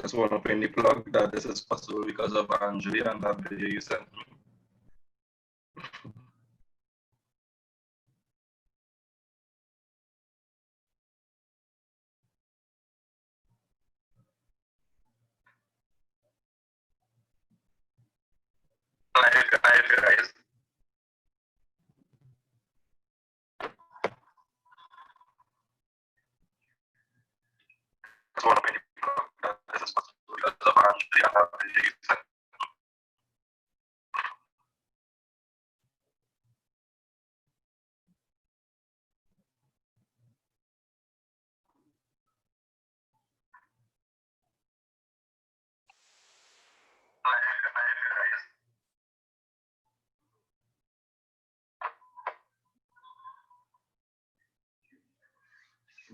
Just want to put in the plug that this is possible because of Anjali and that video you sent me. Guys. Just want to put in the plug that this is possible because of Anjali and that video you sent me.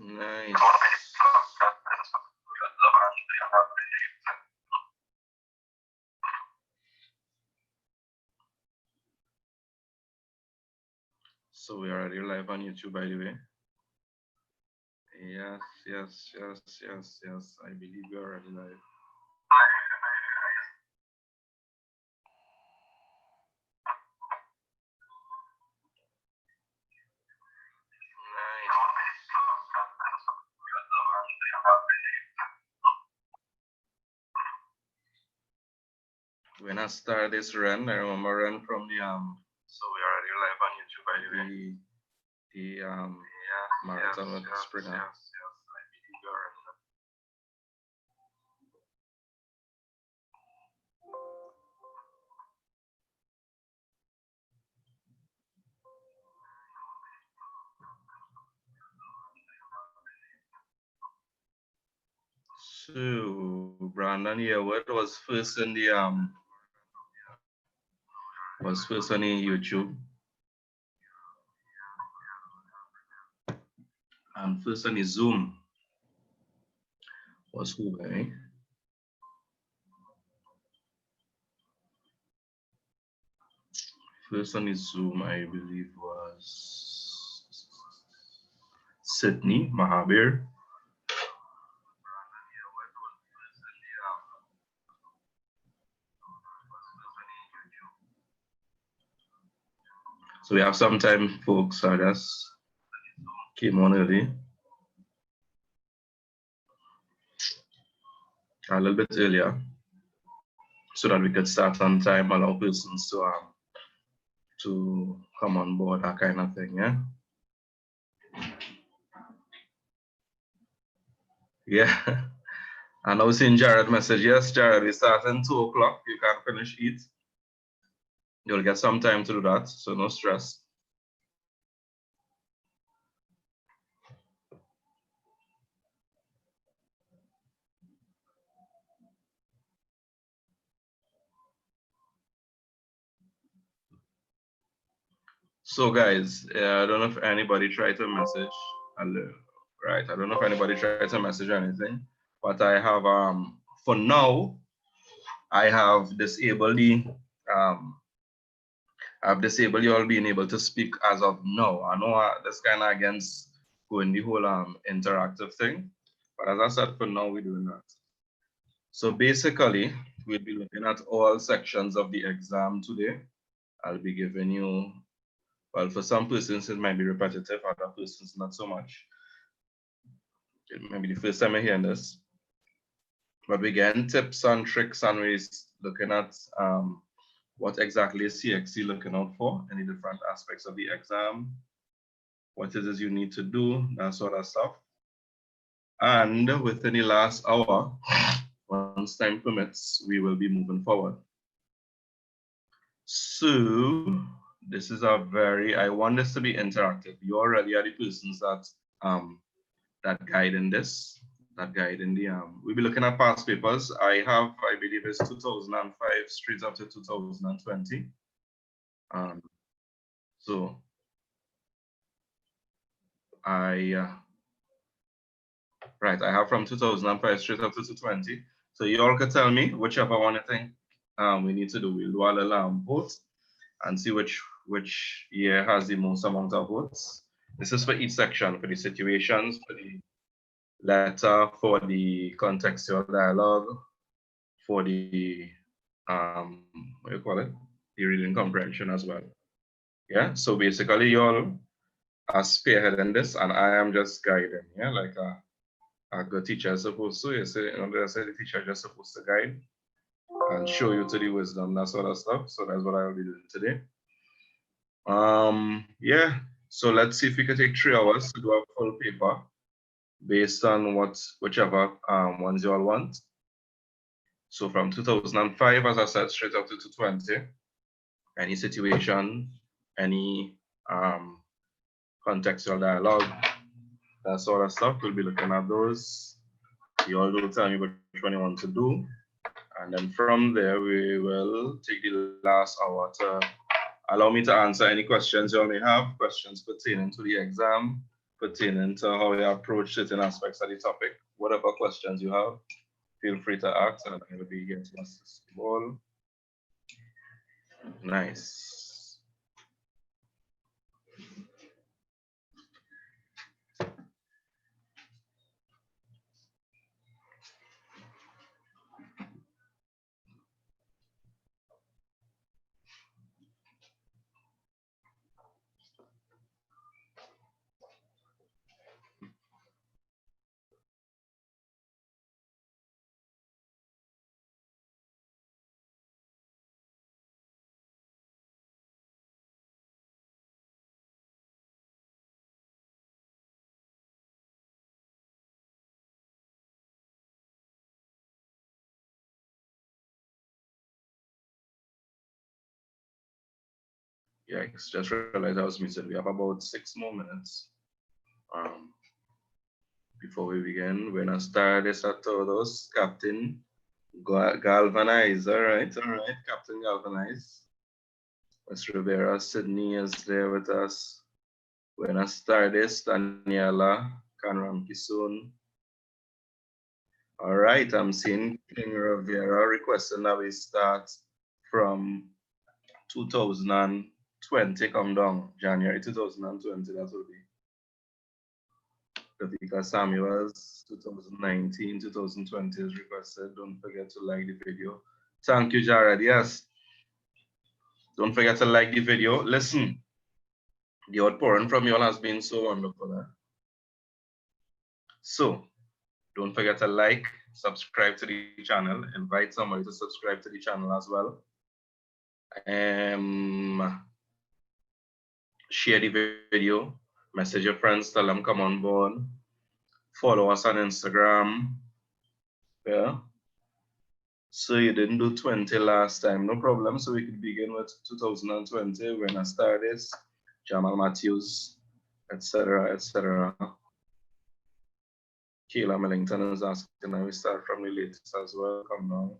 Nice. So we are already live on YouTube, by the way. Yes. I believe we are already live. When I started this run, I remember run from the so we are already live on YouTube, by the way. The marathon with Springer. Yes, I believe you are already live. So Brandon Yearwood was first in the on the YouTube. And first on the Zoom was who, eh? First on the Zoom, I believe, was Sydney Mahabir. So we have some time, folks. I just came on early. A little bit earlier, so that we could start on time, allow persons to come on board, that kind of thing, yeah? Yeah. And I was seeing Jared message, yes, Jared, we start at 2 o'clock, you can finish eat. You'll get some time to do that, so no stress. So guys, I don't know if anybody tried to message, right? I don't know if anybody tried to message or anything, but I have, for now, I have disabled the, I've disabled you all being able to speak as of now. I know that's kind of against going the whole interactive thing, but as I said, for now, we're doing that. So basically, we'll be looking at all sections of the exam today. I'll be giving you, well, for some persons, it might be repetitive, other persons, not so much. It might be the first time you're hearing this. But we get tips and tricks and ways looking at what exactly is CXC looking out for, any different aspects of the exam, what it is you need to do, that sort of stuff. And within the last hour, once time permits, we will be moving forward. So this is a very, I want this to be interactive. You already are the persons that that guide in this, that guide in the, we'll be looking at past papers. I believe it's 2005 straight up to 2020. So I have from 2005 straight up to 2020. So you all could tell me whichever one you think we need to do. We'll do a little vote and see which year has the most amount of votes. This is for each section, for the situations, for the letter for the contextual dialogue, for the what do you call it? The reading comprehension as well. Yeah, so basically you all are spearheading this and I am just guiding, yeah, like a good teacher is supposed to. You say, the teacher is just supposed to guide and show you to the wisdom, that sort of stuff. So that's what I will be doing today. Yeah, so let's see if we can take 3 hours to do a full paper based on whichever ones you all want. So from 2005, as I said, straight up to 2020, any situation, any contextual dialogue, that sort of stuff, we'll be looking at those. You all will tell me which one you want to do. And then from there, we will take the last hour to allow me to answer any questions you all may have, questions pertaining to the exam, pertaining to how we approach certain aspects of the topic. Whatever questions you have, feel free to ask, and I will be here to assist you all. Nice. Yikes, just realized I was muted. We have about 6 more minutes before we begin. We're gonna start this at todos. Captain Galvanize. All right, Captain Galvanize. Ms. Rivera, Sydney is there with us. We're gonna start this. Daniela, Kanram Kisun. All right, I'm seeing King Rivera requesting that we start from 2020, come down, January 2020, that will be. Katika Samuels, 2019, 2020 is requested. Don't forget to like the video. Thank you, Jared. Yes. Don't forget to like the video. Listen, the outpouring from you all has been so wonderful. Eh? So, don't forget to like, subscribe to the channel, invite somebody to subscribe to the channel as well. Share the video, message your friends, tell them come on board. Follow us on Instagram. Yeah. So you didn't do 20 last time, no problem. So we could begin with 2020. We're gonna start this. Jamal Matthews, etc., etc. Kayla Millington is asking, and we start from the latest as well. Come now.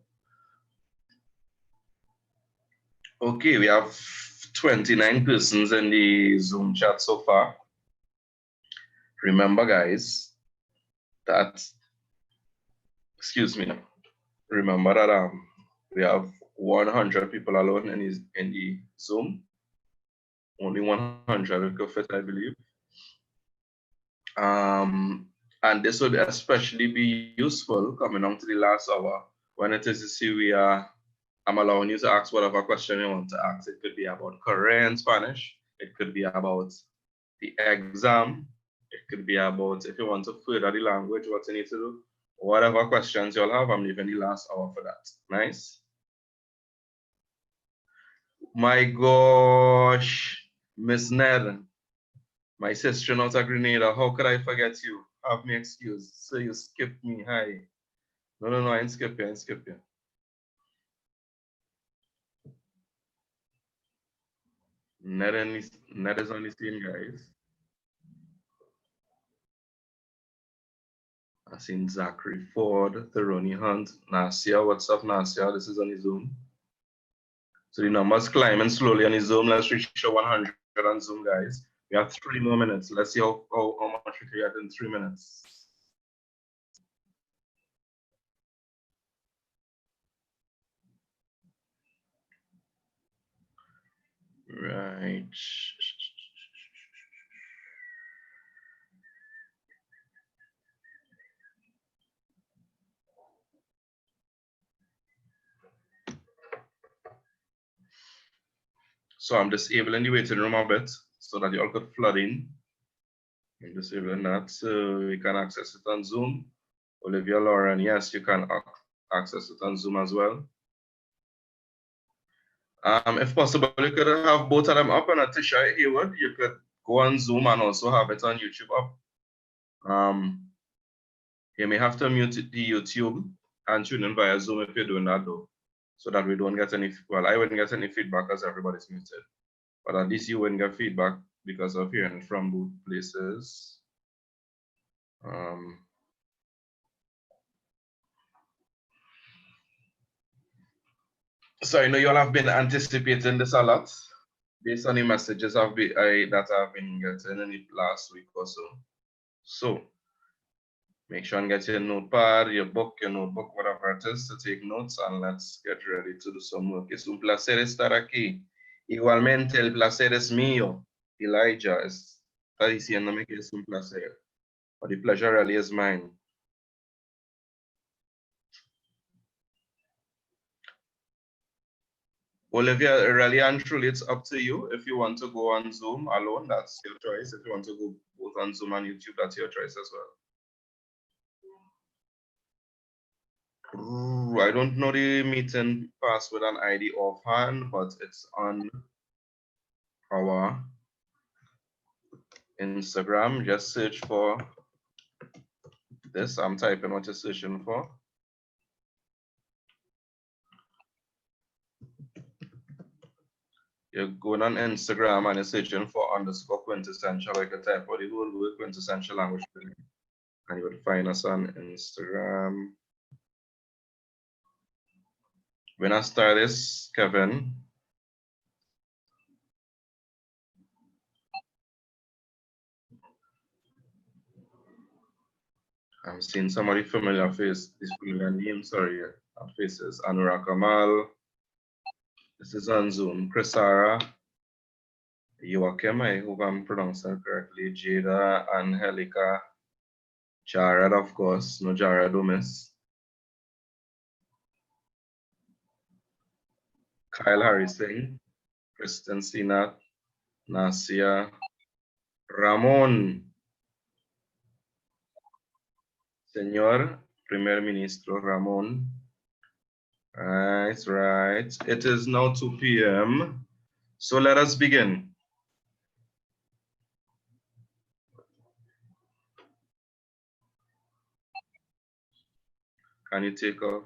Okay, we have 29 persons in the Zoom chat so far. Remember, guys, that, excuse me, remember that we have 100 people alone in the Zoom. Only 100 will fit, I believe. And this will especially be useful coming on to the last hour when it is to see I'm allowing you to ask whatever question you want to ask. It could be about Korean, Spanish. It could be about the exam. It could be about if you want to further the language, what you need to do. Whatever questions you'll have, I'm leaving the last hour for that. Nice. My gosh, Miss Ned, my sister not a Grenada. How could I forget you? Have me excused. So you skipped me. Hi. No, I ain't skip you. I ain't skip you. Ned is on the scene, guys. I seen Zachary Ford, Theroni Hunt, Nasia. What's up, Nasia? This is on his Zoom. So the numbers climbing slowly on his Zoom. Let's reach 100 on Zoom, guys. We have 3 more minutes. Let's see how much we can get in 3 minutes. Right. So I'm disabling the waiting room a bit so that you all could flood in. I'm disabling that so we can access it on Zoom. Olivia Lauren, yes, you can access it on Zoom as well. If possible, you could have both of them up, and Atisha Hayward, you could go on Zoom and also have it on YouTube up. You may have to mute the YouTube and tune in via Zoom if you're doing that though, so that we don't get any, well, I wouldn't get any feedback as everybody's muted, but at least you wouldn't get feedback because of hearing from both places. So I know you all have been anticipating this a lot based on the messages that I've been getting in the last week or so. So make sure and get your notepad, your book, your notebook, whatever it is, to take notes, and let's get ready to do some work. Es un placer estar aquí. Igualmente, el placer es mío. Elijah está diciéndome que es un placer. But the pleasure really is mine. Olivia, really and truly, it's up to you. If you want to go on Zoom alone, that's your choice. If you want to go both on Zoom and YouTube, that's your choice as well. I don't know the meeting password and ID offhand, but it's on our Instagram. Just search for this. I'm typing what you're searching for. You're going on Instagram and you're searching for underscore quintessential, like a type of the whole word quintessential language, and you would find us on Instagram. When I start this, Kevin, I'm seeing somebody familiar face, this familiar name, sorry, faces. Anurag Kamal. This is on Zoom. Chrisara, Joachim, I hope I'm pronouncing it correctly. Jada, Angelica, Jared, of course, no Jared Umis. Kyle Harrison, Kristen Sinat, Nasia, Ramon, Señor Primer Ministro Ramon. Right. It is now 2 p.m. So let us begin. Can you take off?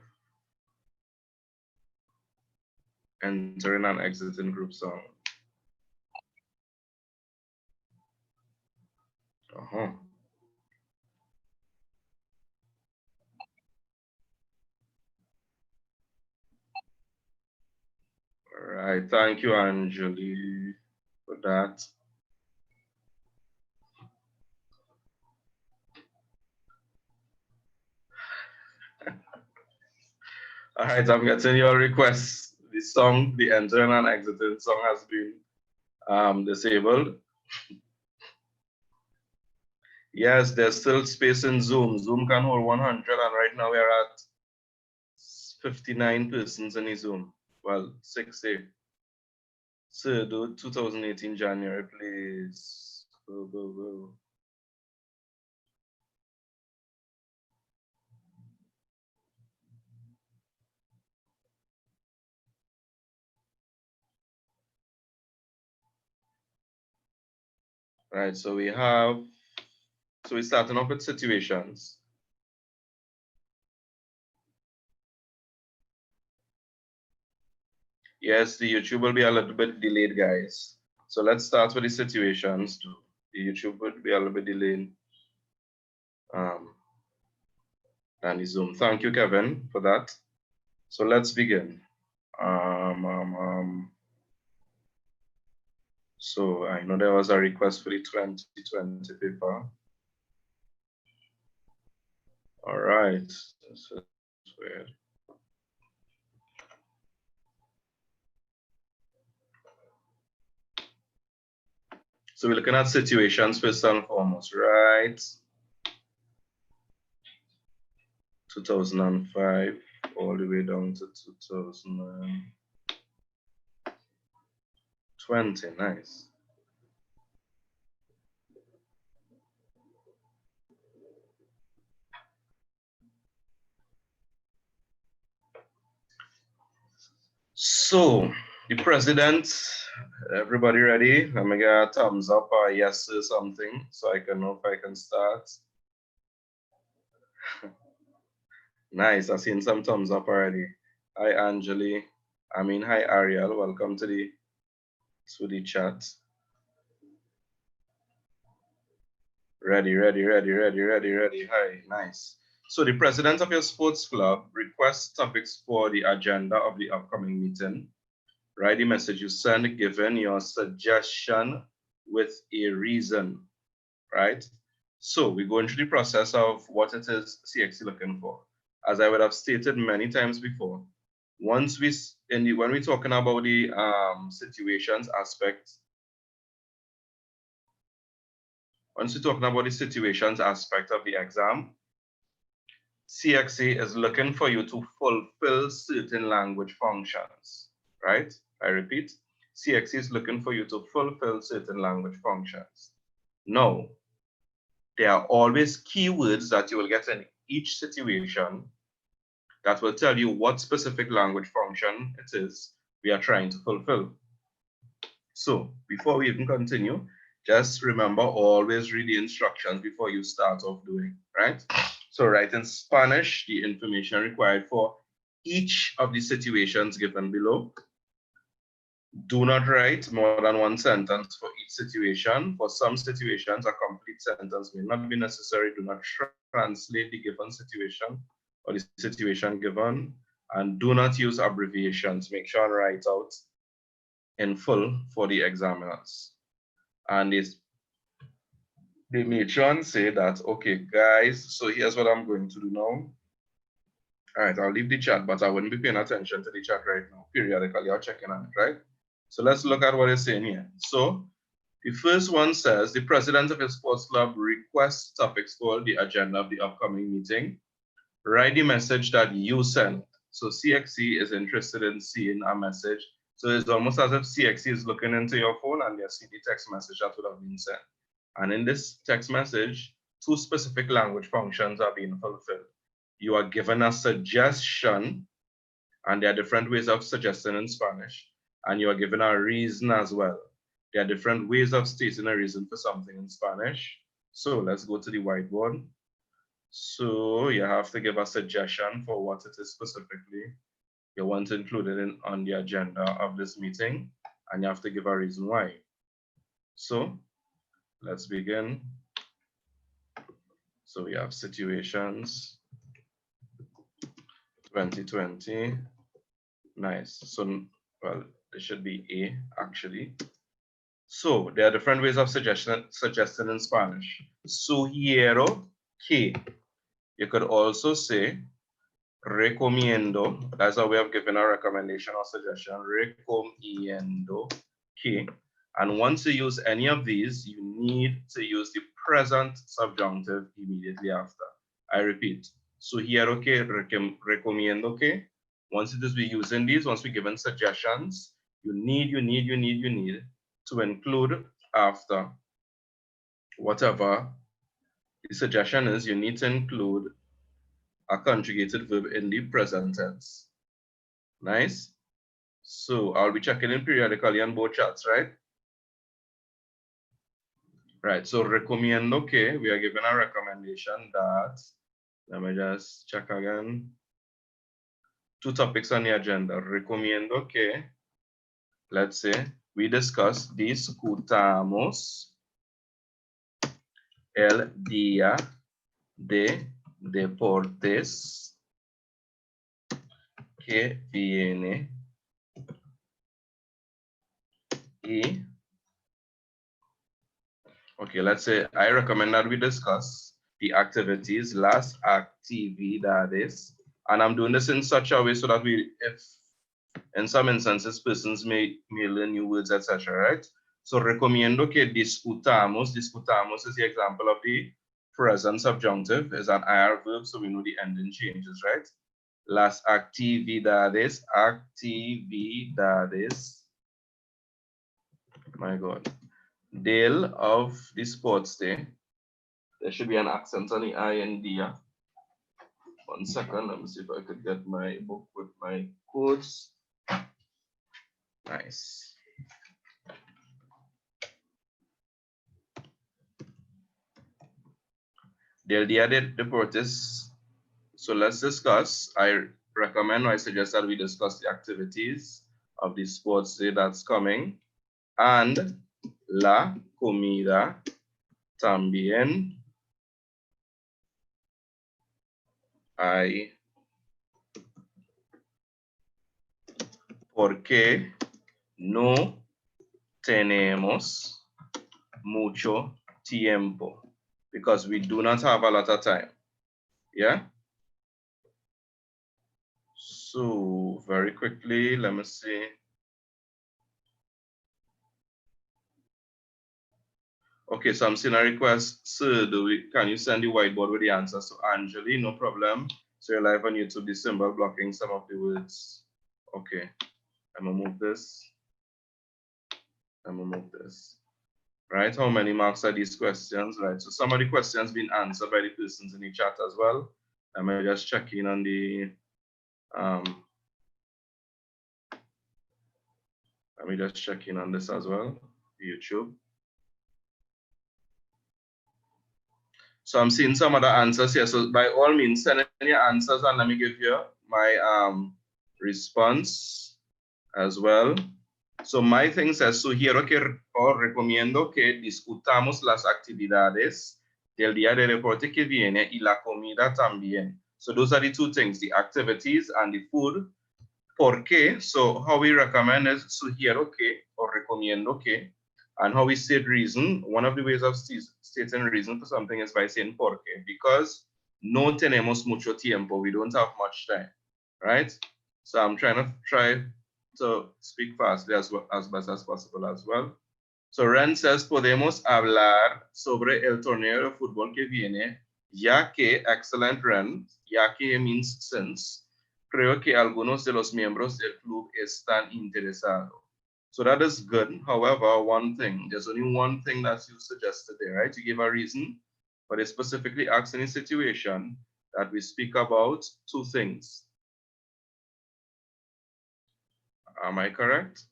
Entering and exiting group song. All right, thank you, Anjali, for that. All right, I'm getting your requests. The song, the entering and exiting song has been disabled. Yes, there's still space in Zoom. Zoom can hold 100, and right now we're at 59 persons in the Zoom. Well, 60. So, 2018 January, please. Go, go, go. Right, so we're starting off with situations. Yes, the YouTube will be a little bit delayed, guys. So let's start with the situations. The YouTube will be a little bit delayed. And the Zoom. Thank you, Kevin, for that. So let's begin. So I know there was a request for the 2020 paper. All right, this is weird. So we're looking at situations first and foremost, right? 2005 all the way down to 2020. 20, nice. So, the president, everybody ready? Let me get a thumbs up or yes or something so I can know if I can start. Nice, I've seen some thumbs up already. Hi, Angeli. Hi, Ariel. Welcome to the chat. Ready. Hi, nice. So the president of your sports club requests topics for the agenda of the upcoming meeting. Write the message you send, given your suggestion with a reason, right? So we go into the process of what it is CXC looking for. As I would have stated many times before, when we're talking about the situations aspect, once we're talking about the situations aspect of the exam, CXC is looking for you to fulfill certain language functions, right? I repeat, CXC is looking for you to fulfill certain language functions. Now, there are always keywords that you will get in each situation that will tell you what specific language function it is we are trying to fulfill. So before we even continue, just remember, always read the instructions before you start off doing, right? So write in Spanish the information required for each of the situations given below. Do not write more than one sentence for each situation. For some situations, a complete sentence may not be necessary. Do not translate the given situation or the situation given, and do not use abbreviations. Make sure and write out in full for the examiners. And the matron say that, okay, guys, so here's what I'm going to do now. All right, I'll leave the chat, but I wouldn't be paying attention to the chat right now. Periodically, I'll check in on it, right? So let's look at what it's saying here. So the first one says, the president of a sports club requests topics for the agenda of the upcoming meeting. Write the message that you sent. So CXC is interested in seeing a message. So it's almost as if CXC is looking into your phone and they see the text message that would have been sent. And in this text message, two specific language functions are being fulfilled. You are given a suggestion, and there are different ways of suggesting in Spanish, and you are given a reason as well. There are different ways of stating a reason for something in Spanish. So let's go to the whiteboard. So you have to give a suggestion for what it is specifically you want included on the agenda of this meeting, and you have to give a reason why. So let's begin. So we have situations 2020. Nice. So, well, it should be A actually. So there are different ways of suggesting in Spanish. Sugiero que. You could also say recomiendo. That's a way of giving a recommendation or suggestion. Recomiendo que. And once you use any of these, you need to use the present subjunctive immediately after. I repeat, sugiero que, recomiendo que. Once it is we using these, once we're given suggestions, you need to include after whatever the suggestion is, you need to include a conjugated verb in the present tense. Nice. So I'll be checking in periodically on both chats, right? Right, so recomiendo que, we are given a recommendation that, let me just check again. Two topics on the agenda. Recomiendo que, let's say, we discuss discutamos el día de deportes que viene y, okay, let's say I recommend that we discuss the activities, las actividades, and I'm doing this in such a way so that if in some instances persons may learn new words, etc., right? So recomiendo que discutamos. Discutamos is the example of the present subjunctive. Is an IR verb, so we know the ending changes, right? Las actividades, actividades My God. Dale of the sports day. There should be an accent on the I and D. 1 second. Let me see if I could get my book with my quotes. Nice. Del Dia de Deportes. So let's discuss. I recommend or I suggest that we discuss the activities of the sports day that's coming. And la comida también hay. Porque no tenemos mucho tiempo. Because we do not have a lot of time. Yeah? So very quickly, let me see. Okay, so I'm seeing a request. Sir, can you send the whiteboard with the answers to Anjali? No problem. So you're live on YouTube, the symbol blocking some of the words. Okay, I'm gonna move this. I'm gonna move this. Right, how many marks are these questions? Right, so some of the questions being answered by the persons in the chat as well. I'm gonna just check in on the, let me just check in on this as well, YouTube. So I'm seeing some other answers here. So by all means, send in your answers and let me give you my response as well. So my thing says, sugiero que o recomiendo que discutamos las actividades del día de deporte que viene y la comida también. So those are the two things, the activities and the food. ¿Por qué? So how we recommend is sugiero que or recomiendo que. And how we state reason, one of the ways of stating reason for something is by saying por qué, because no tenemos mucho tiempo, we don't have much time, right? So I'm trying to speak fastly as best as possible as well. So Ren says, podemos hablar sobre el torneo de fútbol que viene, ya que, excellent Ren, ya que means since, creo que algunos de los miembros del club están interesados. So that is good. However, there's only one thing that you suggested there, right? You gave a reason, but it specifically asks in a situation that we speak about two things. Am I correct?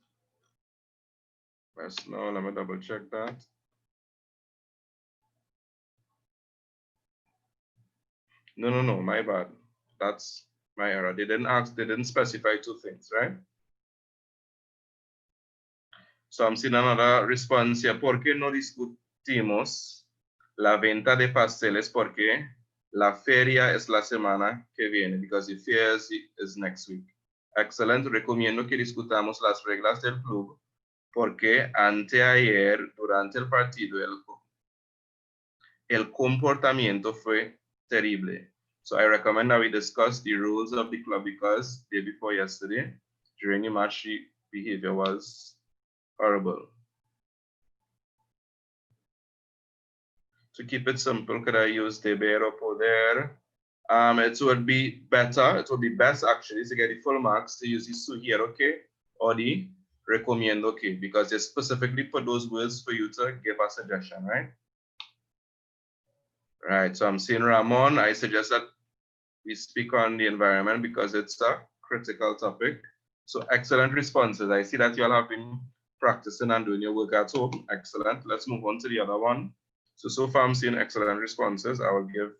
Yes, no, let me double check that. No, my bad. That's my error. They didn't specify two things, right? So I'm seeing another response here. ¿Por qué no discutimos la venta de pasteles? Porque la feria es la semana que viene, because the fair is next week. Excellent. Recomiendo que discutamos las reglas del club, porque anteayer, durante el partido, el comportamiento fue terrible. So I recommend that we discuss the rules of the club, because day before yesterday, during the match, the behavior was horrible. To keep it simple, could I use deber or poder? It would be better, it would be best actually to get the full marks to use the sugiero que or the recomiendo que, because they specifically put those words for you to give a suggestion, right? Right, so I'm seeing Ramon. I suggest that we speak on the environment because it's a critical topic. So excellent responses. I see that you all have been practicing and doing your work at home. Excellent. Let's move on to the other one. So far I'm seeing excellent responses. I will give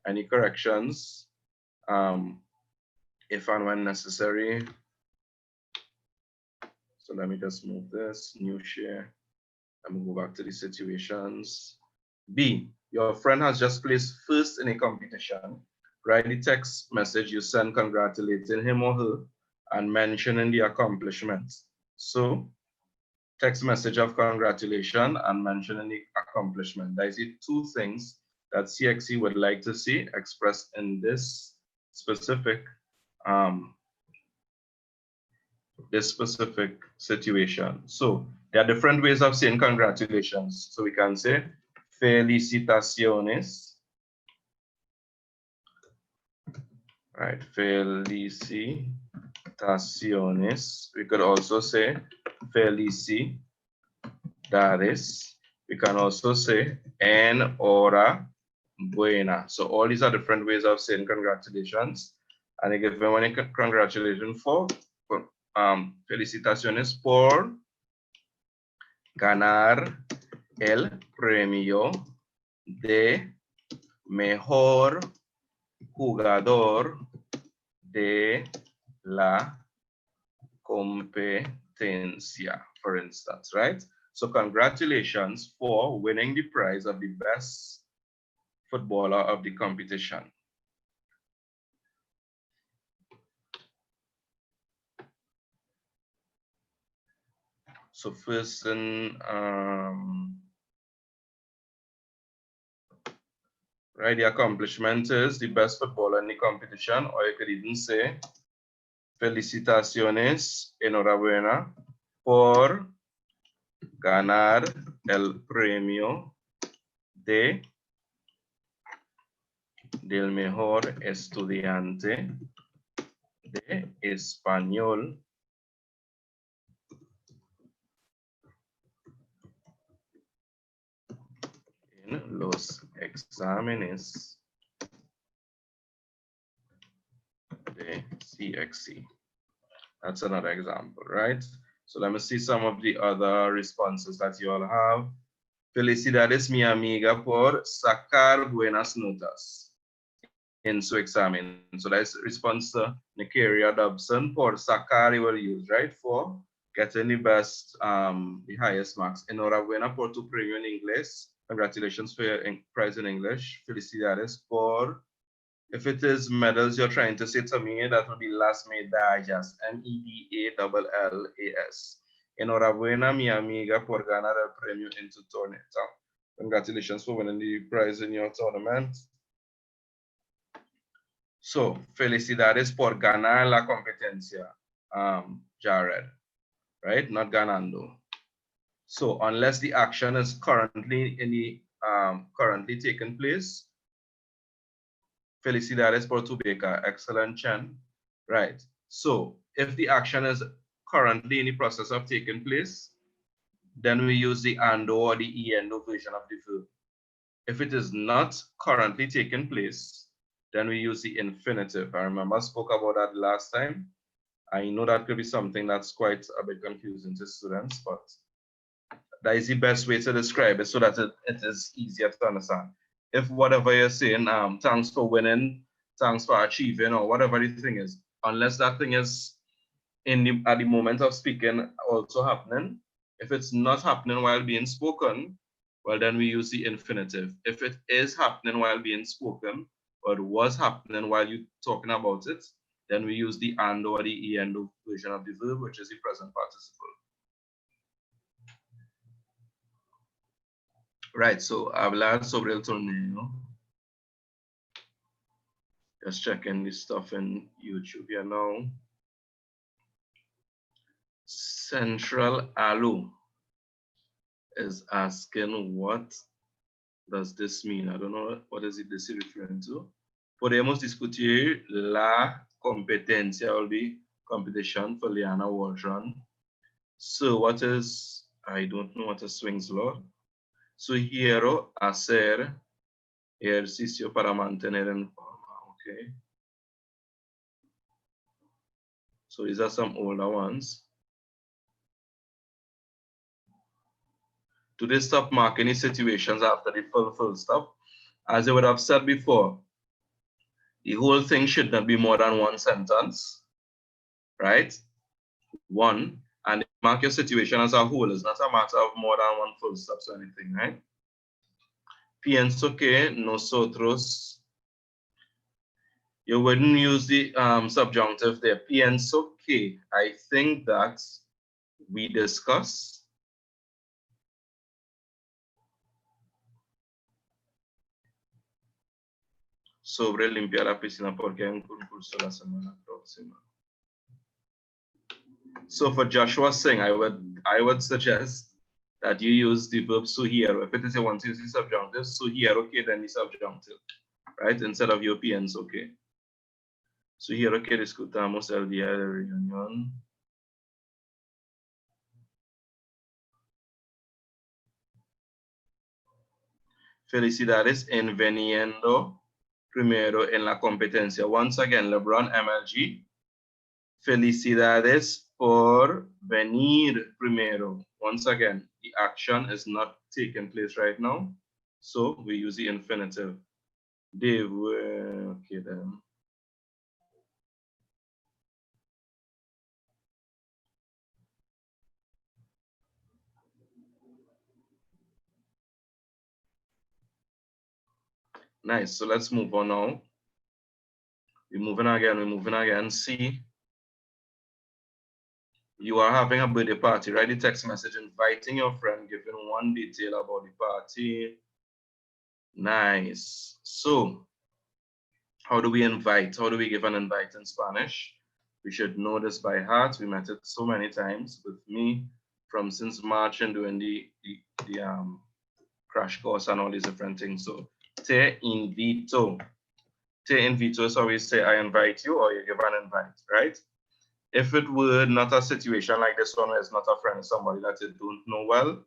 any corrections if and when necessary. So let me just move this, new share. Let me go back to the situations. B, your friend has just placed first in a competition. Write the text message you send congratulating him or her and mentioning the accomplishments. So text message of congratulation and mentioning the accomplishment. That is the two things that CXC would like to see expressed in this specific situation. So there are different ways of saying congratulations. So we can say felicitaciones. Right, felicitaciones. We could also say felicitaciones. felicidades. We can also say enhorabuena. So all these are different ways of saying congratulations. And I give one congratulations for felicitaciones por ganar el premio de mejor jugador de la competencia, for instance, right? So congratulations for winning the prize of the best footballer of the competition. So first, right, the accomplishment is the best footballer in the competition, or you could even say felicitaciones, enhorabuena por ganar el premio del mejor estudiante de español en los exámenes de CXC. That's another example, right? So let me see some of the other responses that you all have. Felicidades, mi amiga, por sacar buenas notas in su examen. So that's response to Nikaria Dobson. Por sacar, you will use, right? For getting the best, the highest marks. Enhorabuena por tu premio en inglés. Congratulations for your prize in English. Felicidades por. If it is medals you're trying to say to me, that would be las medallas. MEDALLAS. Enhorabuena, mi amiga, por ganar el premio en tu torneo. Congratulations for winning the prize in your tournament. So, felicidades por ganar la competencia, Jared, right? Not ganando. So, unless the action is currently currently taking place, felicidades por tu beca, excellent, Chen, right? So, if the action is currently in the process of taking place, then we use the ando or the endo version of the verb. If it is not currently taking place, then we use the infinitive. I remember I spoke about that last time. I know that could be something that's quite a bit confusing to students, but that is the best way to describe it so that it is easier to understand. If whatever you're saying, thanks for winning, thanks for achieving, or whatever the thing is, unless that thing is at the moment of speaking also happening, if it's not happening while being spoken, well, then we use the infinitive. If it is happening while being spoken, or it was happening while you're talking about it, then we use the and or the endo version of the verb, which is the present participle. Right, so hablar sobre el torneo. Just checking this stuff in YouTube here now. Central Alu is asking, what does this mean? I don't know what is it this is referring to. Podemos discutir la competencia, will be competition for Liana Waldron. So what is, I don't know what a swings law. Sugiero hacer ejercicio para mantener en forma, okay. So these are some older ones. Do they stop mark any situations after the full stop? As I would have said before, the whole thing should not be more than one sentence, right? One, and mark your situation as a whole. It's not a matter of more than one full stops or anything, right? Pienso que nosotros, you wouldn't use the subjunctive there. Pienso que, I think that we discuss. Sobre limpiar la piscina porque hay un concurso la semana próxima. So for Joshua Singh, I would suggest that you use the verb sugiero. If it is a one to use the subjunctive, sugiero que then the subjunctive, right? Instead of your pienso que. Sugiero que discutamos el día de reunión. Felicidades en veniendo primero en la competencia. Once again, LeBron MLG. Felicidades por venir primero. Once again, the action is not taking place right now, so we use the infinitive. Dave, okay then. Nice, so let's move on now. We're moving again. See, you are having a birthday party. Write a text message inviting your friend, giving one detail about the party. Nice. So, how do we invite? How do we give an invite in Spanish? We should know this by heart. We met it so many times with me from since March and doing the crash course and all these different things. So, te invito. Te invito is always say I invite you or you give an invite, right? If it were not a situation like this one where it's not a friend, somebody that you don't know well,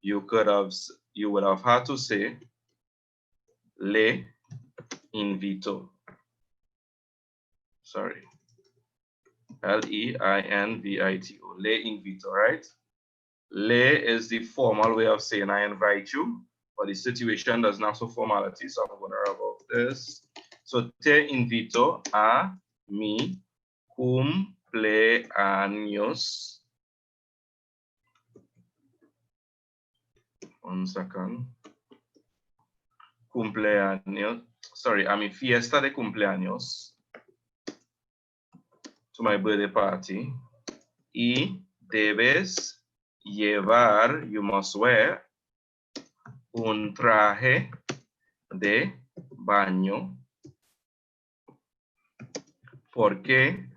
you would have had to say le invito. Sorry. L-E-I-N-V-I-T-O. Le invito, right? Le is the formal way of saying I invite you, but the situation doesn't have some formality, so I'm going to rub off this. So te invito a mi cumpleaños. One second. Cumpleaños. Sorry, a mi fiesta de cumpleaños. To my birthday party. Y debes llevar, you must wear, un traje de baño. ¿Por qué?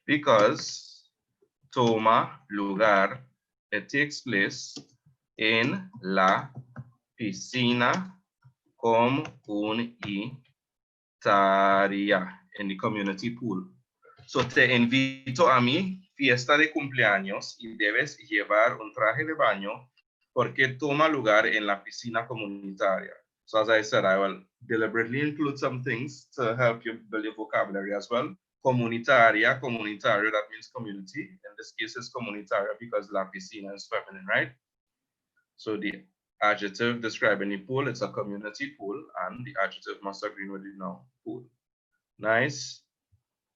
Because toma lugar, it takes place en la piscina comunitaria, in the community pool. So te invito a mi fiesta de cumpleaños y debes llevar un traje de baño porque toma lugar en la piscina comunitaria. So as I said, I will deliberately include some things to help you build your vocabulary as well. Comunitaria, comunitario, that means community. In this case, it's comunitaria because la piscina is feminine, right? So the adjective describing the pool, it's a community pool, and the adjective must agree with the noun, pool. Nice.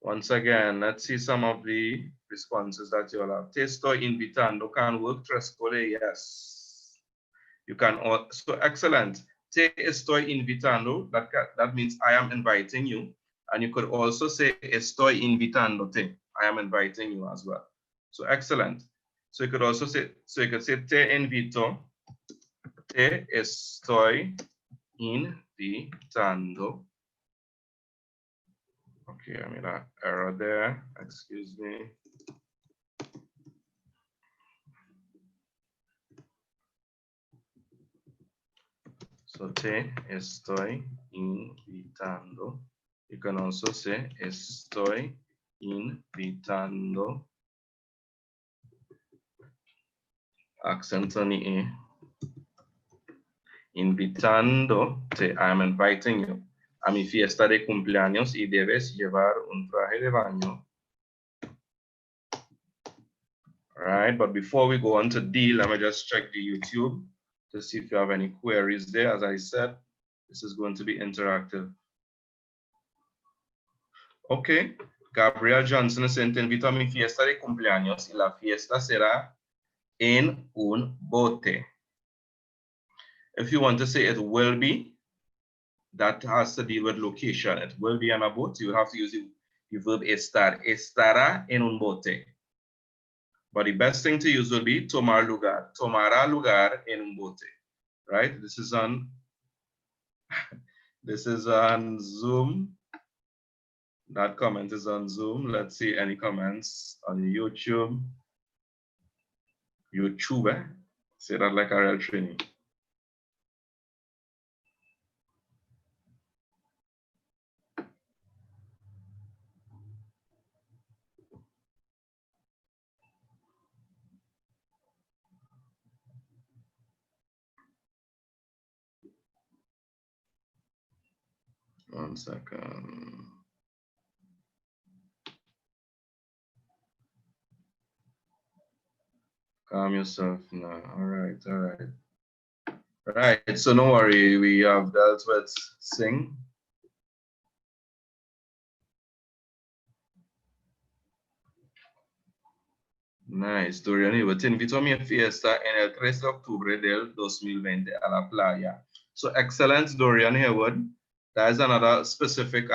Once again, let's see some of the responses that you all have. Te estoy invitando can work. Tres cole, yes. You can also, excellent. Te estoy invitando, that means I am inviting you. And you could also say estoy invitándote. I am inviting you as well. So excellent. So you could also say, te invito. Te estoy invitando. Okay, I made an error there. Excuse me. So te estoy invitando. You can also say estoy invitando. Accent on the E. Invitándote, I am inviting you. A mi fiesta de cumpleaños y debes llevar un traje de baño. All right, but before we go on to D, let me just check the YouTube to see if you have any queries there. As I said, this is going to be interactive. Okay, Gabriel Johnson is saying, te invito a mi fiesta de cumpleaños y la fiesta será en un bote. If you want to say it will be, that has to deal with location. It will be on a boat. You have to use the verb estar. Estará en un bote. But the best thing to use will be tomar lugar. Tomará lugar en un bote. Right? This is on Zoom. That comment is on Zoom. Let's see any comments on YouTube. YouTube. Say that like a real training. 1 second. Calm yourself now. All right, all right. Right, so no worry, we have dealt with sing. Nice, Dorian, te invito a mi fiesta en el 3 de octubre del 2020 a la playa. So excellent, Dorian Haywood. That is another specific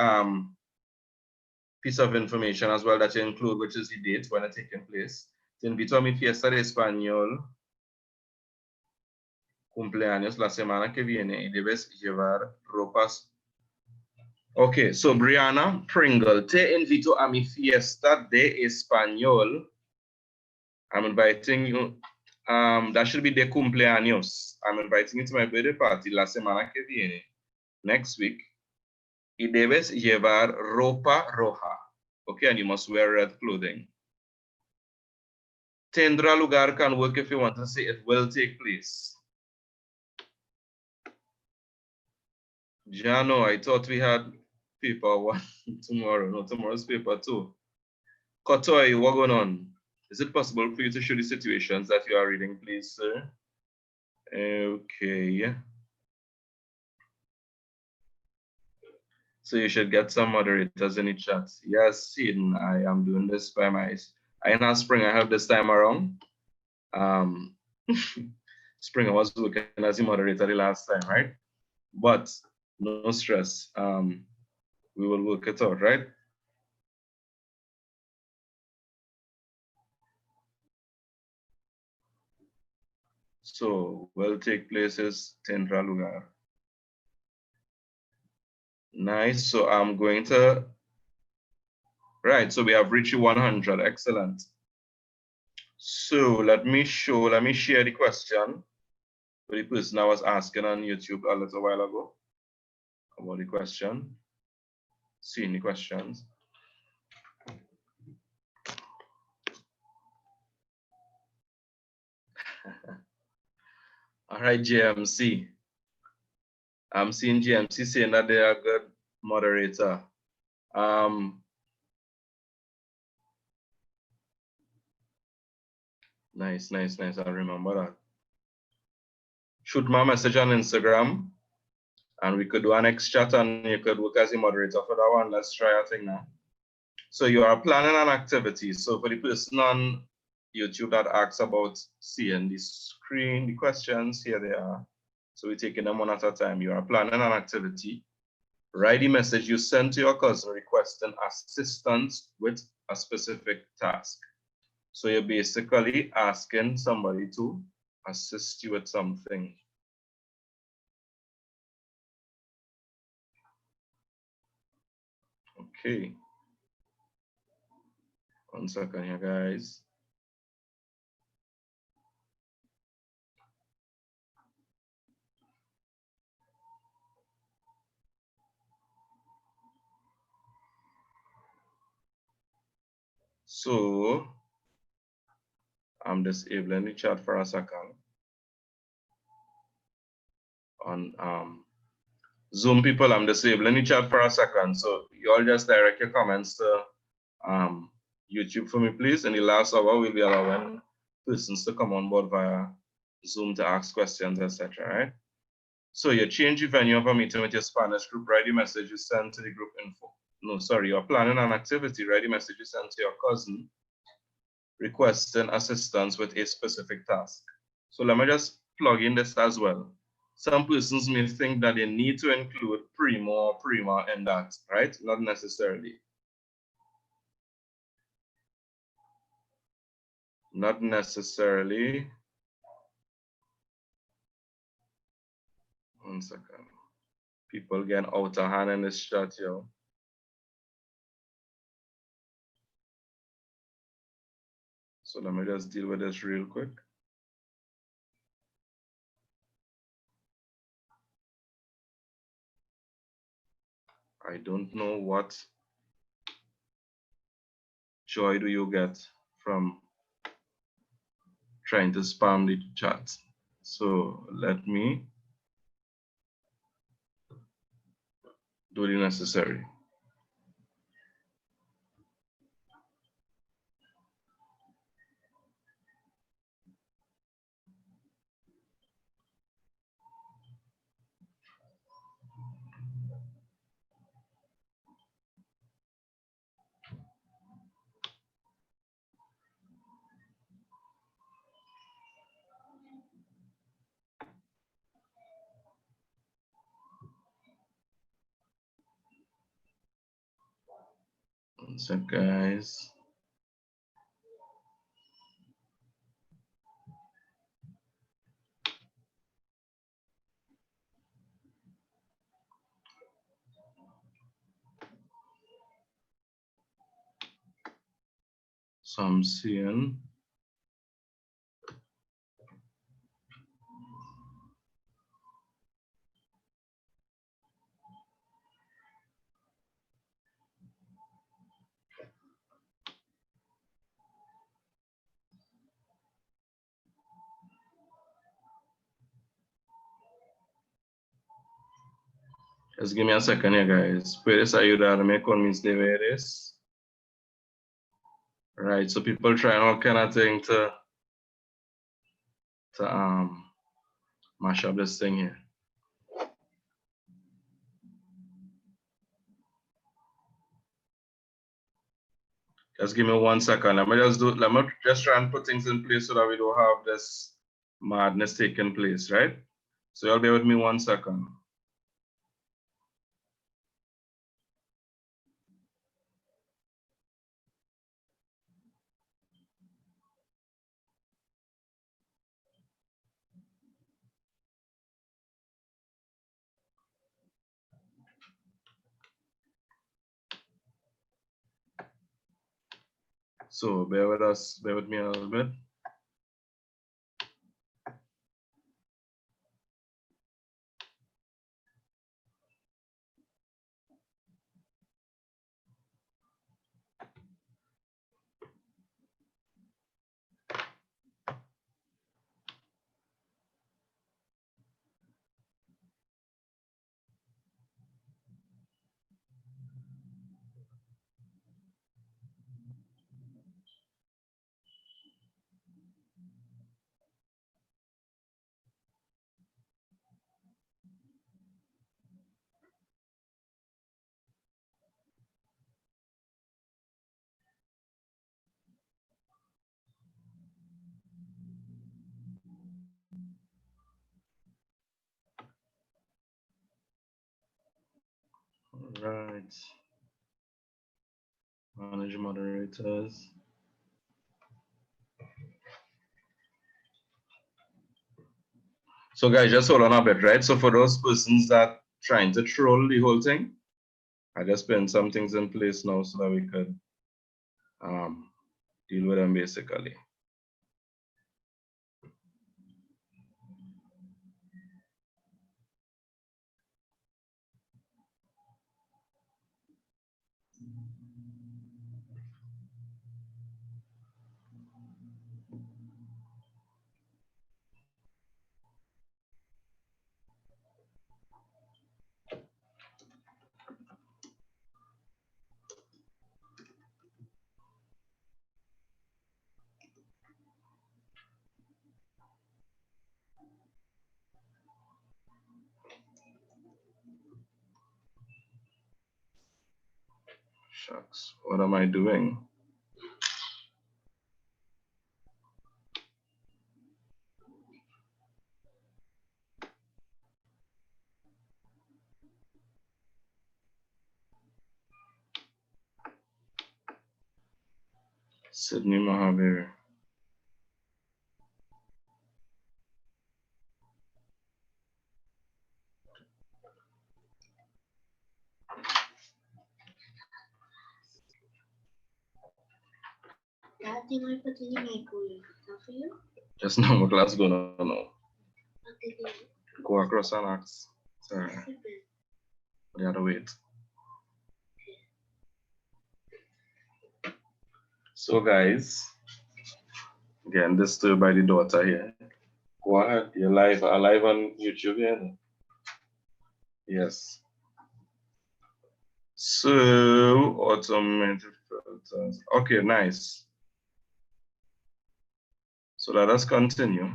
piece of information as well that you include, which is the date when it's taking place. Te invito a mi fiesta de español cumpleaños la semana que viene y debes llevar ropas. Okay, so Brianna Pringle, te invito a mi fiesta de español. I'm inviting you. That should be de cumpleaños. I'm inviting you to my birthday party la semana que viene, next week. Y debes llevar ropa roja. Okay, and you must wear red clothing. Tendrá lugar can work if you want to say it will take place. Jano, I thought we had paper one tomorrow. No, tomorrow's paper two. Kotoy, what going on? Is it possible for you to show the situations that you are reading, please, sir? Okay. So you should get some moderators in the chat. Yes, Eden, I am doing this by my. I know Spring, I have this time around. Spring, I was working as a moderator the last time, right? But no stress. We will work it out, right? So will take places tendrá lugar. Nice. So I'm going to. Right. So we have reached 100. Excellent. So let me share the question for the person I was asking on YouTube a little while ago about the question. Seeing the questions. All right, GMC. I'm seeing GMC saying that they are a good moderator. Nice. I remember that. Shoot my message on Instagram and we could do an next chat and you could work as a moderator for that one. Let's try a thing now. So you are planning an activity. So for the person on YouTube that asks about seeing the screen, the questions, here they are. So we're taking them one at a time. You are planning an activity. Write the message you send to your cousin requesting assistance with a specific task. So you're basically asking somebody to assist you with something. Okay. 1 second here, guys. So I'm disabling the chat for a second. On Zoom people, I'm disabling the chat for a second. So you all just direct your comments to YouTube for me, please. In the last hour, we'll be allowing persons to come on board via Zoom to ask questions, etc. Right? So you change the venue of a meeting with your Spanish group, write the message you send to the group info. No, sorry, you're planning an activity, write the message you send to your cousin requesting assistance with a specific task. So let me just plug in this as well. Some persons may think that they need to include primo or prima in that, right? Not necessarily. Not necessarily. 1 second. People getting out of hand in this chat, yo. So let me just deal with this real quick. I don't know what joy do you get from trying to spam the chat. So let me do the necessary. One sec, guys. So I'm seeing just give me a second here, guys. Puedes ayudarme con mis deberes? Right, so people trying all kind of thing to mash up this thing here. Just give me 1 second. Let me just try and put things in place so that we don't have this madness taking place, right? So you'll bear with me 1 second. So bear with me a little bit. All right. Manage moderators. So guys, just hold on a bit, right? So for those persons that trying to troll the whole thing, I just put some things in place now so that we could deal with them basically. Shucks, what am I doing? Sydney Mahavir. Dad, do you mind putting your microwave for you? Just know what class going on now. Okay, good. Go across and ask. Sorry. You have to wait. So guys, again, this story by the daughter here. Go ahead, you're live on YouTube here. Yes. So automated filters. Okay, nice. So let us continue.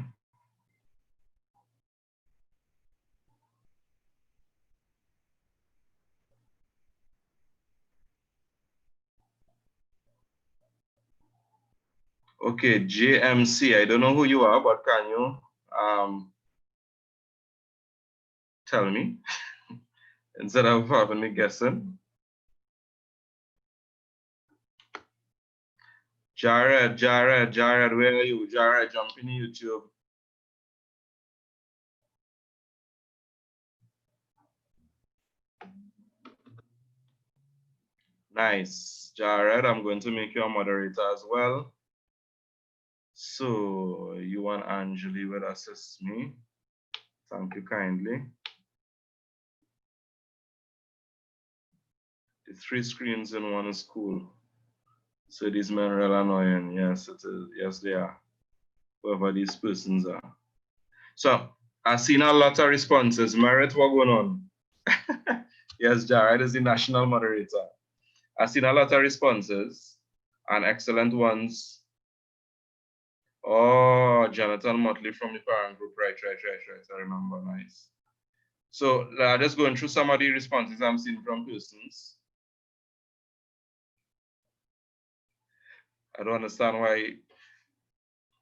Okay, JMC, I don't know who you are, but can you tell me instead of having me guessing? Jared, where are you? Jared, jump in YouTube. Nice. Jared, I'm going to make you a moderator as well. So you and Angeli will assist me. Thank you kindly. The 3 screens in one is cool. So these men are real annoying. Yes, it is. Yes, they are. Whoever these persons are. So I've seen a lot of responses. Merit, what going on? Yes, Jared is the national moderator. I've seen a lot of responses and excellent ones. Oh, Jonathan Motley from the parent group. Right. I remember. Nice. So just going through some of the responses I'm seeing from persons. I don't understand why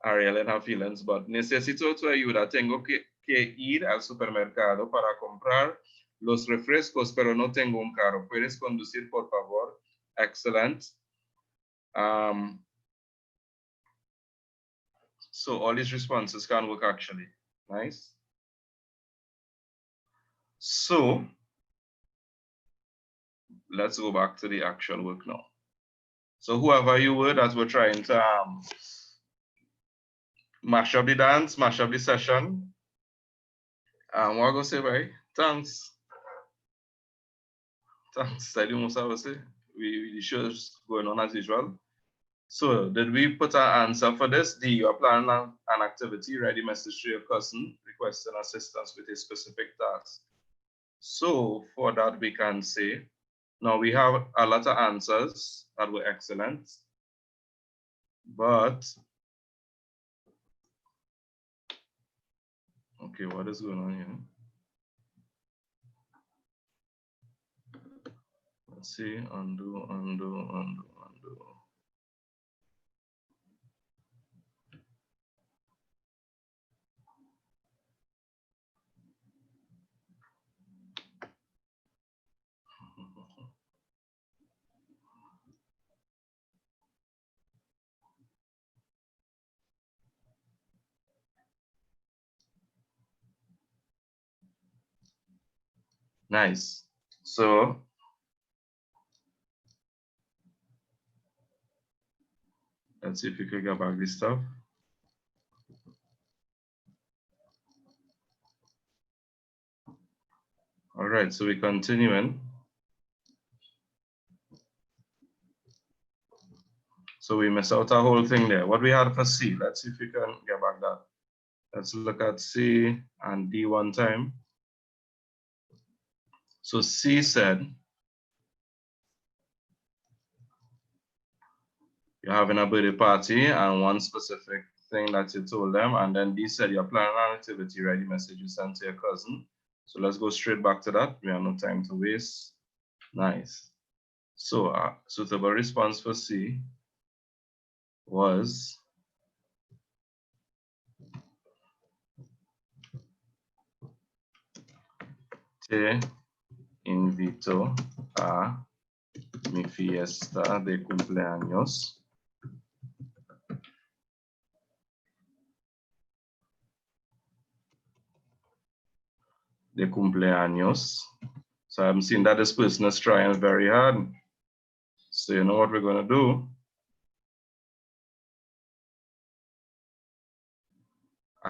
Ariel and her feelings, but necesito tu ayuda. Tengo que ir al supermercado para comprar los refrescos, pero no tengo un carro. ¿Puedes conducir, por favor? Excellent. So all these responses can work actually. Nice. So let's go back to the actual work now. So whoever you were that were trying to mash up the dance, mash up the session. What I go say, bye. Thanks. Thanks. I almost have to say. The show's going on as usual. So did we put our answer for this? D, you are planning an activity, write a message to your cousin, requesting assistance with a specific task. So for that, we can say, now we have a lot of answers that were excellent, but, okay, what is going on here? Let's see, undo. Nice. So let's see if we could get back this stuff. All right, so we're continuing. So we missed out a whole thing there. What we had for C, let's see if we can get back that. Let's look at C and D one time. So C said, you're having a birthday party and one specific thing that you told them, and then D said you're planning an activity, write the message you sent to your cousin. So let's go straight back to that. We have no time to waste. Nice. So suitable response for C was te invito a mi fiesta de cumpleaños. De cumpleaños. So I'm seeing that this person is trying very hard. So you know what we're going to do?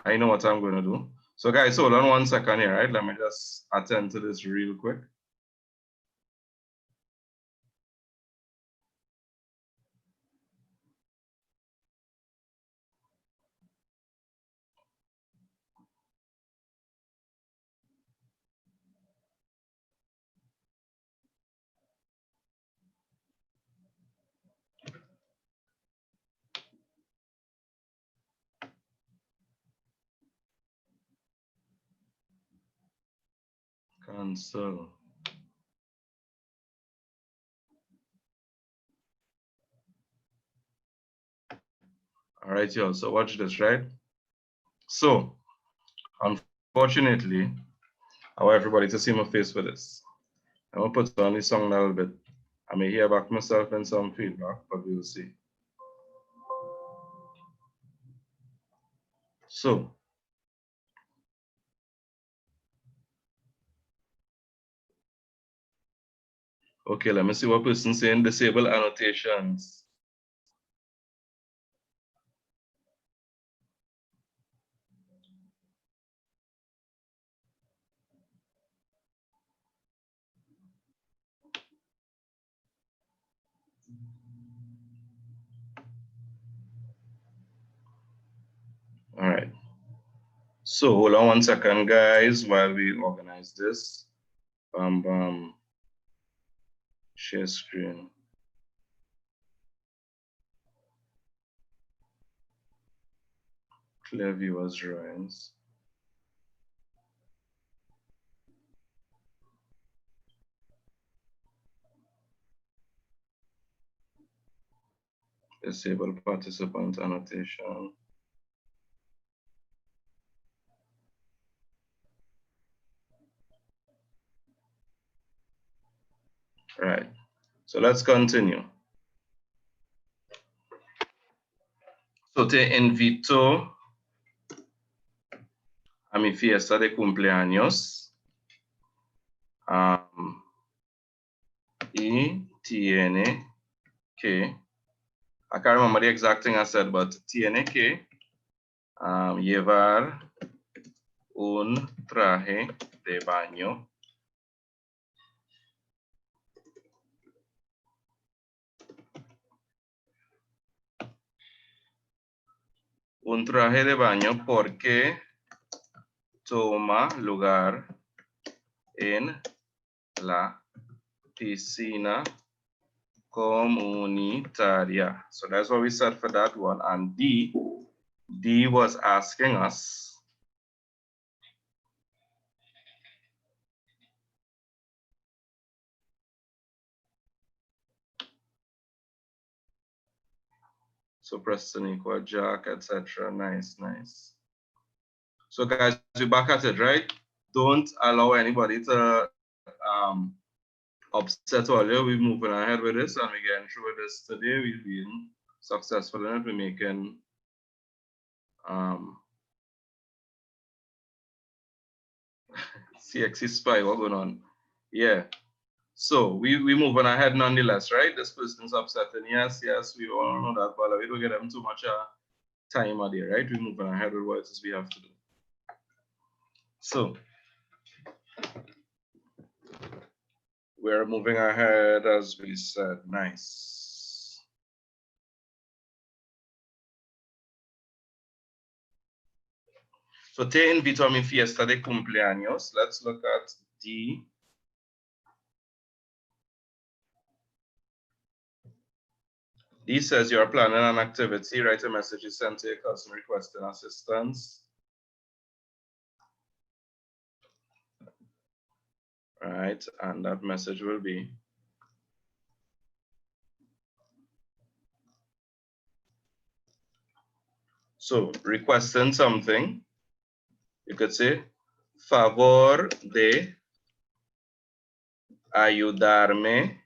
I know what I'm going to do. So guys, hold on 1 second here, right? Let me just attend to this real quick. Cancel. All right, y'all. So watch this, right? So, unfortunately, I want everybody to see my face for this. I'm gonna put on the song a little bit. I may hear back myself in some feedback, but we'll see. So, okay, let me see what person saying disable annotations. All right. So hold on 1 second, guys, while we organize this. Share screen. Clear viewers drawings. Disable participant annotation. Right. So let's continue. So te invito a mi fiesta de cumpleaños. Y tiene que, I can't remember the exact thing I said, but tiene que llevar un traje de baño. Un traje de baño porque toma lugar en la piscina comunitaria. So that's what we said for that one. And D was asking us so Preston equal Jack, etc. Nice, nice. So guys, we're back at it, right? Don't allow anybody to upset all you. We're moving ahead with this and we're getting through this today. We've been successful in it. We're making CXC spy, what's going on? Yeah. So we're moving ahead nonetheless, right? This person's upsetting. Yes, we all know that, but we don't get them too much time out there, right? We're moving ahead with what it is we have to do. So we're moving ahead as we said. Nice. So te invito a mi fiesta de cumpleaños. Let's look at D. D says you're planning an activity, write a message you send to your cousin requesting assistance. Right, and that message will be so requesting something. You could say favor de ayudarme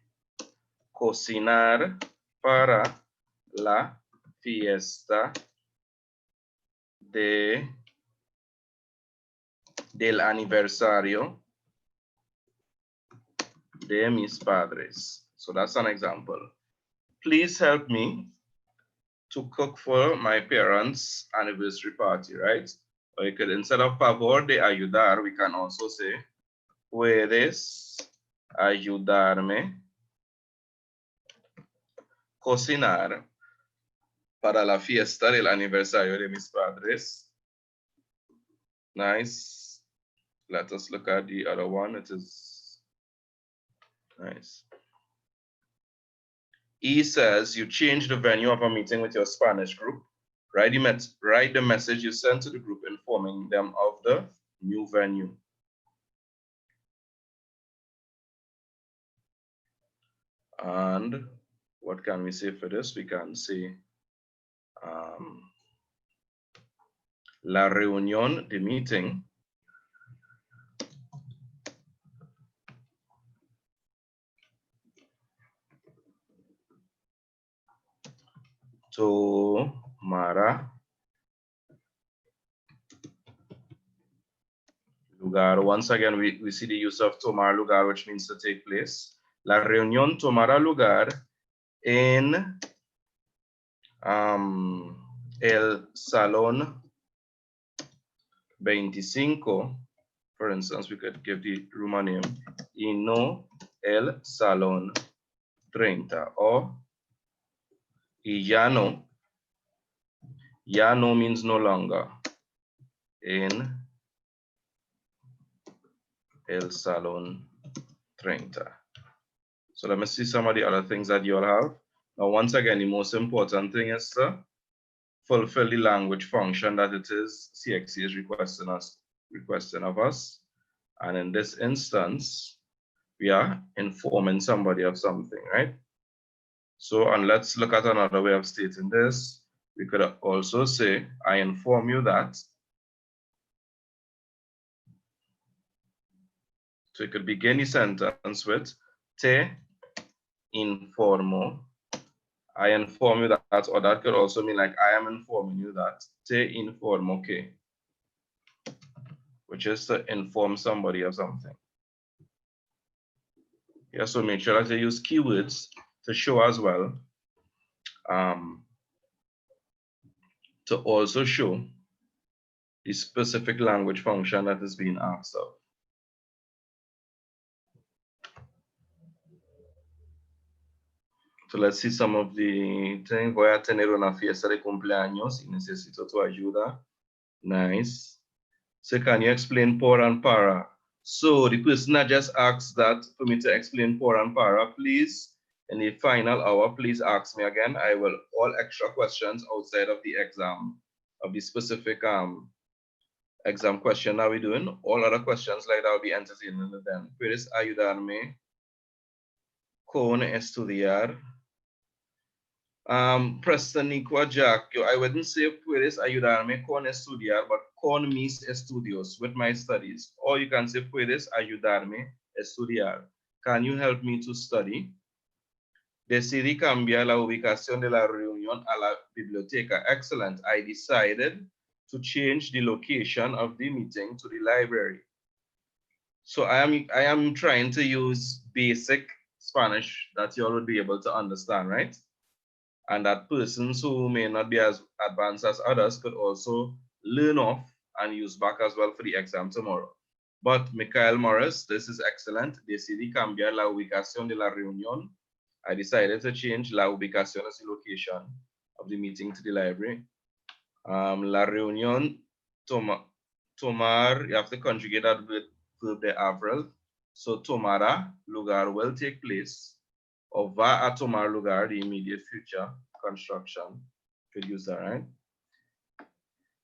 cocinar para la fiesta del aniversario de mis padres. So that's an example. Please help me to cook for my parents' anniversary party, right? Or you could, instead of favor de ayudar, we can also say, puedes ayudarme cocinar para la fiesta del aniversario de mis padres. Nice. Let us look at the other one. It is nice. E says you change the venue of a meeting with your Spanish group. Write the message you sent to the group informing them of the new venue. And what can we say for this? We can say la reunión, the meeting, tomará lugar. Once again, we see the use of tomar lugar, which means to take place. La reunión tomará lugar en el salón 25. For instance, we could give the room a name, y no el salón 30. Or, y ya no means no longer, en el salón 30. So let me see some of the other things that you all have. Now, once again, the most important thing is to fulfill the language function that it is CXC is requesting of us. And in this instance, we are informing somebody of something, right? So, and let's look at another way of stating this. We could also say, I inform you that. So it could begin the sentence with, te informo. I inform you that, or that could also mean like, I am informing you that. Te informo que, which is to inform somebody of something. Yeah, so make sure that you use keywords to show as well, to also show the specific language function that is being asked of. So let's see some of the things. Voy a tener una fiesta de cumpleaños y necesito tu ayuda. Nice. So can you explain por and para? So the person that just asked that for me to explain por and para, please, in the final hour, please ask me again. I will, all extra questions outside of the exam, of the specific exam question that we're doing, all other questions like that will be entertaining then. ¿Puedes ayudarme con estudiar? Preston Niqua Jack, I wouldn't say puedes ayudarme con estudiar, but con mis estudios, with my studies. Or you can say puedes ayudarme estudiar. Can you help me to study? Decidí cambiar la ubicación de la reunión a la biblioteca. Excellent. I decided to change the location of the meeting to the library. So I am trying to use basic Spanish that you all would be able to understand, right? And that persons who may not be as advanced as others could also learn off and use back as well for the exam tomorrow. But Michael Morris, this is excellent. Decidí cambiar la ubicación de la reunión. I decided to change la ubicación as the location of the meeting to the library. La reunión, tomar, you have to conjugate that with verb de haber. So tomará, lugar, will take place. Or va a tomar lugar, the immediate future construction. Could use that, right?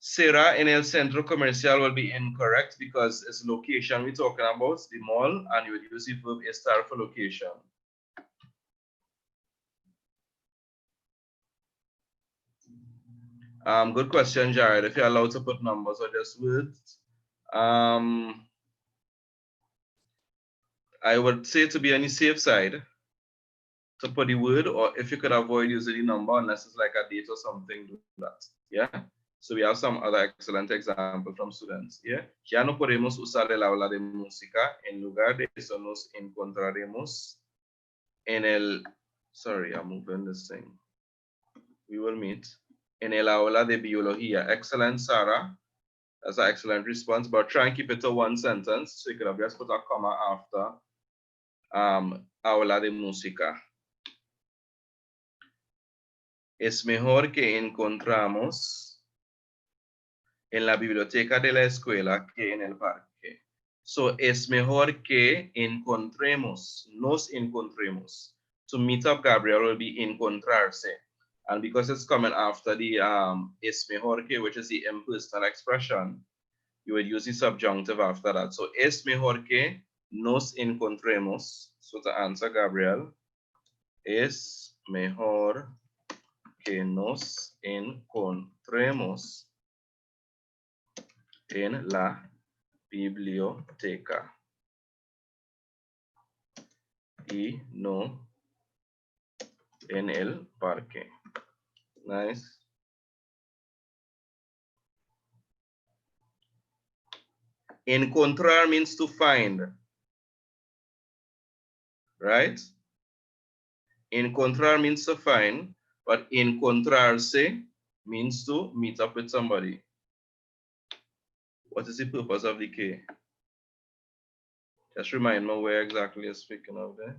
Será en el centro comercial will be incorrect because it's location we're talking about, the mall, and you would use the verb estar for location. Good question, Jared. If you're allowed to put numbers or just words. I would say to be on the safe side, to put the word, or if you could avoid using the number unless it's like a date or something, do that. Yeah. So we have some other excellent examples from students. Yeah. Ya no podemos usar el aula de música. En lugar de eso nos encontraremos en el. Sorry, I'm moving this thing. We will meet en el aula de biología. Excellent, Sarah. That's an excellent response. But try and keep it to one sentence. So you could have just put a comma after aula de música. Es mejor que encontramos en la biblioteca de la escuela que en el parque. So, es mejor que encontremos, nos encontremos. To meet up, Gabriel, will be encontrarse. And because it's coming after the es mejor que, which is the impersonal expression, you would use the subjunctive after that. So, es mejor que nos encontremos. So, to answer, Gabriel, es mejor que nos encontremos en la biblioteca y no en el parque. Nice. Encontrar means to find, right? Encontrar means to find, but encontrarse means to meet up with somebody. What is the purpose of the K? Just remind me where exactly you're speaking of there.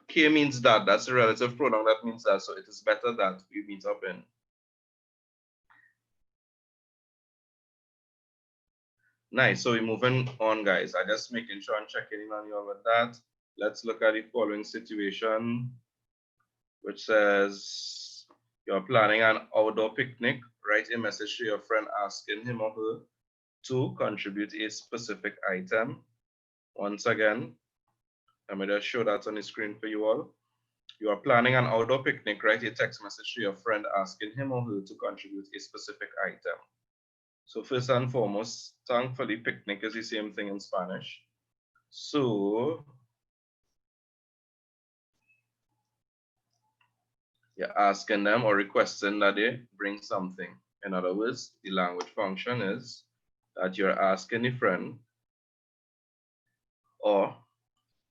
K means that. That's a relative pronoun that means that. So it is better that we meet up in. Nice. So we're moving on, guys. I'm just making sure I'm checking in on you all with that. Let's look at the following situation, which says you're planning an outdoor picnic. Write a message to your friend asking him or her to contribute a specific item. Once again, let me just show that on the screen for you all. You are planning an outdoor picnic. Write a text message to your friend asking him or her to contribute a specific item. So first and foremost, thankfully, picnic is the same thing in Spanish. So you're asking them or requesting that they bring something. In other words, the language function is that you're asking a friend or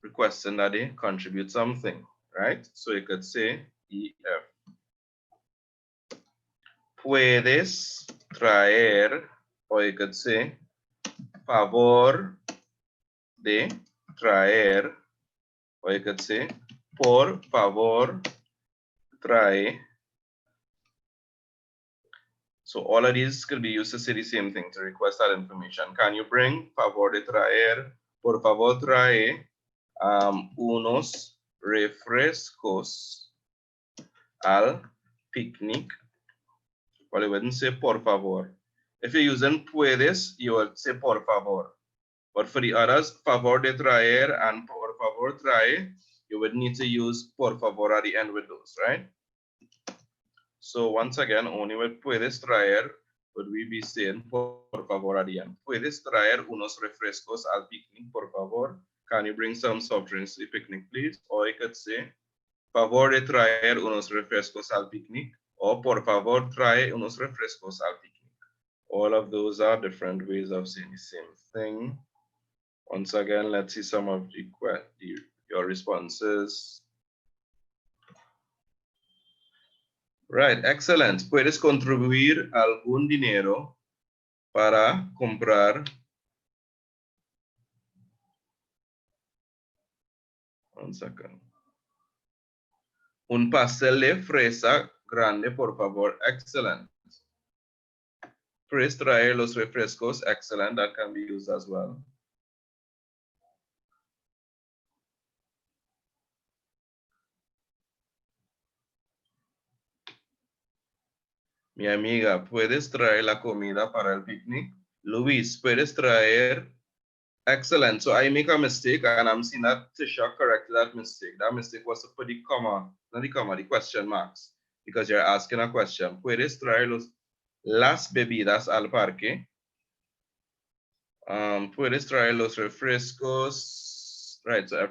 requesting that they contribute something, right? So you could say EF. Puedes traer, or you could say favor de traer, or you could say por favor trae. So all of these could be used to say the same thing, to request that information. Can you bring favor de traer, por favor trae unos refrescos al picnic? Well, you wouldn't say por favor. If you're using puedes, you would say por favor. But for the others, favor de traer and por favor trae, you would need to use por favor at the end with those, right? So once again, only with puedes traer would we be saying por favor at the end. Puedes traer unos refrescos al picnic, por favor. Can you bring some soft drinks to the picnic, please? Or you could say, favor de traer unos refrescos al picnic, or por favor trae unos refrescos al picnic. All of those are different ways of saying the same thing. Once again, let's see some of your responses. Right, excellent. Puedes contribuir algún dinero para comprar. One second. Un pastel de fresa grande, por favor. Excellent. Puedes traer los refrescos. Excellent. That can be used as well. Mi amiga, ¿puedes traer la comida para el picnic? Luis, ¿puedes traer? Excellent. So I make a mistake and I'm seeing that Tisha corrected that mistake. That mistake was to put the comma, not the comma, the question marks, because you're asking a question. ¿Puedes traer las bebidas al parque? ¿Puedes traer los refrescos? Right, so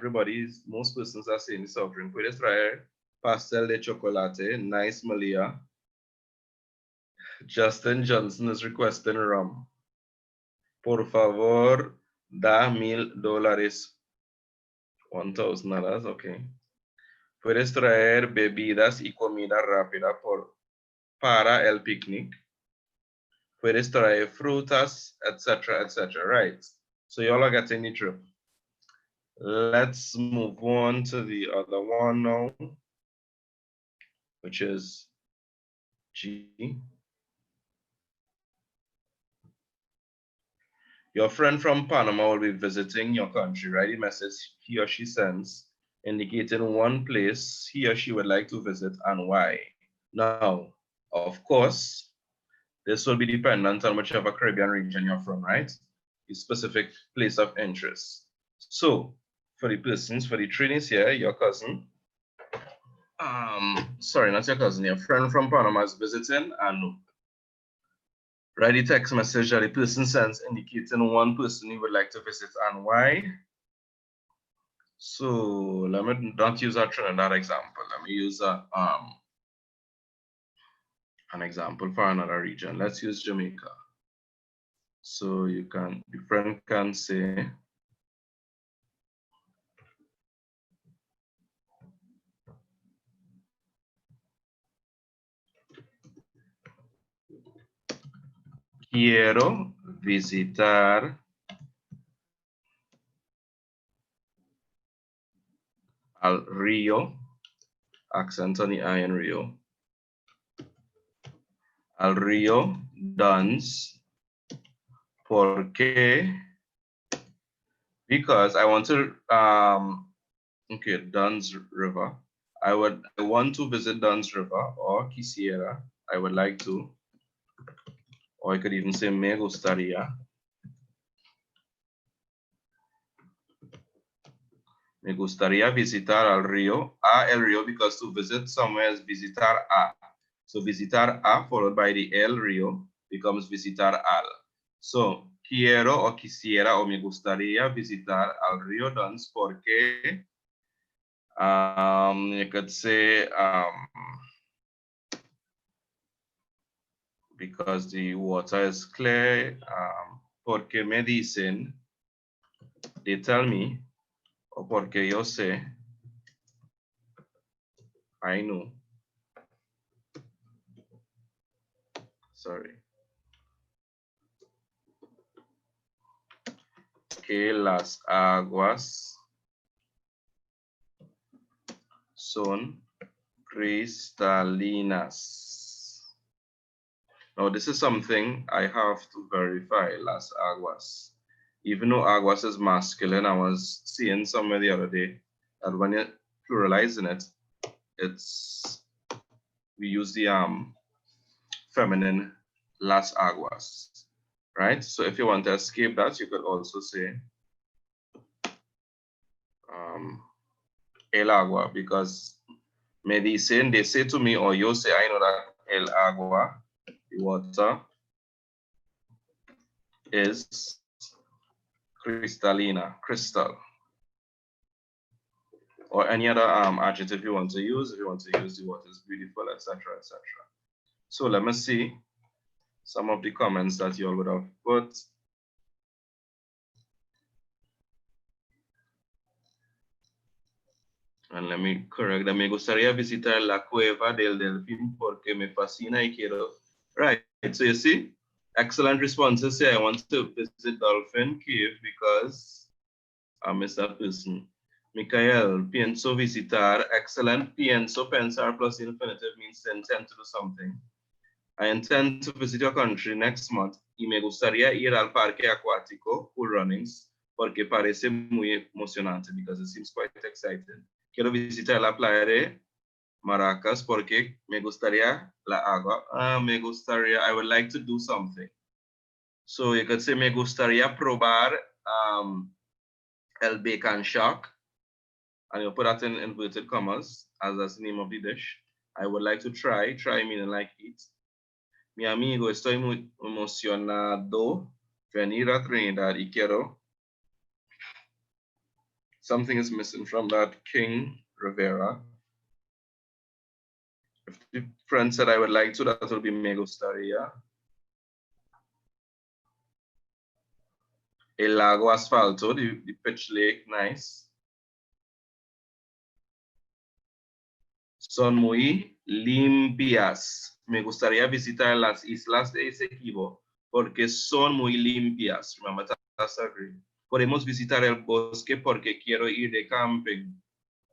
most persons are saying the soft drink. ¿Puedes traer pastel de chocolate? Nice, Malia. Justin Johnson is requesting rum. Por favor, da $1,000. $1,000, okay. Puedes traer bebidas y comida rápida para el picnic. Puedes traer frutas, etc., etc., right? So y'all are getting the drift. Let's move on to the other one now, which is G. Your friend from Panama will be visiting your country. Write a message he or she sends indicating one place he or she would like to visit and why. Now, of course, this will be dependent on whichever Caribbean region you're from, right? The specific place of interest. So, for the persons, for the trainees here, your cousin. Sorry, not your cousin, your friend from Panama is visiting, and write a text message that the person sends indicating one person he would like to visit and why. So let me not use a Trinidad example. Let me use an example for another region. Let's use Jamaica. So you can, the friend can say, quiero visitar al río, accent on the I in Rio, al río Duns, porque, because I want to, okay, Duns River. I want to visit Duns River or Quisiera. I would like to, or I could even say me gustaría. Me gustaría visitar al río, el río, because to visit somewhere is visitar a. So visitar a followed by the el río becomes visitar al. So quiero o quisiera o me gustaría visitar al río Duns porque you could say because the water is clear, porque me dicen, they tell me, o porque yo sé, I know. Sorry. Que las aguas son cristalinas. Now this is something I have to verify, las aguas. Even though aguas is masculine, I was seeing somewhere the other day that when you're pluralizing it, we use the feminine las aguas, right? So if you want to escape that, you could also say el agua, because me dicen, they say to me, or you say, I know that el agua, the water, is cristalina, crystal. Or any other adjective you want to use, if you want to use the water is beautiful, etc., etc. So let me see some of the comments that you all would have put. And let me correct that. Me gustaría visitar la cueva del delfín porque me fascina y quiero. Right, so you see, excellent responses here. I want to visit Dolphin Cave because I miss that person. Michael, pienso visitar. Excellent. Pienso, pensar plus infinitive means to intend to do something. I intend to visit your country next month y me gustaría ir al parque acuático, Cool Runnings, porque parece muy emocionante because it seems quite exciting. Quiero visitar la playa de Maracas porque me gustaría la agua. Me gustaría, I would like to do something. So you could say me gustaría probar el bacon shock, and you put that in inverted commas as that's the name of the dish. I would like to try meaning like eat. Mi amigo, estoy muy emocionado venir a Trinidad y quiero. Something is missing from that, King Rivera. If the friend said I would like to, that will be me gustaría. El lago asfalto, the pitch lake, nice. Son muy limpias. Me gustaría visitar las islas de Esequibo porque son muy limpias. Remember, that's agree. Podemos visitar el bosque porque quiero ir de camping.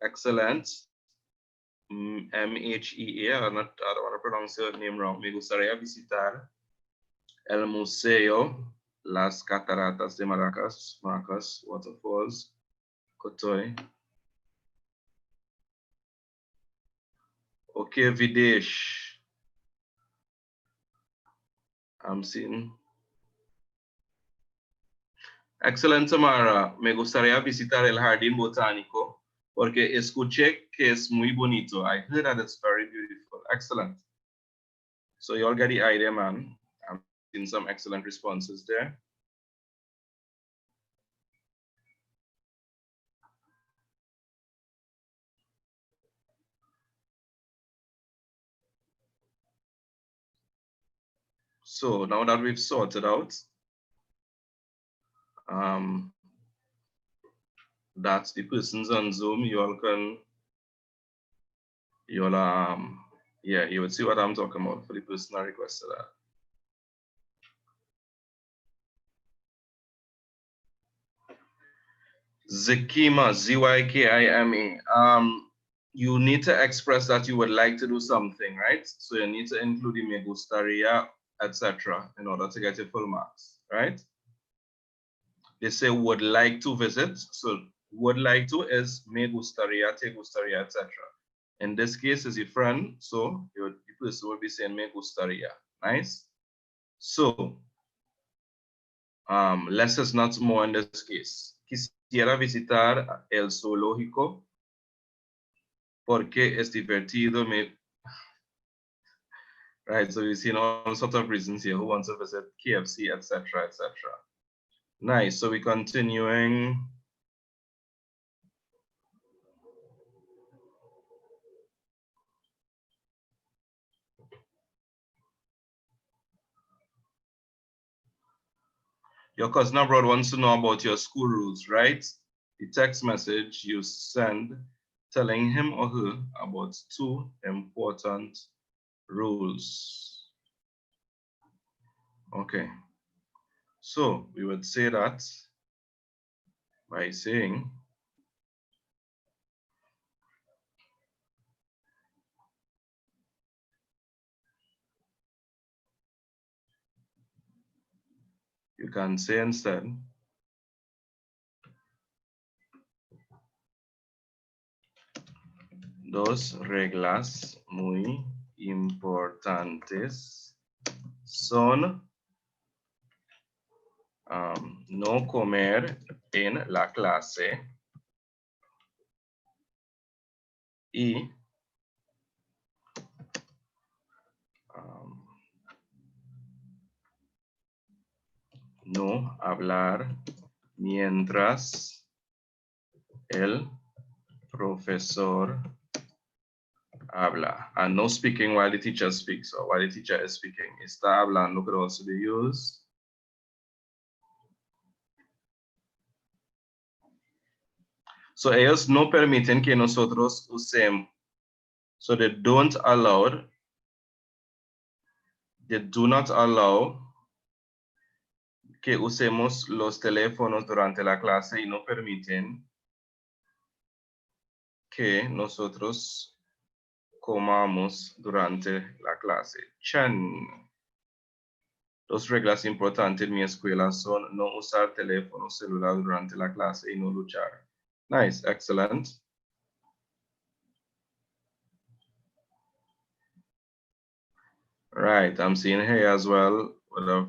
Excellent. M-H-E-A, I don't want to pronounce your name wrong. Me gustaría visitar el museo, las cataratas de Maracas, Waterfalls, Cotoy. Okay, Videsh. I'm seeing. Excellent, Tamara. Me gustaría visitar el jardín botánico porque escuché que es muy bonito. I heard that it's very beautiful. Excellent. So you all get the idea, man. I'm seeing some excellent responses there. So now that we've sorted out, that's the persons on Zoom. You all can, yeah, you would see what I'm talking about for the person that requested that. Zykima, Z-Y-K-I-M-A. You need to express that you would like to do something, right? So you need to include the me gustaría, etc. in order to get your full marks, right? They say would like to visit. So would like to is me gustaría, te gustaría, etc. In this case is your friend, so the person will be saying me gustaría. Nice. So less is not more in this case. Quisiera visitar el zoológico porque es divertido. Right, so you've seen all sorts of reasons here. Who wants to visit KFC, etc., etc. Nice. So we're continuing. Your cousin abroad wants to know about your school rules, right? The text message you send telling him or her about 2 important rules. Okay. So we would say that by saying you can say instead dos reglas muy importantes son no comer en la clase y no hablar mientras el profesor habla. And no speaking while the teacher speaks or while the teacher is speaking. Está hablando could also be used. So ellos no permiten que nosotros usemos. So they do not allow que usemos los teléfonos durante la clase y no permiten que nosotros comamos durante la clase. Chan. Dos reglas importantes en mi escuela son no usar teléfono celular durante la clase y no luchar. Nice, excellent. Right, I'm seeing here as well whether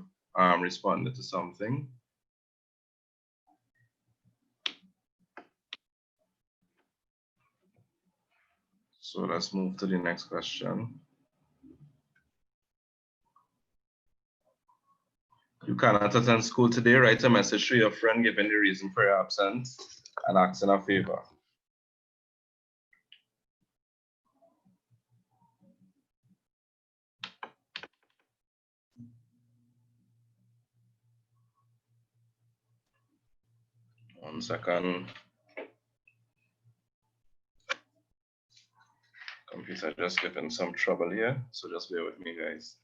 responded to something. So let's move to the next question. You cannot attend school today. Write a message to your friend giving the reason for your absence and asking a favor. One second. Computer just giving some trouble here, so just bear with me, guys.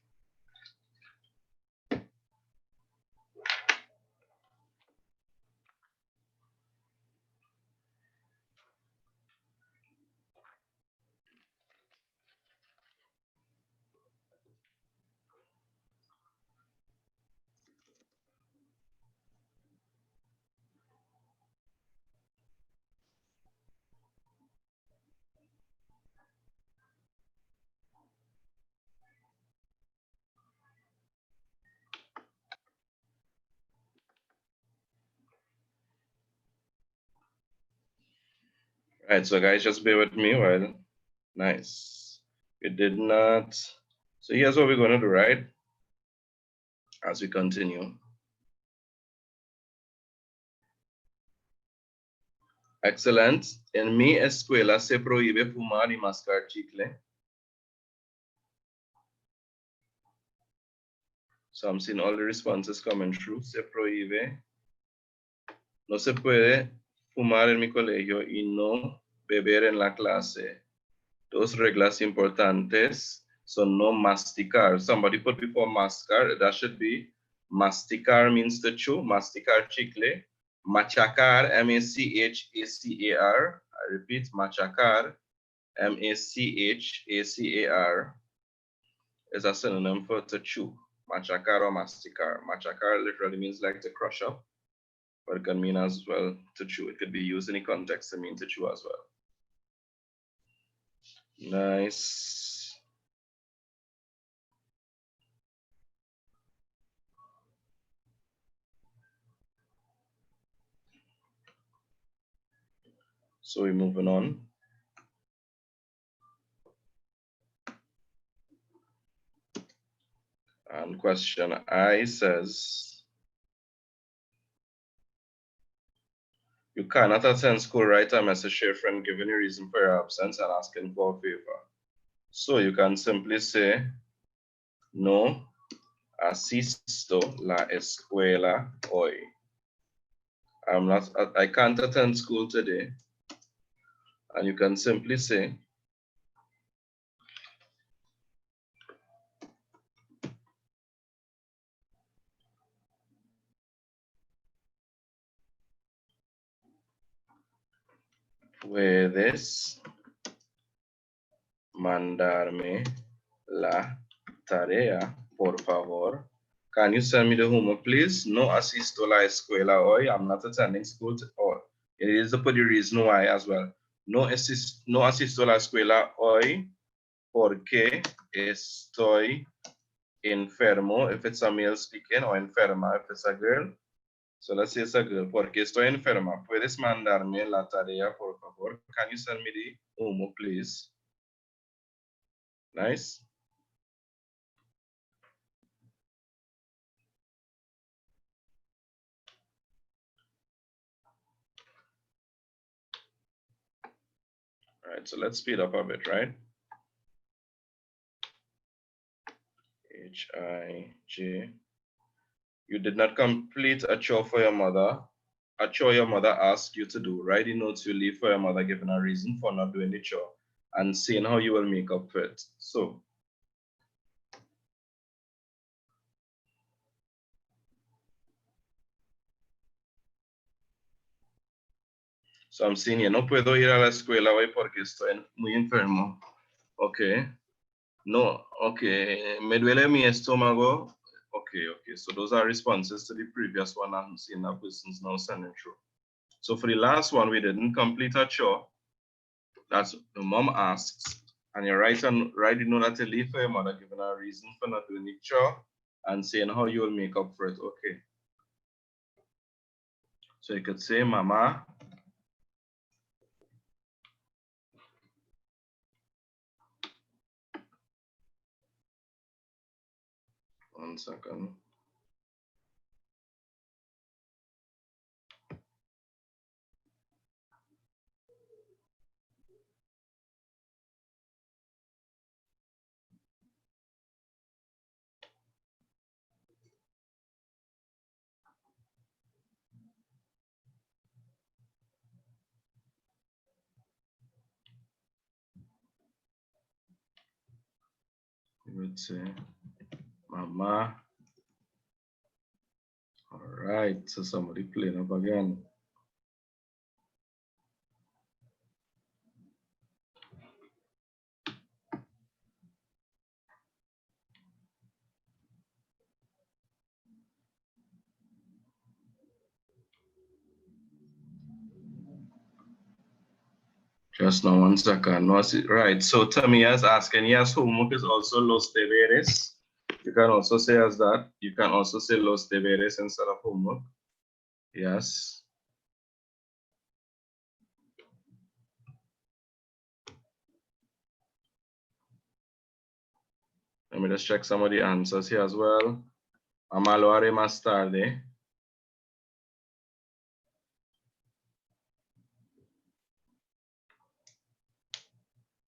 right, so guys, just bear with me while, nice. We did not, so here's what we're gonna do, right? As we continue. Excellent. En mi escuela se prohíbe fumar y mascar chicle. So I'm seeing all the responses coming through. Se prohíbe. No se puede fumar en mi colegio y no beber en la clase. Dos reglas importantes son no masticar. Somebody put before mascar, that should be masticar means to chew, masticar chicle. Machacar, M-A-C-H-A-C-A-R. I repeat, machacar, M-A-C-H-A-C-A-R is a synonym for to chew. Machacar or masticar. Machacar literally means like to crush up, but it can mean as well to chew. It could be used in any context to mean to chew as well. Nice. So we're moving on. And question I says, you cannot attend school, write a message to your friend giving a reason for your absence and asking for a favor. So you can simply say, no asisto la escuela hoy. I can't attend school today. And you can simply say, puedes mandarme la tarea, por favor. Can you send me the homework, please? No asisto la escuela hoy. I'm not attending school. Or it is to put the reason why as well. No asisto la escuela hoy porque estoy enfermo if it's a male speaking, or enferma if it's a girl. So let's say it's a girl. Porque estoy enferma. Puedes mandarme la tarea, por favor. Can you send me the homework, please? Nice. All right, so let's speed up a bit, right? H-I-J. You did not complete a chore for your mother. A chore your mother asked you to do. Write the notes you leave for your mother, giving a reason for not doing the chore, and seeing how you will make up for it. So I'm seeing here, no puedo ir a la escuela hoy porque estoy muy enfermo. Okay. No, okay. Me duele mi estómago. Okay. So those are responses to the previous one. I'm seeing that person's now sending through. So for the last one, we didn't complete a chore. That's the mom asks, and you write the note that you leave for your mother, giving her a reason for not doing the chore and saying how you will make up for it. Okay. So you could say, Mama, one second. You would say, Mama. All right, so somebody playing up again. Just now, one second. No, right, so Tamia is asking, yes, homework is also los deberes. You can also say as that. You can also say los deberes instead of homework. Yes. Let me just check some of the answers here as well. Mamá lo haré más tarde.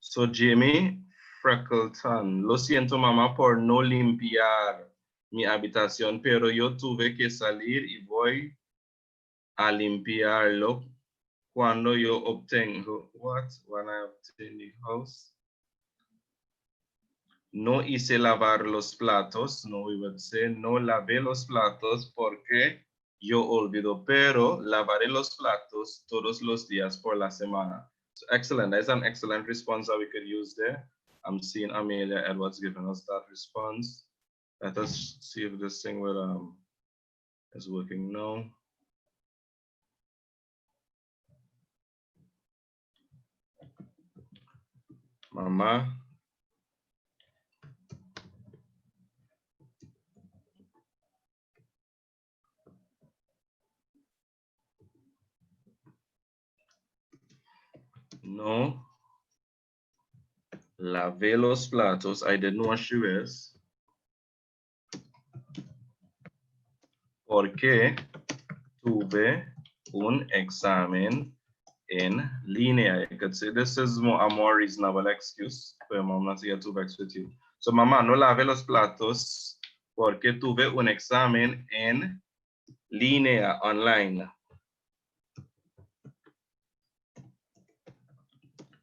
So Jamie Freckleton, lo siento mamá por no limpiar mi habitación, pero yo tuve que salir y voy a limpiarlo cuando yo obtengo, when I obtain the house. No hice lavar los platos, no, we would say, no lavé los platos porque yo olvido, pero lavaré los platos todos los días por la semana. So excellent, that's an excellent response that we could use there. I'm seeing Amelia Edwards giving us that response. Let us see if this thing will, is working now. Mama. No. Lavé los platos. I didn't wash the vest. Porque tuve un examen en línea. You could say this is a more reasonable excuse for your mom not to get too vexed with you. So, mamá, no lavé los platos porque tuve un examen en línea, online.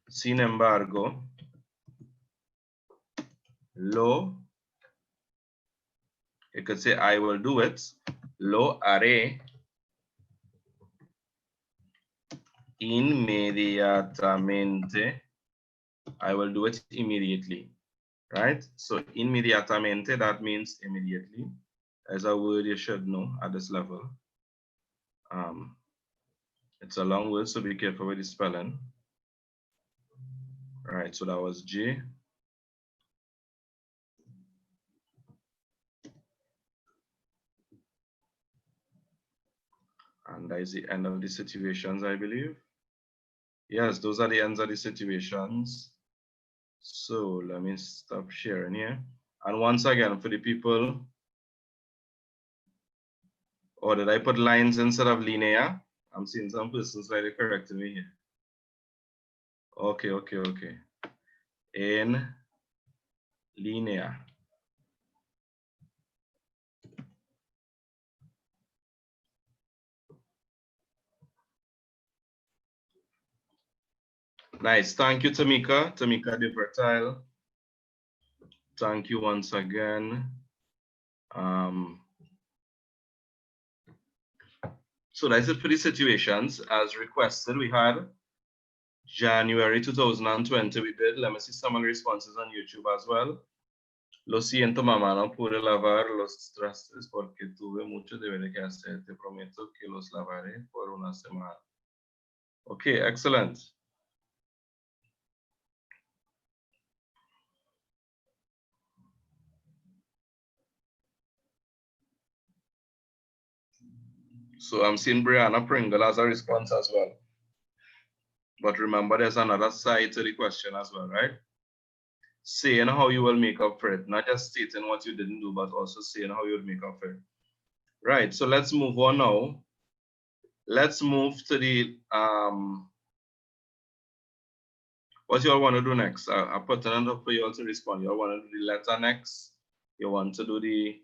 Sin embargo, you could say I will do it, lo haré inmediatamente. I will do it immediately, right? So inmediatamente, that means immediately. As a word you should know at this level. It's a long word, so be careful with the spelling. All right, so that was J. And that is the end of the situations, I believe. Yes, those are the ends of the situations. So let me stop sharing here. And once again, for the people, or did I put lines instead of linear? I'm seeing some persons slightly correcting me here. Okay. In linear. Nice, thank you, Tamika. Tamika the Fertile. Thank you once again. So that's it for the situations. As requested, we had January 2020, we did. Let me see some of the responses on YouTube as well. Lo siento, mamá, no pude lavar los trastes porque tuve mucho deber que hacer. Te prometo que los lavaré por una semana. Okay, excellent. So I'm seeing Brianna Pringle as a response as well. But remember, there's another side to the question as well, right? Saying how you will make up for it, not just stating what you didn't do, but also saying how you would make up for it. Right, so let's move on now. Let's move to the, what you all want to do next? I put it up for you all to respond. You all want to do the letter next? You want to do the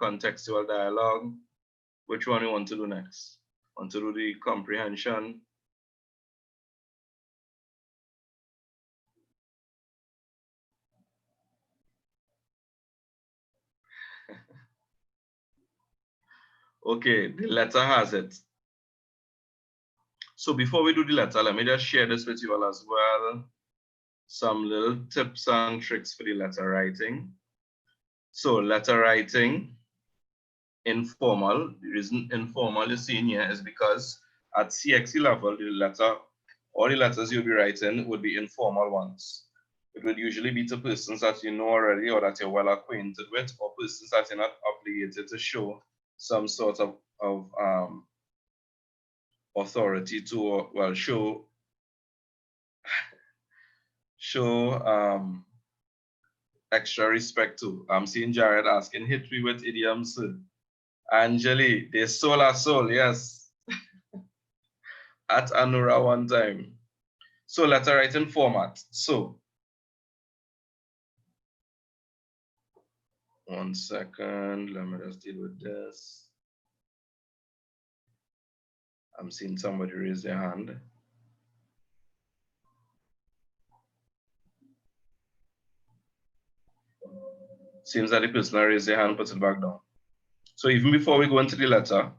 contextual dialogue? Which one you want to do next? Want to do the comprehension? Okay, the letter has it. So before we do the letter, let me just share this with you all as well. Some little tips and tricks for the letter writing. So letter writing, informal. The reason informal you're seeing here is because at CXC level, the letter, all the letters you'll be writing would be informal ones. It would usually be to persons that you know already or that you're well acquainted with, or persons that you're not obligated to show some sort of authority to, well, show extra respect to. I'm seeing Jared asking, hit me with idioms. Angeli, they soul are soul, yes. At Anura one time. So letter writing format. So, one second, let me just deal with this. I'm seeing somebody raise their hand. Seems that the person raised their hand, puts it back down. So even before we go into the letter,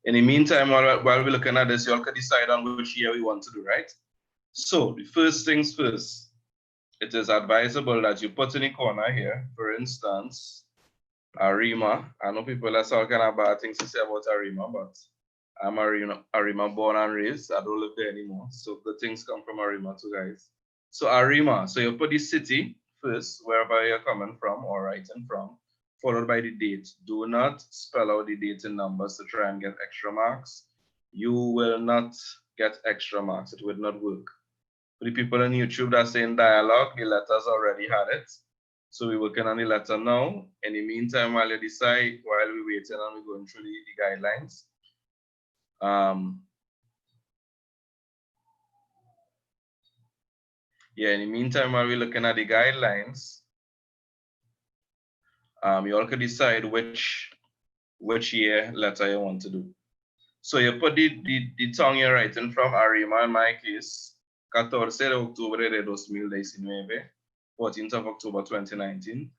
in the meantime, while we're looking at this, you all can decide on which year we want to do, right? So the first things first, it is advisable that you put in the corner here, for instance, Arima. I know people have all kind of bad things to say about Arima, but I'm Arima born and raised. I don't live there anymore. So good things come from Arima too, guys. So Arima, so you put the city first, wherever you're coming from or writing from, followed by the date. Do not spell out the date in numbers to try and get extra marks. You will not get extra marks. It would not work. For the people on YouTube that say in dialogue, the letters already had it. So we're working on the letter now. In the meantime, while you decide, while we're waiting and we're going through the guidelines, yeah, in the meantime, while we're looking at the guidelines, you all can decide which year letter you want to do. So you put the tongue you're writing from, Arima in my case, 14 de octubre de 2019, 14th of October 2019,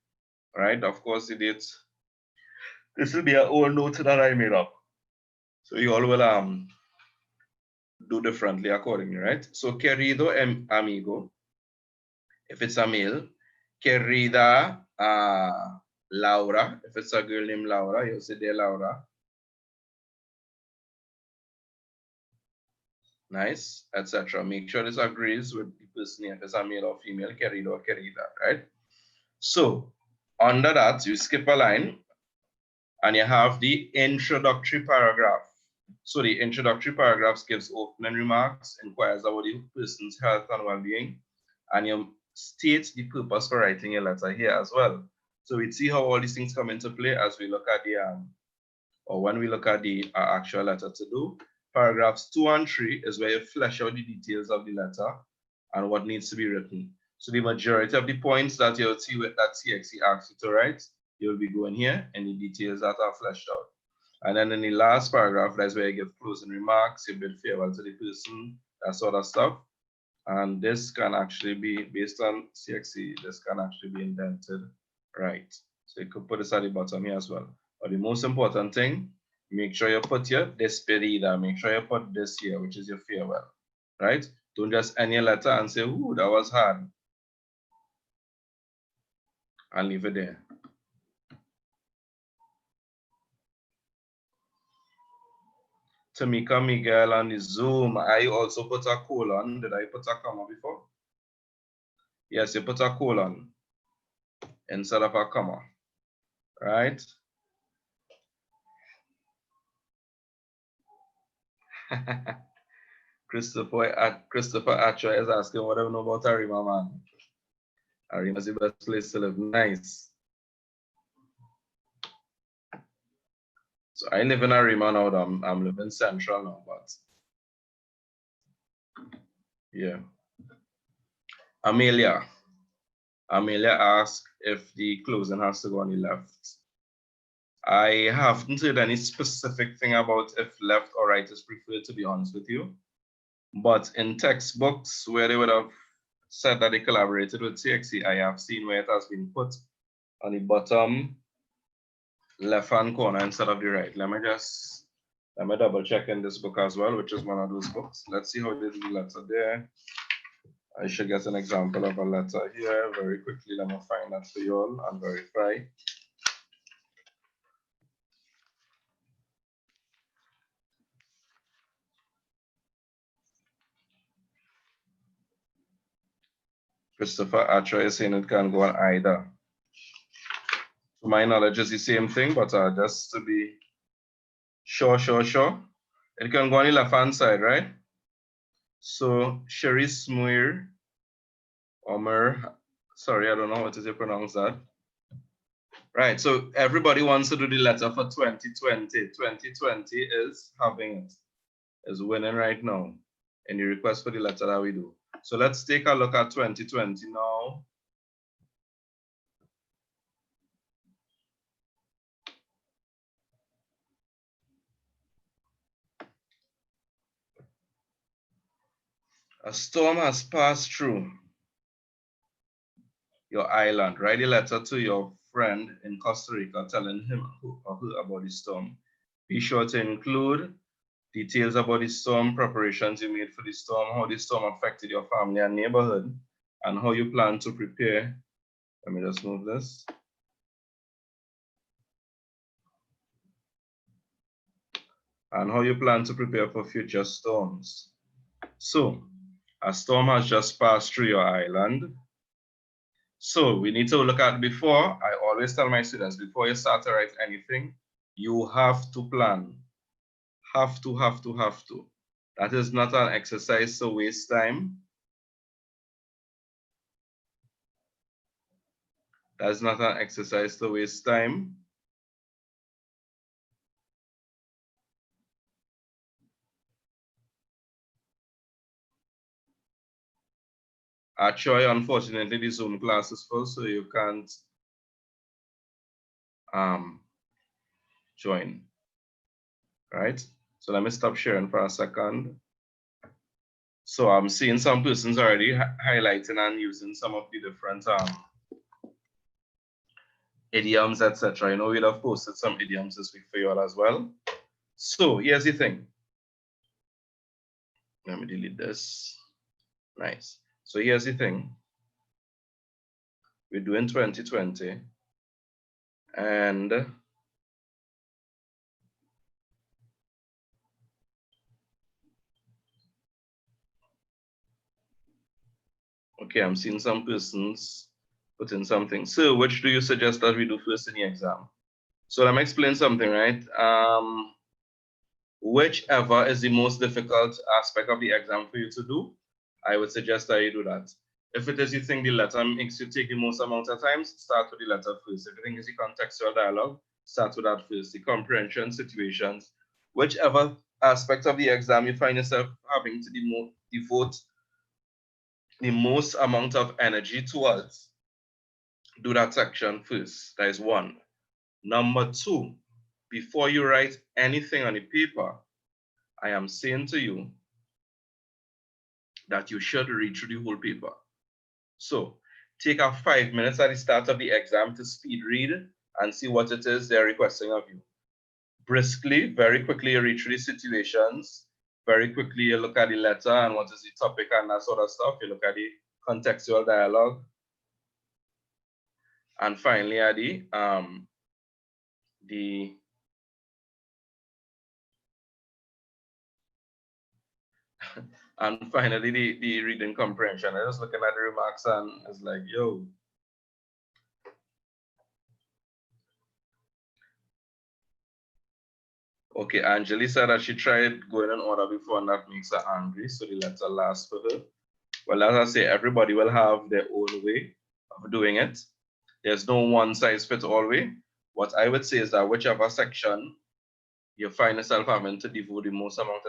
right? Of course, the date. This will be an old note that I made up. So you all will do differently accordingly, right? So querido amigo, if it's a male, querida Laura, if it's a girl named Laura, you'll say dear Laura. Nice, etc. Make sure this agrees with the person if it's a male or female, querido or querida, right? So under that, you skip a line and you have the introductory paragraph. So the introductory paragraphs gives opening remarks, inquires about the person's health and well-being, and you state the purpose for writing a letter here as well. So we see how all these things come into play as we look at the, or when we look at the actual letter to do. Paragraphs 2 and 3 is where you flesh out the details of the letter and what needs to be written. So the majority of the points that you'll see with that CXC asks you to write, you'll be going here and the details that are fleshed out. And then in the last paragraph, that's where you give closing remarks, you bid farewell to the person, that sort of stuff. And this can actually be, based on CXC, this can actually be indented right. So you could put this at the bottom here as well. But the most important thing, make sure you put your despedida, make sure you put this here, which is your farewell, right? Don't just end your letter and say, ooh, that was hard. And leave it there. Tamika Miguel on the Zoom, I also put a colon. Did I put a comma before? Yes, you put a colon instead of a comma, right? Christopher Atcha is asking what I know about Arima, man. Arima's the best place to live. Nice. So I live in Arima now. I'm living central now, but yeah. Amelia asked if the closing has to go on the left. I haven't heard any specific thing about if left or right is preferred, to be honest with you. But in textbooks where they would have said that they collaborated with CXC, I have seen where it has been put on the bottom left-hand corner instead of the right. Let me double check in this book as well, which is one of those books. Let's see how they do the letter there. I should get an example of a letter here very quickly. Let me find that for you all and verify. Christopher Archer is saying it can go on either. To my knowledge, it's the same thing, but just to be sure. It can go on the left-hand side, right? So Sherry Smuir, Omer, Sorry, I don't know what to pronounce that. Right, so everybody wants to do the letter for 2020. 2020 is having it, is winning right now. And the request for the letter that we do. So let's take a look at 2020 now. A storm has passed through your island. Write a letter to your friend in Costa Rica telling him or her about the storm. Be sure to include details about the storm, preparations you made for the storm, how the storm affected your family and neighborhood, and how you plan to prepare. Let me just move this. And how you plan to prepare for future storms. So, a storm has just passed through your island. So we need to look at before. I always tell my students, before you start to write anything, you have to plan. Have to. That is not an exercise to waste time. That's not an exercise to waste time. Actually, unfortunately, the Zoom class is full, so you can't join, right? So let me stop sharing for a second. So I'm seeing some persons already highlighting and using some of the different idioms, etc. You know, we'd have posted some idioms this week for you all as well. So here's the thing. Let me delete this. Nice. So here's the thing. We're doing 2020 and okay, I'm seeing some persons put in something. So which do you suggest that we do first in the exam? So let me explain something, right? Whichever is the most difficult aspect of the exam for you to do, I would suggest that you do that. If it is you think the letter makes you take the most amount of time, start with the letter first. If you think it's the contextual dialogue, start with that first. The comprehension, situations, whichever aspect of the exam you find yourself having to devote the most amount of energy towards, do that section first. That is one. Number two, before you write anything on the paper, I am saying to you that you should read through the whole paper. So take a 5 minutes at the start of the exam to speed read and see what it is they're requesting of you. Briskly, very quickly, you read through the situations. Very quickly, you look at the letter and what is the topic and that sort of stuff. You look at the contextual dialogue. And finally, at and finally, the reading comprehension. I was looking at the remarks and it's like, yo. Okay, Angeli said that she tried going in order before and that makes her angry, so the letter lasts for her. Well, as I say, everybody will have their own way of doing it. There's no one size fits all way. What I would say is that whichever section you find yourself having to devote the most amount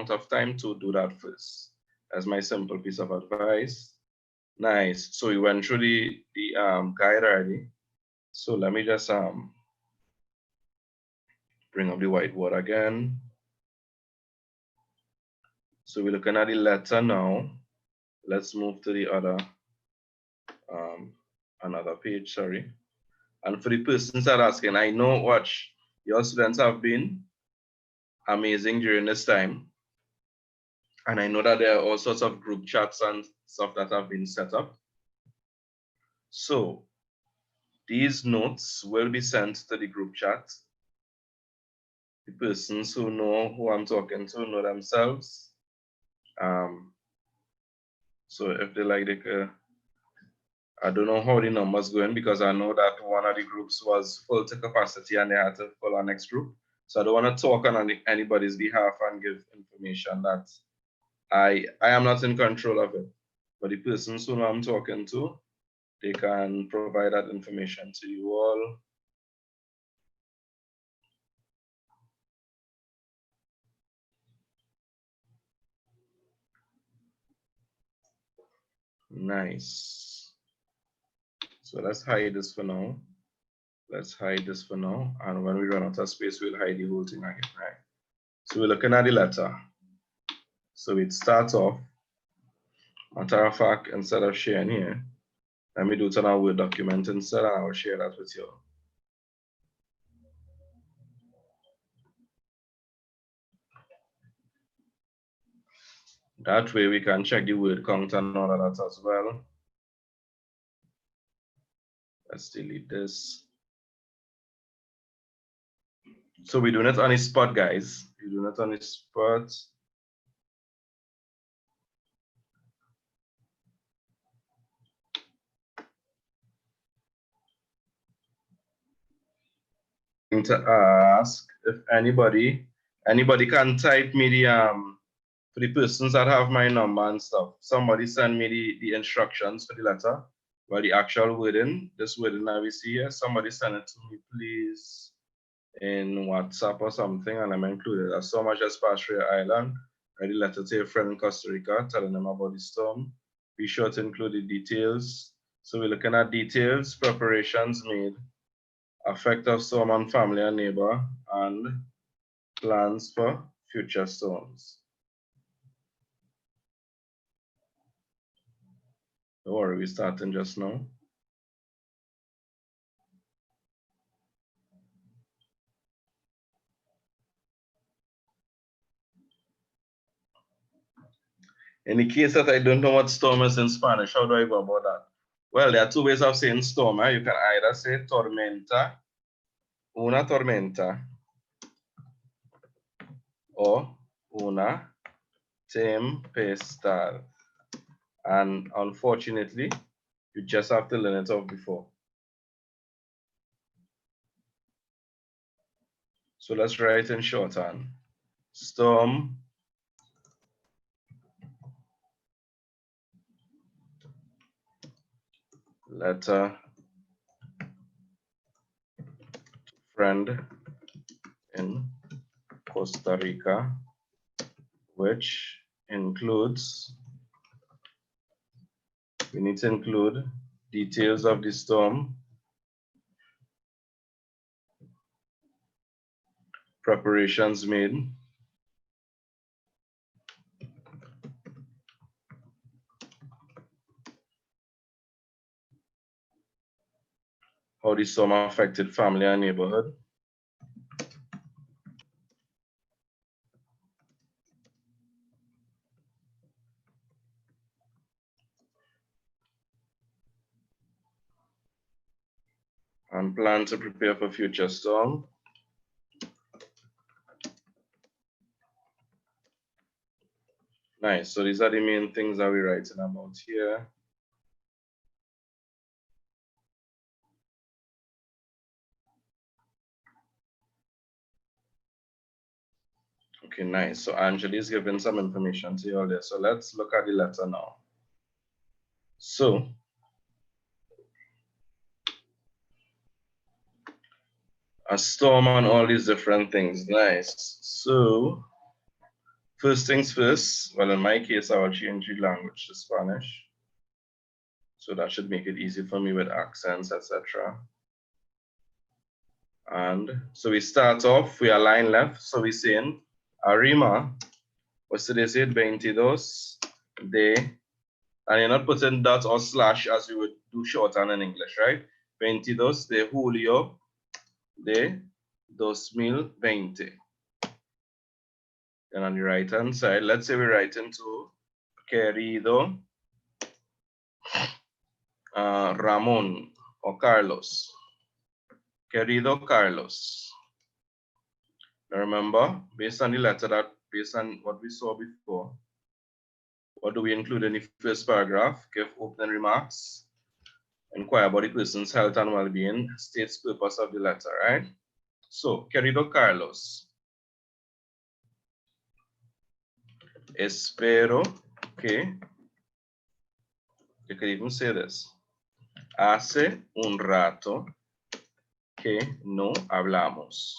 of time to do that first. That's my simple piece of advice. Nice. So we went through the guide already. So let me just bring up the whiteboard again. So we're looking at the letter now. Let's move to the other another page, sorry. And for the persons that are asking, I know what your students have been amazing during this time. And I know that there are all sorts of group chats and stuff that have been set up. So these notes will be sent to the group chat. The persons who know who I'm talking to know themselves. So if they like, I don't know how the numbers going because I know that one of the groups was full to capacity and they had to fill our next group. So I don't want to talk on anybody's behalf and give information that I am not in control of it. for the persons who I'm talking to, they can provide that information to you all. Nice. So let's hide this for now. Let's hide this for now. And when we run out of space, we'll hide the whole thing again, right? So we're looking at the letter. So it starts off, matter of fact, instead of sharing here, let me do it on a Word document instead, and I will share that with you. That way we can check the word count and all of that as well. Let's delete this. So we're doing it on the spot, guys. We're doing it on the spot. To ask if anybody can type me the for the persons that have my number and stuff. Somebody send me the instructions for the letter. Well, the actual wording, this wording that we see here, somebody send it to me, please, in WhatsApp or something, and I'm included. As so much as pass through your island, write a letter to your friend in Costa Rica, telling them about the storm. Be sure to include the details. So we're looking at details, preparations made, effect of storm on family and neighbor, and plans for future storms. Don't worry, we're starting just now. In the case that I don't know what storm is in Spanish, how do I go about that? Well, there are two ways of saying storm. You can either say tormenta, una tormenta, or una tempestad. And unfortunately, you just have to learn it off before. So let's write in shorthand. Storm letter friend in Costa Rica, which includes, we need to include details of the storm, preparations made, how the storm affected family and neighborhood, and plan to prepare for future storm. Nice, so these are the main things that we're writing about here. Okay, nice. So Angela is giving some information to you all there. So let's look at the letter now. So a storm and all these different things. Nice. So first things first, well, in my case, I will change the language to Spanish. So that should make it easy for me with accents, etc. And so we start off, we align left. So we're saying, Arrima, what's today said, 22 de, and you're not putting dot or slash as you would do shorthand in English, right? 22 de julio de 2020. And on the right hand side, let's say we write into querido Ramon or Carlos. Querido Carlos. Now remember, based on the letter that, based on what we saw before, what do we include in the first paragraph? Give opening remarks, inquire about the person's health and well-being, states purpose of the letter, right? So, querido Carlos, espero que You could even say this. Hace un rato que no hablamos.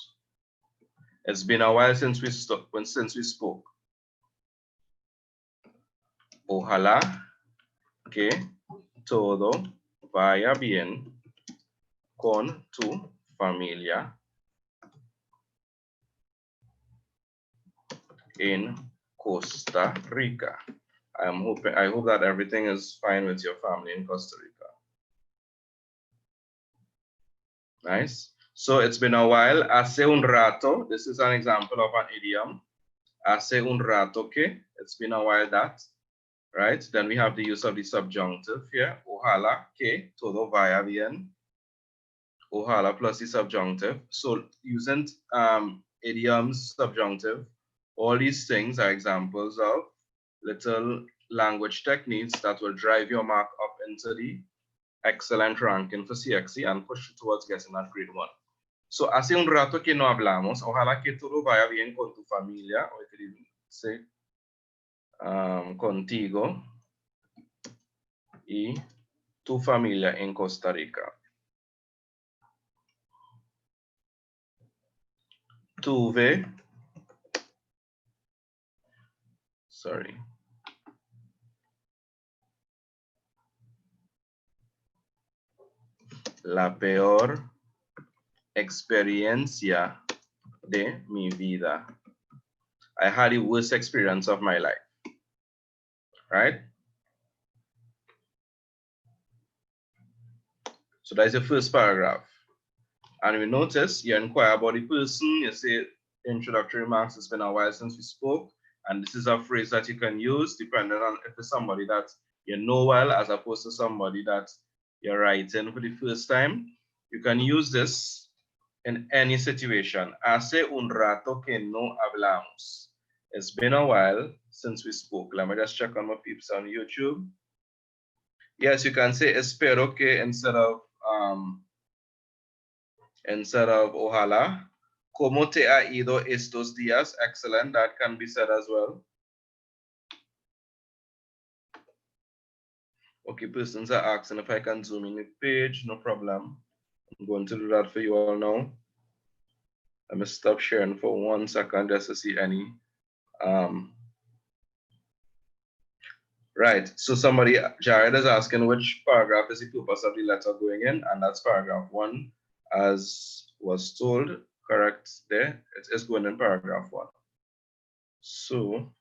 It's been a while since we spoke. Ojalá que todo vaya bien con tu familia in Costa Rica. I hope that everything is fine with your family in Costa Rica. Nice. So it's been a while. Hace un rato. This is an example of an idiom. Hace un rato que. It's been a while that. Right? Then we have the use of the subjunctive here. Ojalá que todo vaya bien. Ojalá plus the subjunctive. So using idioms, subjunctive, all these things are examples of little language techniques that will drive your mark up into the excellent ranking for CXC and push you towards getting that grade 1. So, hace un rato que no hablamos. Ojalá que todo vaya bien con tu familia. Or you could even say contigo y tu familia en Costa Rica. Tuve, la peor experiencia de mi vida. I had the worst experience of my life, right? So that's the first paragraph. And we notice you inquire about the person, you say introductory remarks, it's been a while since we spoke, and this is a phrase that you can use depending on if it's somebody that you know well as opposed to somebody that you're writing for the first time. You can use this in any situation. Hace un rato que no hablamos. It's been a while since we spoke. Let me just check on my peeps on YouTube. Yes, you can say espero que instead of ojalá. ¿Cómo te ha ido estos días? Excellent. That can be said as well. Okay, persons are asking if I can zoom in the page. No problem. I'm going to do that for you all now. Let me stop sharing for 1 second just to see any. Right. So somebody, Jared, is asking which paragraph is the purpose of the letter going in, and that's paragraph 1, as was told. Correct there. It is going in paragraph 1. So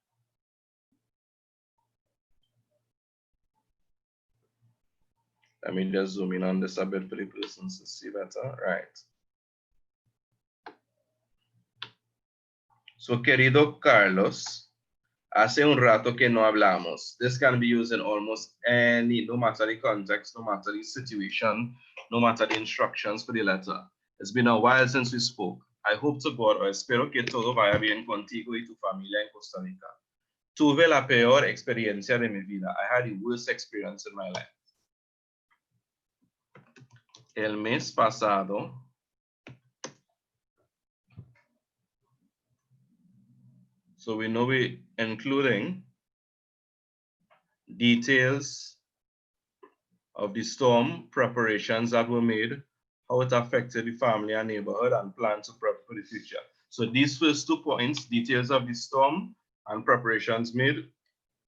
let me just zoom in on this a bit for the persons to see better. Right. So, querido Carlos, hace un rato que no hablamos. This can be used in almost any, no matter the context, no matter the situation, no matter the instructions for the letter. It's been a while since we spoke. I hope to God o espero que todo vaya bien contigo y tu familia en Costa Rica. Tuve la peor experiencia de mi vida. I had the worst experience in my life. El mes pasado, so we know we're including details of the storm, preparations that were made, how it affected the family and neighborhood, and plans to prep for the future. So these first 2 points, details of the storm and preparations made,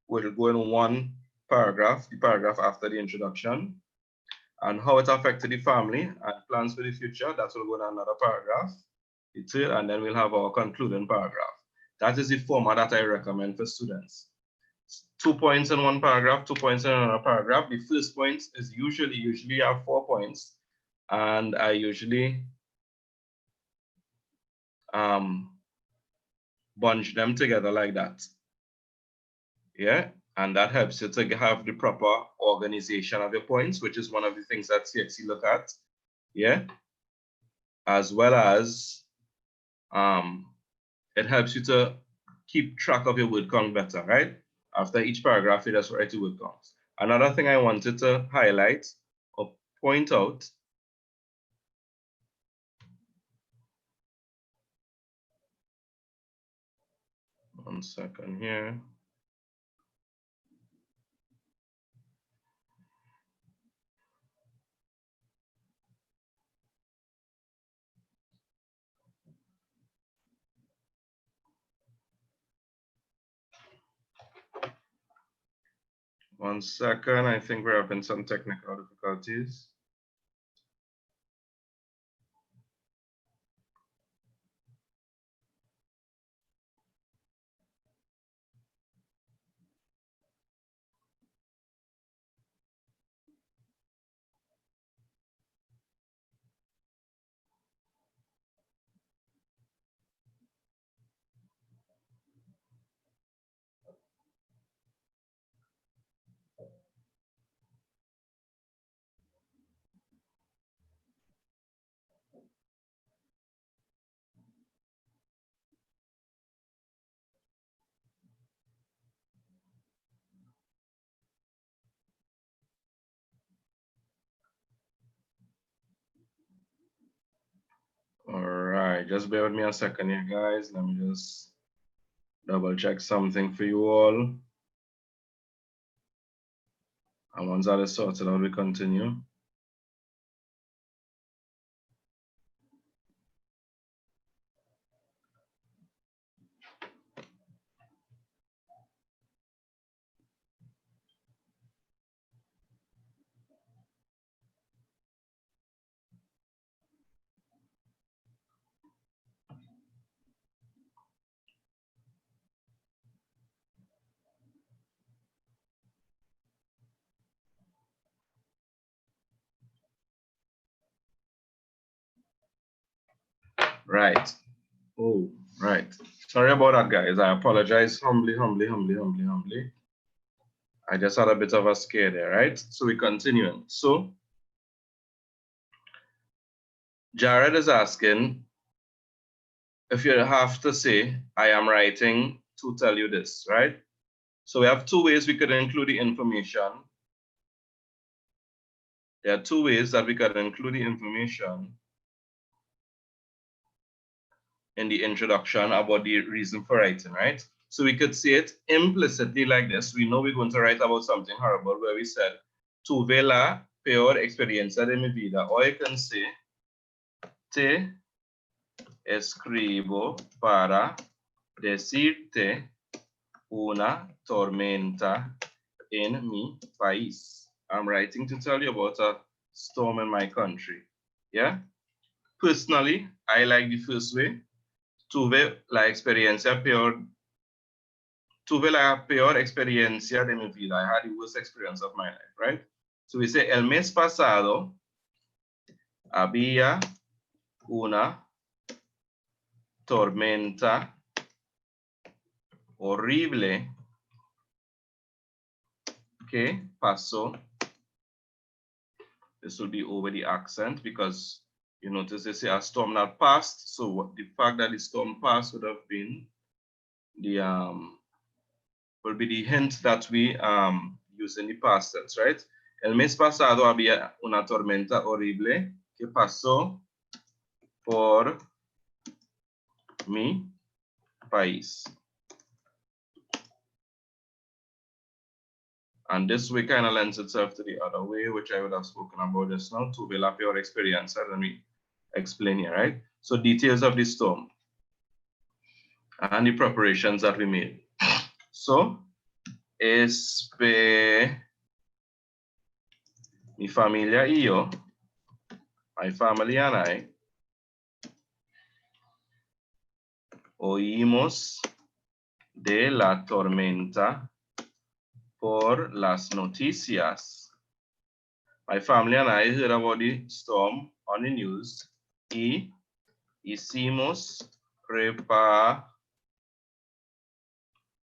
will go in one paragraph, the paragraph after the introduction, and how it affected the family and plans for the future, that will go in another paragraph, detail, and then we'll have our concluding paragraph. That is the format that I recommend for students. 2 points in one paragraph, 2 points in another paragraph. The first point is usually have 4 points, and I usually bunch them together like that. Yeah, and that helps you to have the proper organization of your points, which is one of the things that CXC look at. Yeah, as well as it helps you to keep track of your word count better, right? After each paragraph, you just write your word counts. Another thing I wanted to highlight or point out one second here. 1 second, I think we're having some technical difficulties. All right, just bear with me a second here, guys. Let me just double check something for you all. And once that is sorted out, we continue. Right. Oh, right. Sorry about that, guys. I apologize humbly. I just had a bit of a scare there, right? So we're continuing. So Jared is asking if you have to say, I am writing to tell you this, right? So we have two ways we could include the information. There are two ways that we could include the information in the introduction about the reason for writing, right? So we could say it implicitly like this. We know we're going to write about something horrible where we said, tuve la peor experiencia de mi vida. Or you can say, te escribo para decirte una tormenta en mi país. I'm writing to tell you about a storm in my country. Yeah? Personally, I like the first way. Tuve la peor experiencia de mi vida. I had the worst experience of my life, right? So we say, el mes pasado había una tormenta horrible que pasó. This will be over the accent because you notice they say a storm that passed. So what, the fact that the storm passed would have been the will be the hint that we use in the past tense, right? El mes pasado había una tormenta horrible que pasó por mi país. And this way kind of lends itself to the other way, which I would have spoken about just now, to build up your experience. Let me explain here, right? So details of the storm and the preparations that we made. So, mi familia y yo, my family and I, oímos de la tormenta por las noticias. My family and I heard about the storm on the news y hicimos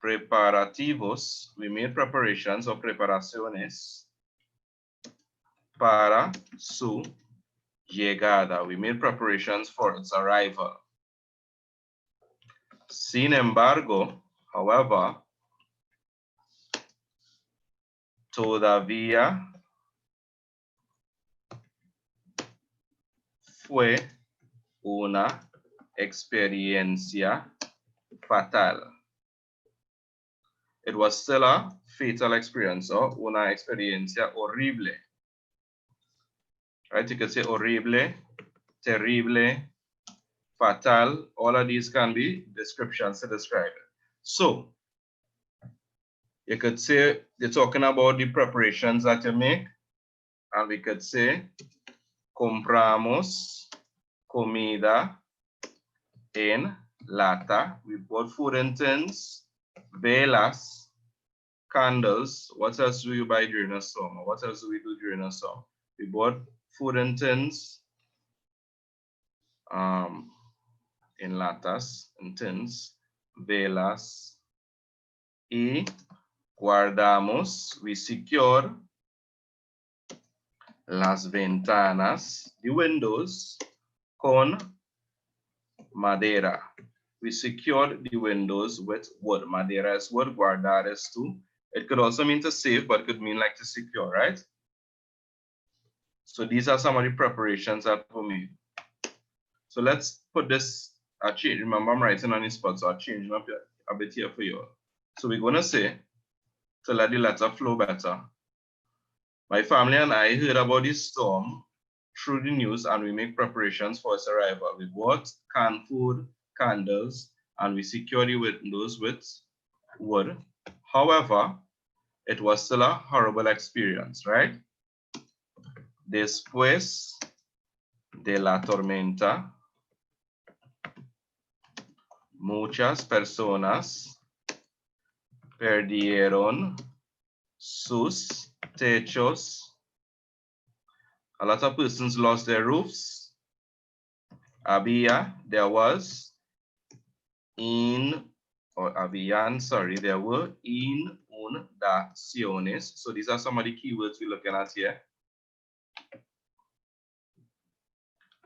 preparativos. We made preparations or preparaciones para su llegada. We made preparations for its arrival. Sin embargo, however, todavía fue una experiencia fatal. It was still a fatal experience, or una experiencia horrible. Right, you could say horrible, terrible, fatal. All of these can be descriptions to describe it. So, You could say you're talking about the preparations that you make, and we could say compramos comida en lata. We bought food in tins, velas, candles. What else do you buy during a summer? What else do we do during a summer? We bought food in tins, in latas, in tins, velas, y guardamos, we secure las ventanas, the windows, con madera. We secured the windows with wood. Madera is wood, guardar is to. It could also mean to save, but it could mean like to secure, right? So these are some of the preparations that were made. So let's put this, I change, remember I'm writing on the spot, so I'll change it up a bit here for you. So we're gonna say, to let the letter flow better, my family and I heard about this storm through the news and we make preparations for its arrival. We bought canned food, candles, and we secured the windows with wood. However, it was still a horrible experience, right? Después de la tormenta, muchas personas perdieron sus techos. A lot of persons lost their roofs. There was, there were inundaciones. So these are some of the keywords we're looking at here.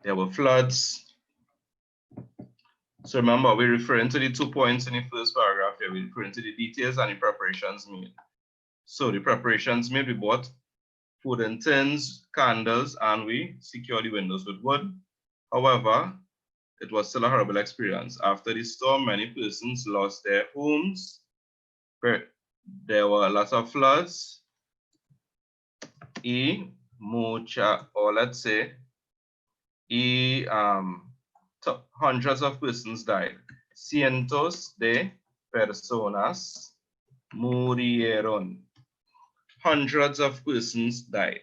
There were floods. So remember, we're referring to the 2 points in the first paragraph here. We're referring to the details and the preparations made. So the preparations made, we bought food in tins, candles, and we secured the windows with wood. However, it was still a horrible experience. After the storm, many persons lost their homes. There were a lot of floods. Hundreds of persons died. Cientos de personas murieron. Hundreds of persons died.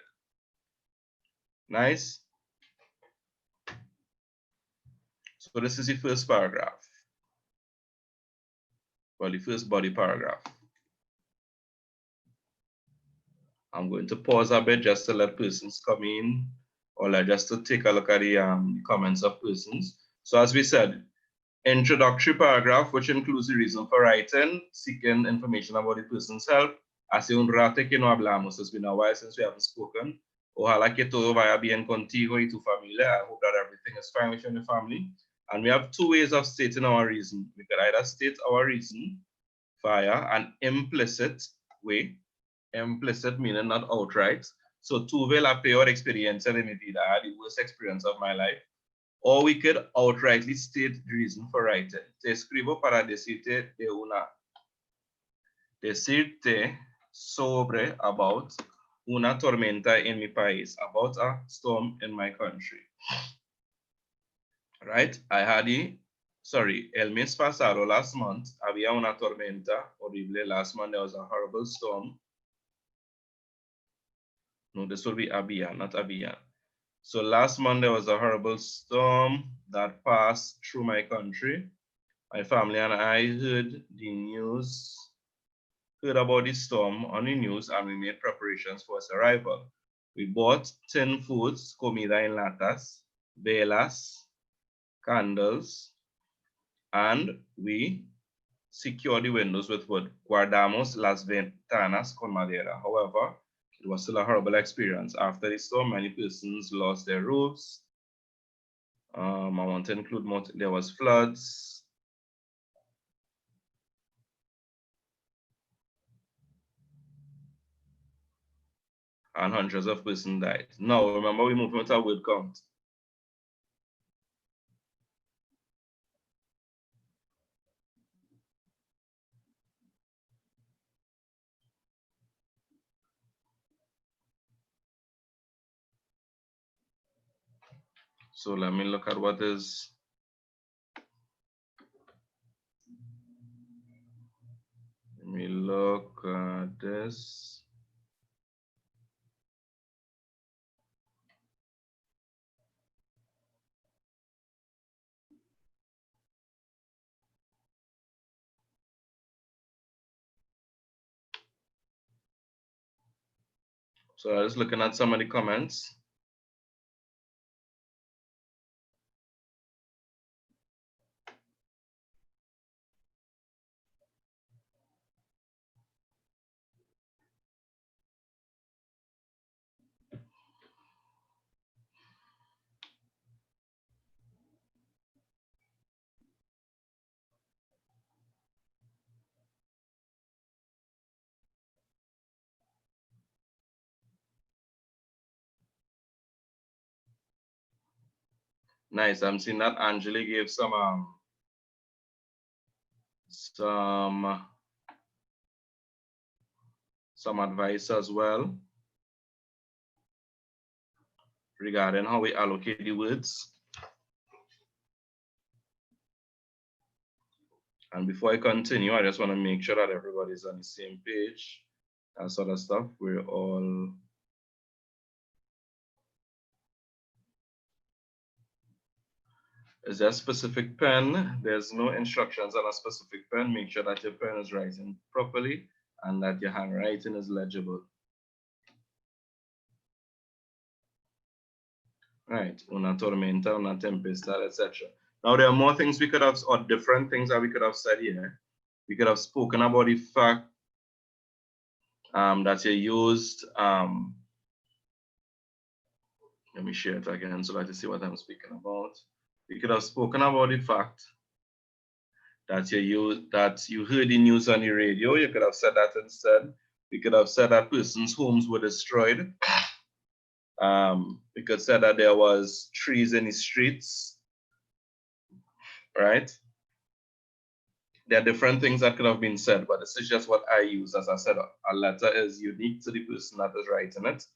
Nice. So this is the first paragraph. Well, the first body paragraph. I'm going to pause a bit just to let persons come in, or just to take a look at the comments of persons. So as we said, introductory paragraph, which includes the reason for writing, seeking information about the person's health. Hace un rato que no hablamos. It's been a while since we haven't spoken. Ojalá que todo vaya bien contigo y tu familia. I hope that everything is fine with you and your family. And we have 2 ways of stating our reason. We could either state our reason via an implicit way. Implicit meaning not outright. So tuve la peor experiencia de mi vida. I had the worst experience of my life. Or we could outrightly state the reason for writing. Te escribo para decirte sobre about una tormenta en mi país, about a storm in my country. Right? El mes pasado, last month, había una tormenta horrible. Last month, there was a horrible storm. No, this will be había, not había. So last month, there was a horrible storm that passed through my country. My family and I heard about the storm on the news, and we made preparations for its arrival. We bought tin foods, comida en latas, velas, candles, and we secured the windows with wood. Guardamos las ventanas con madera. However, it was still a horrible experience. After the storm, many persons lost their roofs. I want to include more. There was floods. And hundreds of persons died. Now, remember, we're moving with our word count. So let me look at what is. Let me look. add this. So I was looking at some of the comments. Nice. I'm seeing that Angela gave some advice as well regarding how we allocate the words. And before I continue, I just want to make sure that everybody's on the same page. That sort of stuff. We're all is there a specific pen? There's no instructions on a specific pen. Make sure that your pen is writing properly and that your handwriting is legible. Right, una tormenta, una tempestad, etc. Now there are more things we could have, or different things that we could have said here. We could have spoken about the fact that you used, let me share it again so that you see what I'm speaking about. We could have spoken about the fact that you heard the news on the radio. You could have said that instead. We could have said that person's homes were destroyed. We could say that there was trees in the streets, right? There are different things that could have been said, but this is just what I use. As I said, a letter is unique to the person that is writing it.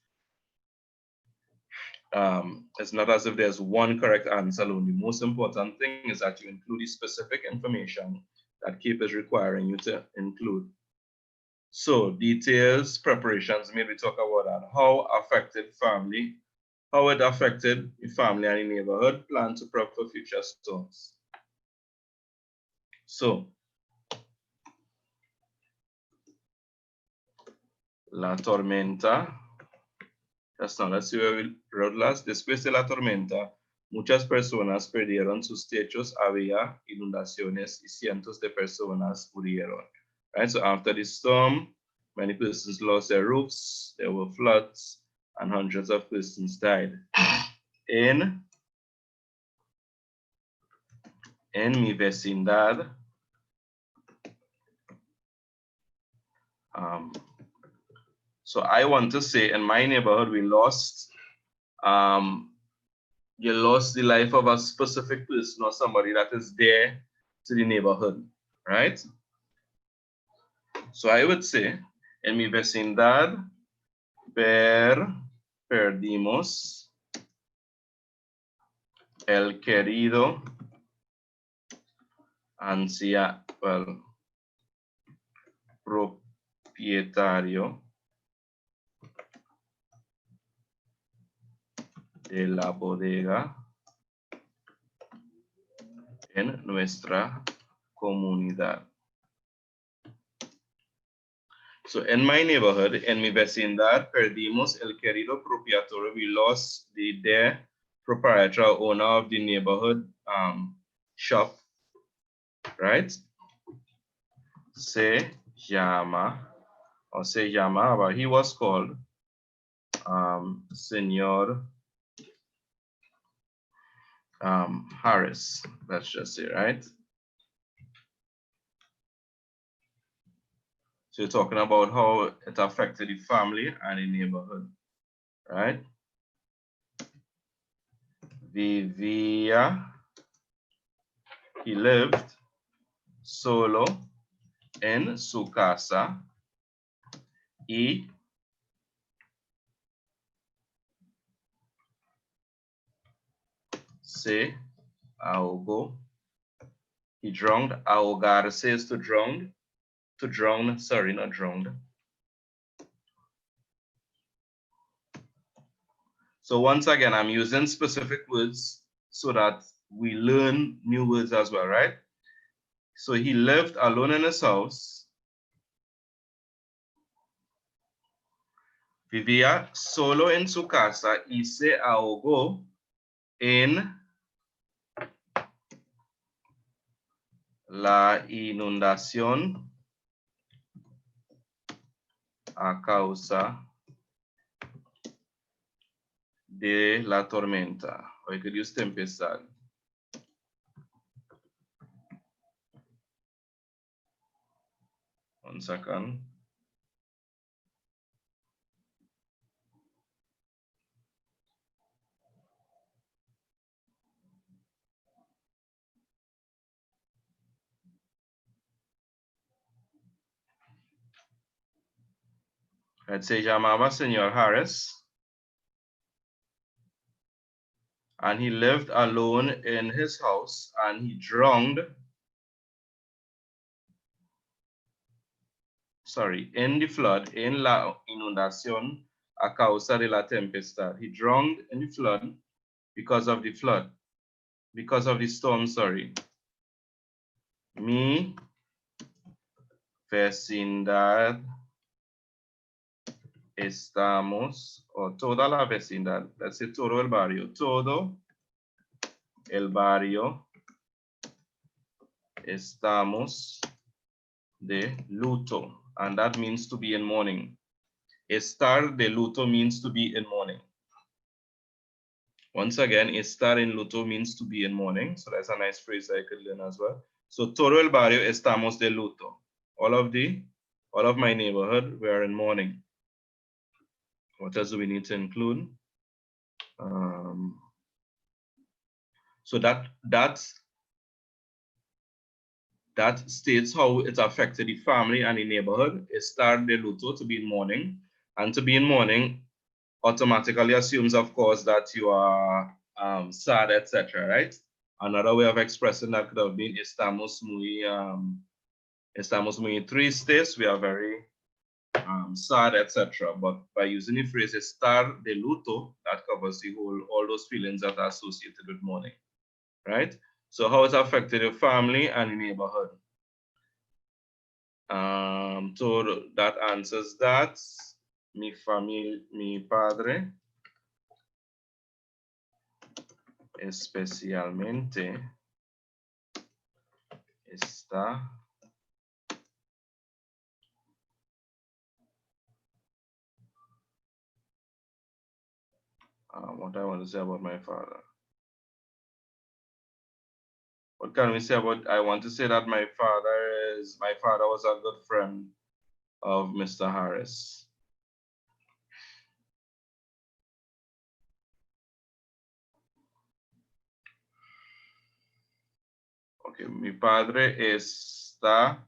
It's not as if there's one correct answer alone. The most important thing is that you include the specific information that CAPE is requiring you to include. So details, preparations, maybe talk about that. How it affected the family and the neighborhood, plan to prep for future storms. So, la tormenta. Just now, let's see where we wrote last. Después de la tormenta, muchas personas perdieron sus techos, había inundaciones y cientos de personas murieron. Right, so after the storm, many persons lost their roofs, there were floods, and hundreds of persons died. En mi vecindad, so I want to say in my neighborhood, we lost, you lost the life of a specific person or somebody that is there to the neighborhood, right? So I would say, en mi vecindad, perdimos el querido propietario de la bodega en nuestra comunidad. So in my neighborhood, en mi vecindad, perdimos el querido propietario. We lost the dear proprietor, owner of the neighborhood shop, right? Se llamaba, he was called Señor Harris, let's just say, right? So you're talking about how it affected the family and the neighborhood, right? Vivía, he lived solo en su casa y se ahogó. He drowned. Ahogarse is to drown. To drown, sorry, not drowned. So once again, I'm using specific words so that we learn new words as well, right? So he lived alone in his house. Vivía solo en su casa y se ahogó en la inundación a causa de la tormenta. Or you could use tempestad. One second. Let's say llamaba Señor Harris. And he lived alone in his house and he drowned, in the flood, en la inundación a causa de la tempestad. He drowned in the flood because of the flood, because of the storm, sorry. Mi vecindad estamos, o toda la vecindad, let's say todo el barrio estamos de luto, and that means to be in mourning. Estar de luto means to be in mourning. Once again, estar en luto means to be in mourning, so that's a nice phrase I could learn as well. So todo el barrio estamos de luto. All of my neighborhood, we are in mourning. What else do we need to include? So that states how it affected the family and the neighborhood. Estar de luto, to be in mourning. And to be in mourning automatically assumes, of course, that you are sad, etc., right? Another way of expressing that could have been estamos muy tristes, we are very sad, etc. But by using the phrase estar de luto, that covers the all those feelings that are associated with mourning, right? So how it affected your family and the neighborhood? So that answers that. Mi padre especialmente está what I want to say about my father. What can we say about, I want to say that my father was a good friend of Mr. Harris. Okay, mi padre está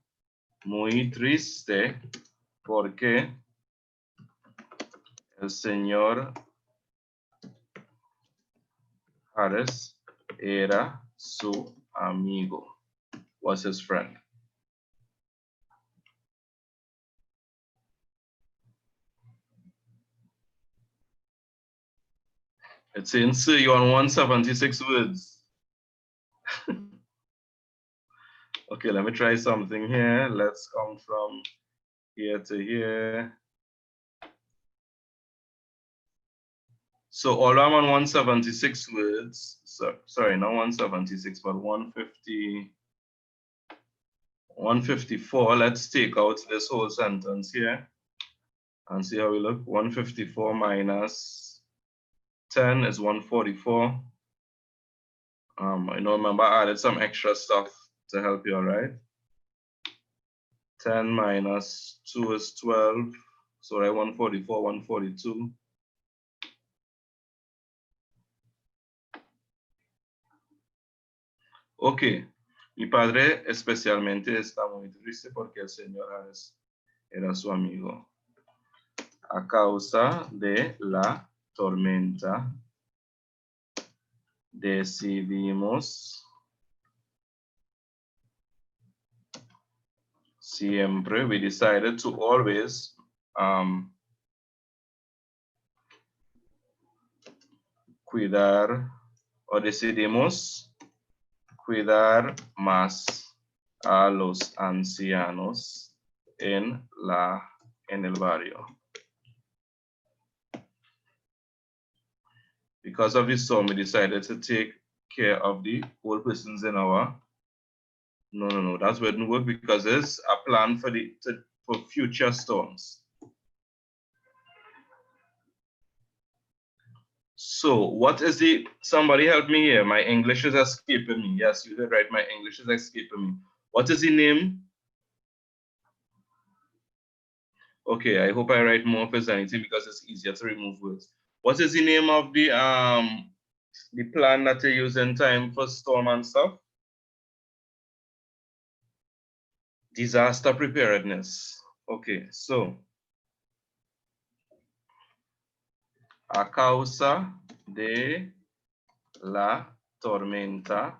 muy triste porque el señor Harris era su amigo, was his friend. It's saying, sir, you're on 176 words. Okay, let me try something here. Let's come from here to here. So all I'm on 176 words, so, sorry, not 176, but 154. Let's take out this whole sentence here and see how we look. 154 minus 10 is 144. I know, remember I added some extra stuff to help you, all right? 10 minus 2 is 12. So 144, 142. Ok, mi padre especialmente está muy triste porque el señor Harris era su amigo. A causa de la tormenta, decidimos siempre, we decided to always cuidar, o decidimos cuidar más a los ancianos en el barrio. Because of this storm, we decided to take care of the old persons in our. No, that's where it didn't work because there's a plan for for future storms. So what is somebody help me here. My English is escaping me. Yes, you did right. My English is escaping me. What is the name? Okay, I hope I write more if there's anything because it's easier to remove words. What is the name of the plan that you use in time for storm and stuff? Disaster preparedness. Okay, so a causa de la tormenta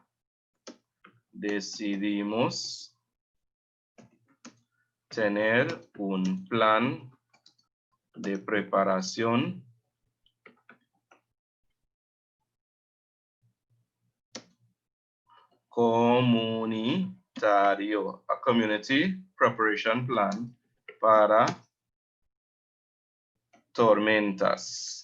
decidimos tener un plan de preparación comunitario, a community preparation plan para tormentas.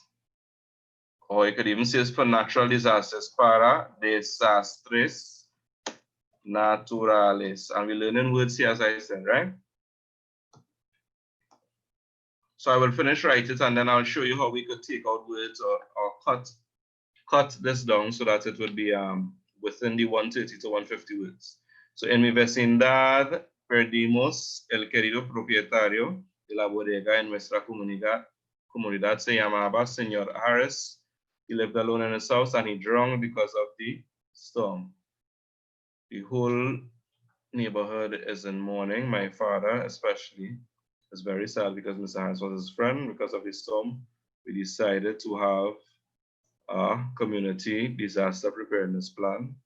Or you could even say it's for natural disasters, para desastres naturales. And we're learning words here, as I said, right? So I will finish write it and then I'll show you how we could take out words or cut this down so that it would be within the 130 to 150 words. So en mi vecindad perdimos el querido propietario de la bodega en nuestra comunidad se llamaba Señor Harris. He lived alone in his house and he drowned because of the storm. The whole neighborhood is in mourning. My father especially is very sad because Mr. Harris was his friend. Because of the storm, we decided to have a community disaster preparedness plan.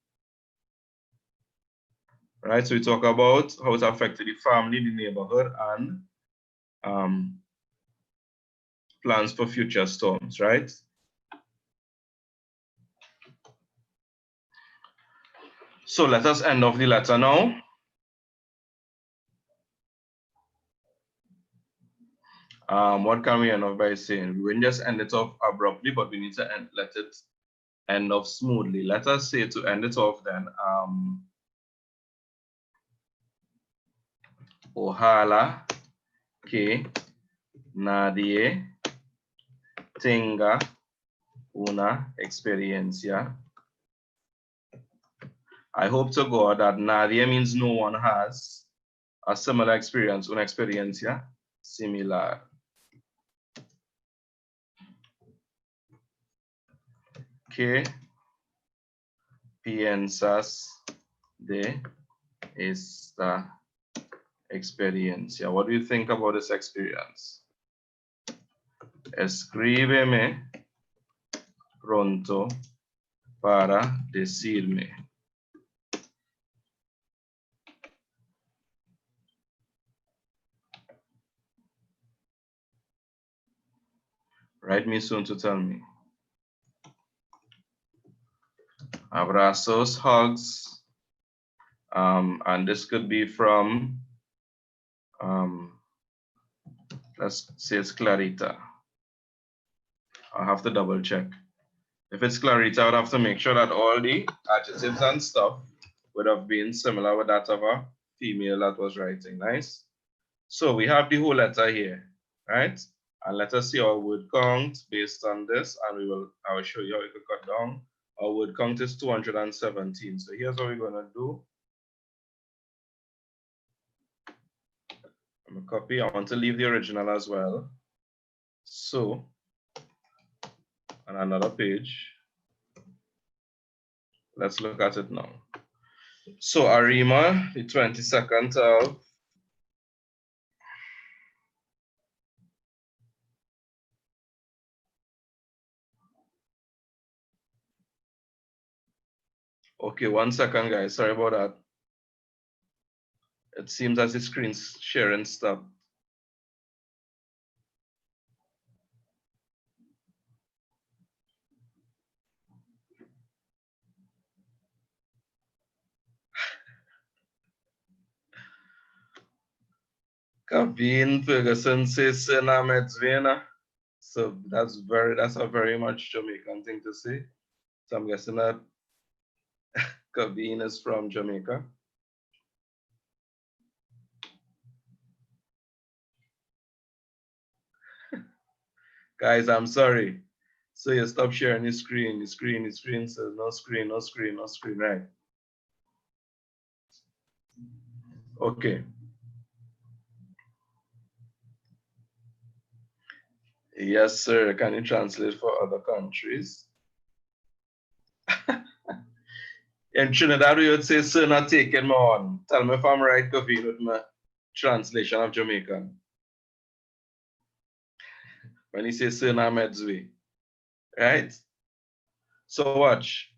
Right, so we talk about how it affected the family, the neighborhood, and plans for future storms, right? So let us end off the letter now. What can we end off by saying? We wouldn't just end it off abruptly, but we need to let it end off smoothly. Let us say to end it off then, ojalá que nadie tenga una experiencia. I hope to God that nadie means no one has a similar experience, una experiencia similar. ¿Qué piensas de esta experiencia? What do you think about this experience? Escríbeme pronto para decirme. Write me soon to tell me. Abrazos, hugs, and this could be from, let's say it's Clarita. I'll have to double check. If it's Clarita, I would have to make sure that all the adjectives and stuff would have been similar with that of a female that was writing, nice? So we have the whole letter here, right? And let us see our word count based on this, and I will show you how you could cut down. Our word count is 217. So here's what we're gonna do. I'm gonna copy. I want to leave the original as well. So on another page, let's look at it now. So Arima, the 22nd of okay, 1 second, guys. Sorry about that. It seems as the screen's sharing stopped. Kabin Ferguson says Sena Medzvena. So that's a very much Jamaican thing to say. So I'm guessing that Kabin is from Jamaica. Guys, I'm sorry. So you stop sharing your screen. Your screen says no screen, no screen, no screen, right? Okay. Yes, sir. Can you translate for other countries? In Trinidad, we would say, sir, not taking me on. Tell me if I'm right, Kaveen, with my translation of Jamaican. When he says, sir, not Medzwe. Right? So watch.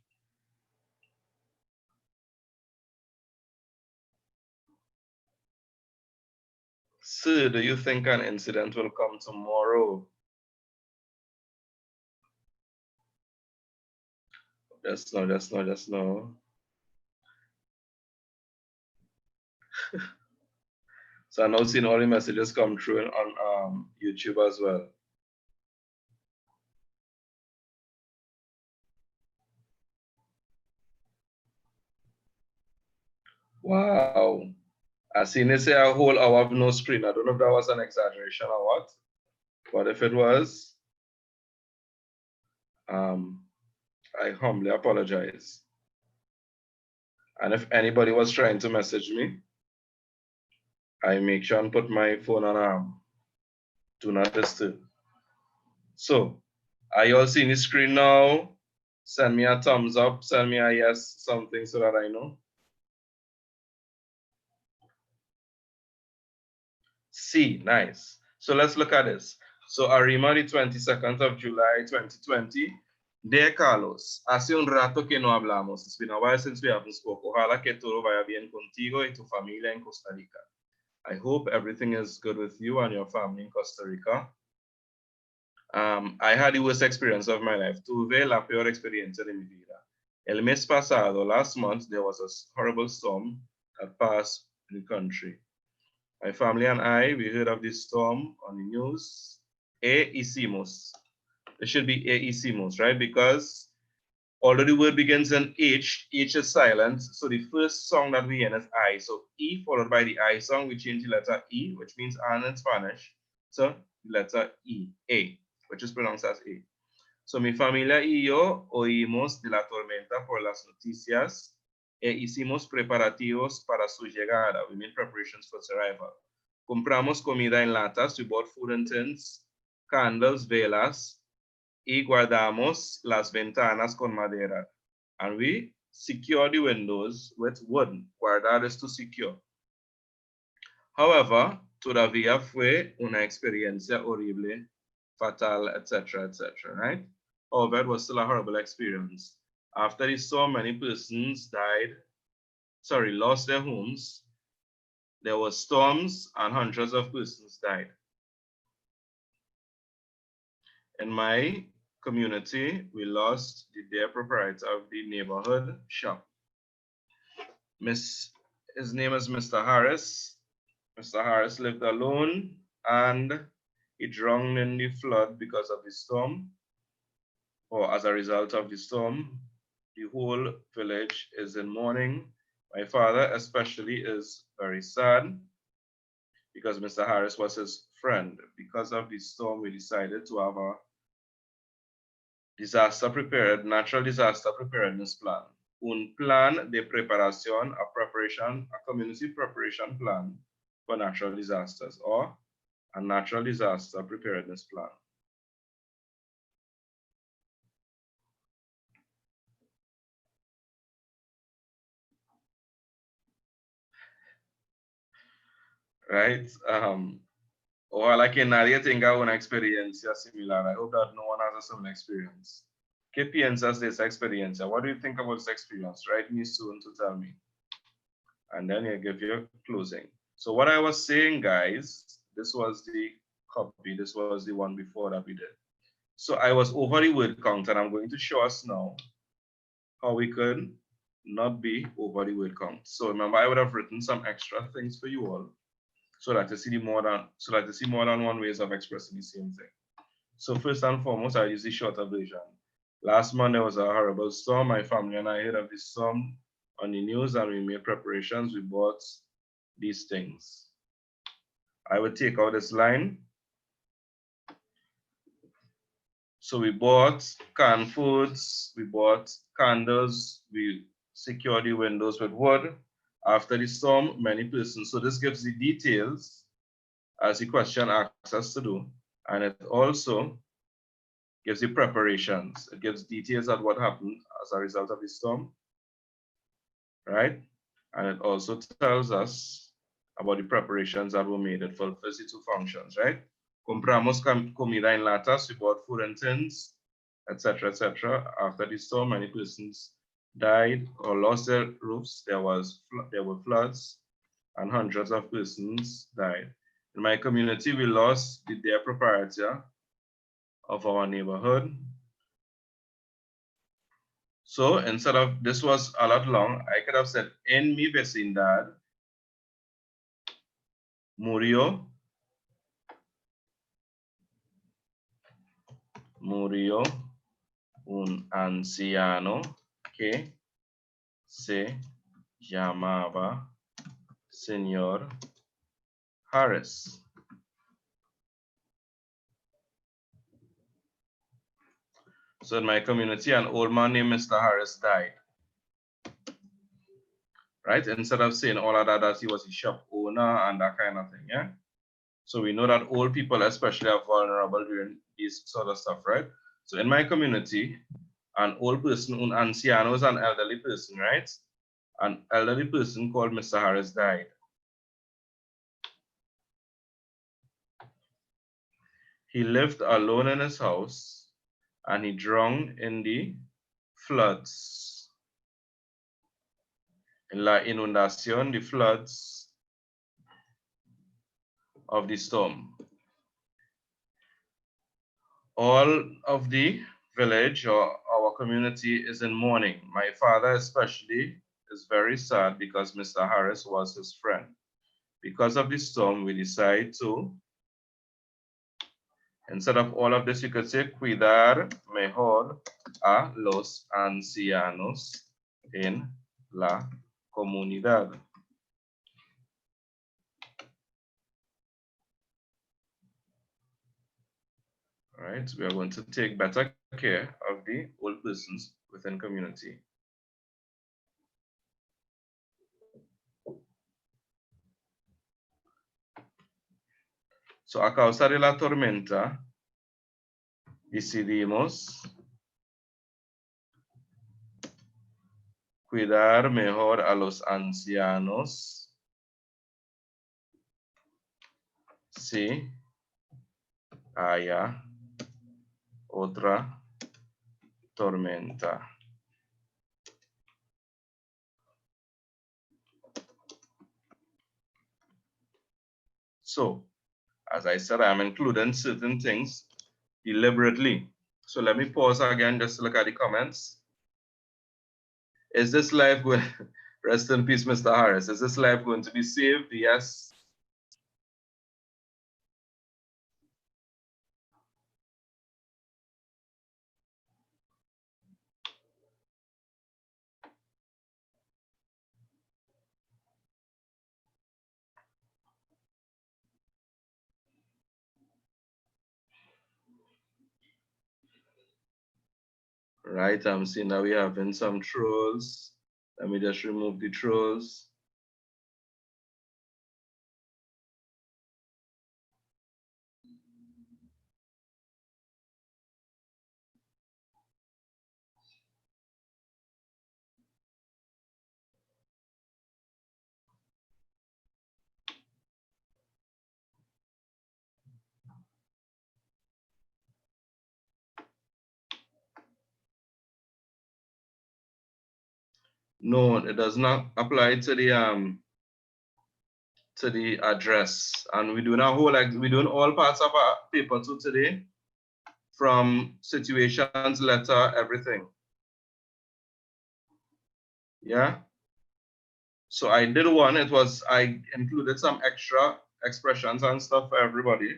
Sir, do you think an incident will come tomorrow? Just no. So I'm now seeing all the messages come through on YouTube as well. Wow. I seen they say a whole hour of no screen. I don't know if that was an exaggeration or what, but if it was, I humbly apologize. And if anybody was trying to message me, I make sure and put my phone on do not disturb. So, are you all seeing the screen now? Send me a thumbs up, send me a yes, something so that I know. C, nice. So let's look at this. So Arima, the 22nd of July, 2020. Dear Carlos, hace un rato que no hablamos. It's been a while since we haven't spoken. Ojalá que todo vaya bien contigo y tu familia en Costa Rica. I hope everything is good with you and your family in Costa Rica. I had the worst experience of my life. Tuve la peor experiencia de mi vida. El mes pasado, last month, there was a horrible storm that passed the country. My family and I, we heard of this storm on the news. Hicimos. It should be hicimos, right? Because although the word begins in H is silent. So the first song that we hear is I. So E followed by the I song, we change the letter E, which means An in Spanish. So the letter E, A, which is pronounced as A. So mi familia y yo oímos de la tormenta por las noticias e hicimos preparativos para su llegada. We made preparations for its arrival. Compramos comida en latas, we bought food in tins, candles, velas, y guardamos las ventanas con madera. And we secure the windows with wood. Guardar is to secure. However, todavía fue una experiencia horrible, fatal, etc., right? However, it was still a horrible experience. After the storm, many persons lost their homes. There were storms and hundreds of persons died. In my community, we lost the dear proprietor of the neighborhood shop. His name is Mr. Harris. Mr. Harris lived alone and he drowned in the flood because of the storm, or as a result of the storm. The whole village is in mourning. My father especially is very sad because Mr. Harris was his friend. Because of the storm, we decided to have a natural disaster preparedness plan. Un plan de preparación, a community preparation plan for natural disasters, or a natural disaster preparedness plan. Right? Ojalá que nadie tenga una experiencia similar. I hope that no one has a similar experience. ¿Qué piensas de esa experiencia? What do you think about this experience? Write me soon to tell me. And then you give your closing. So what I was saying, guys, this was the copy. This was the one before that we did. So I was over the word count, and I'm going to show us now how we could not be over the word count. So remember, I would have written some extra things for you all. so that you see more than one ways of expressing the same thing. So first and foremost, I use the shorter version. Last month there was a horrible storm. My family and I heard of this storm on the news and we made preparations. We bought these things. I would take out this line. So we bought canned foods, we bought candles, we secured the windows with wood. After the storm, many persons. So this gives the details as the question asks us to do. And it also gives the preparations. It gives details of what happened as a result of the storm, right? And it also tells us about the preparations that were made. It fulfills the two functions, right? Compramos comida en latas, we bought food in tins, etc., etc. After the storm, many persons died or lost their roofs. There were floods, and hundreds of persons died. In my community, we lost the dear proprietor of our neighborhood. So instead of, this was a lot long, I could have said, en mi vecindad murió un anciano que se llamaba Señor Harris. So in my community, an old man named Mr. Harris died. Right? Instead of saying all of that he was a shop owner and that kind of thing, yeah? So we know that old people especially are vulnerable during this sort of stuff, right? So in my community, an old person, un anciano, is an elderly person, right? An elderly person called Mr. Harris died. He lived alone in his house and he drowned in the floods. In la inundación, the floods of the storm. All of the village or our community is in mourning. My father especially is very sad because Mr. Harris was his friend. Because of the storm, we decide to, instead of all of this, you could say, cuidar mejor a los ancianos en la comunidad. All right, we are going to take better care of the old persons within community. So a causa de la tormenta, decidimos cuidar mejor a los ancianos si haya otra tormenta. So, as I said, I'm including certain things deliberately. So let me pause again just to look at the comments. Is this life going, rest in peace, Mr. Harris, is this life going to be saved? Yes. Right, I'm seeing that we're having some trolls. Let me just remove the trolls. No, it does not apply to the address. And we're doing we're doing all parts of our paper 2 today, from situations, letter, everything. Yeah. So I did one, I included some extra expressions and stuff for everybody.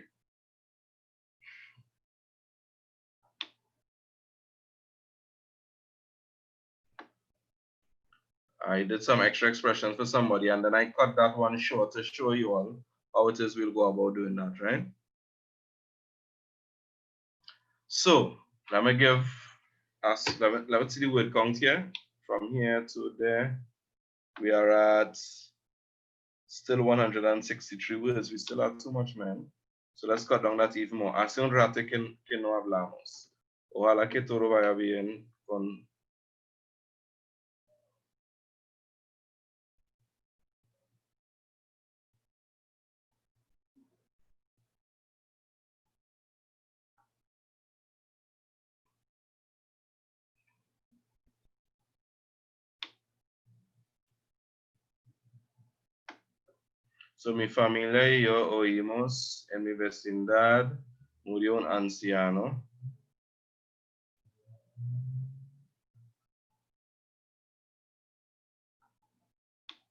I did some extra expressions for somebody, and then I cut that one short to show you all how it is we'll go about doing that, right? So let me give us, let's see the word count here. From here to there, we are at still 163 words. We still have too much, man. So let's cut down that even more. Hace un rato que no hablamos. Ojalá que todo vaya bien con. So mi familia y yo oímos en mi vecindad murió un anciano.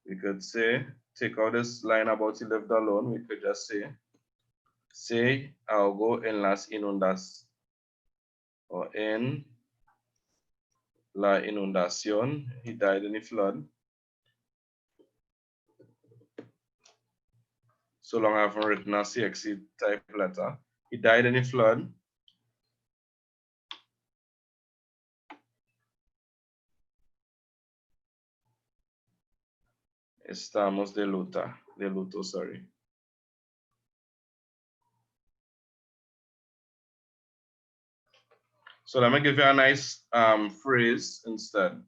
We could say, take out this line about he lived alone. We could just say algo en las inundaciones, or en la inundación. He died in the flood. So long I haven't written a CXC type letter. He died in the flood. Estamos de luto, sorry. So let me give you a nice phrase instead.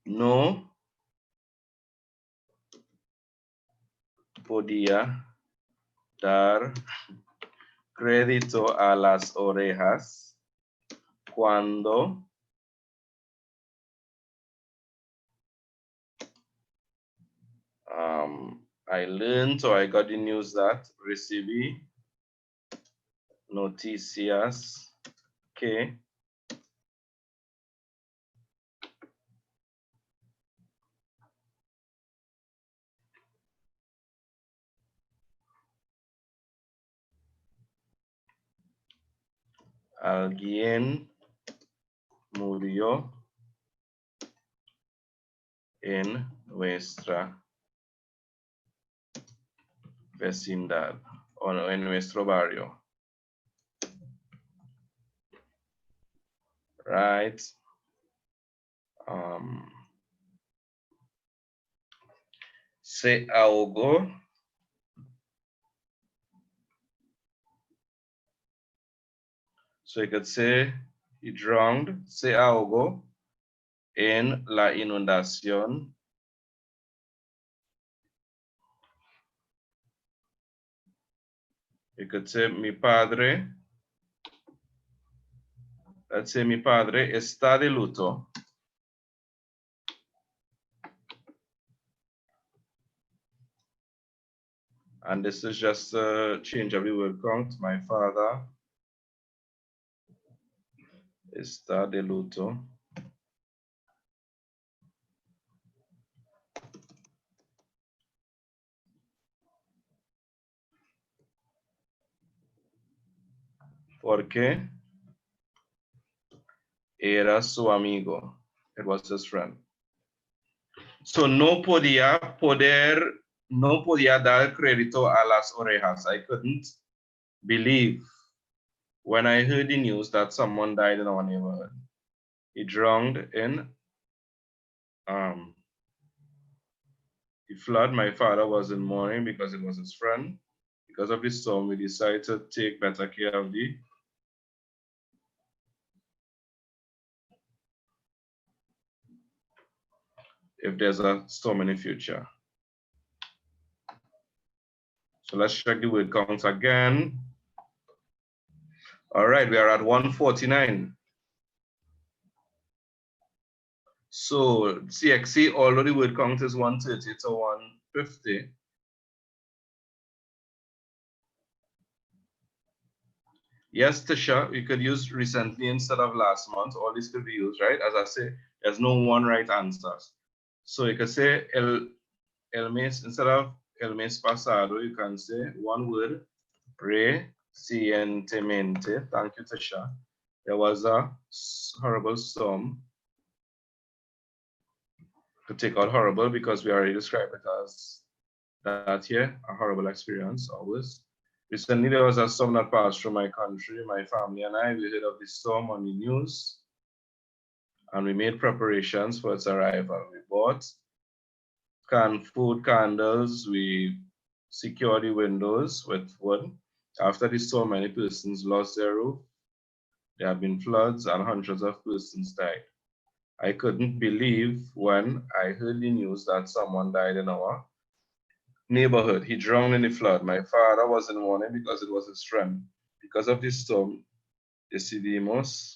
No podía dar crédito a las orejas cuando I learned, or I got the news that recibí noticias que alguien murió en nuestra vecindad o en nuestro barrio. Right? Se ahogó. So you could say he drowned, se ahogó en la inundación. You could say mi padre, let's say mi padre está de luto. And this is just a change of the word count. My father está de luto. Porque era su amigo. It was his friend. So no podía dar crédito a las orejas. I couldn't believe when I heard the news that someone died in our neighborhood. He drowned in the flood. My father was in mourning because it was his friend. Because of the storm, we decided to take better care of the if there's a storm in the future. So let's check the word count again. All right, we are at 149. So CXC, although the word count is 130 to 150. Yes, Tisha, you could use recently instead of last month. All this could be used, right? As I say, there's no one right answer. So you could say el mes, instead of el mes pasado, you can say one word, recientemente. Thank you, Tasha. There was a horrible storm. To take out horrible because we already described it as that here, a horrible experience always. Recently, there was a storm that passed through my country. My family and I, we heard of this storm on the news and we made preparations for its arrival. We bought canned food, candles, we secured the windows with wood. After the storm, many persons lost their roof. There have been floods and hundreds of persons died. I couldn't believe when I heard the news that someone died in our neighborhood. He drowned in the flood. My father was in mourning because it was his friend. Because of this storm, decidimos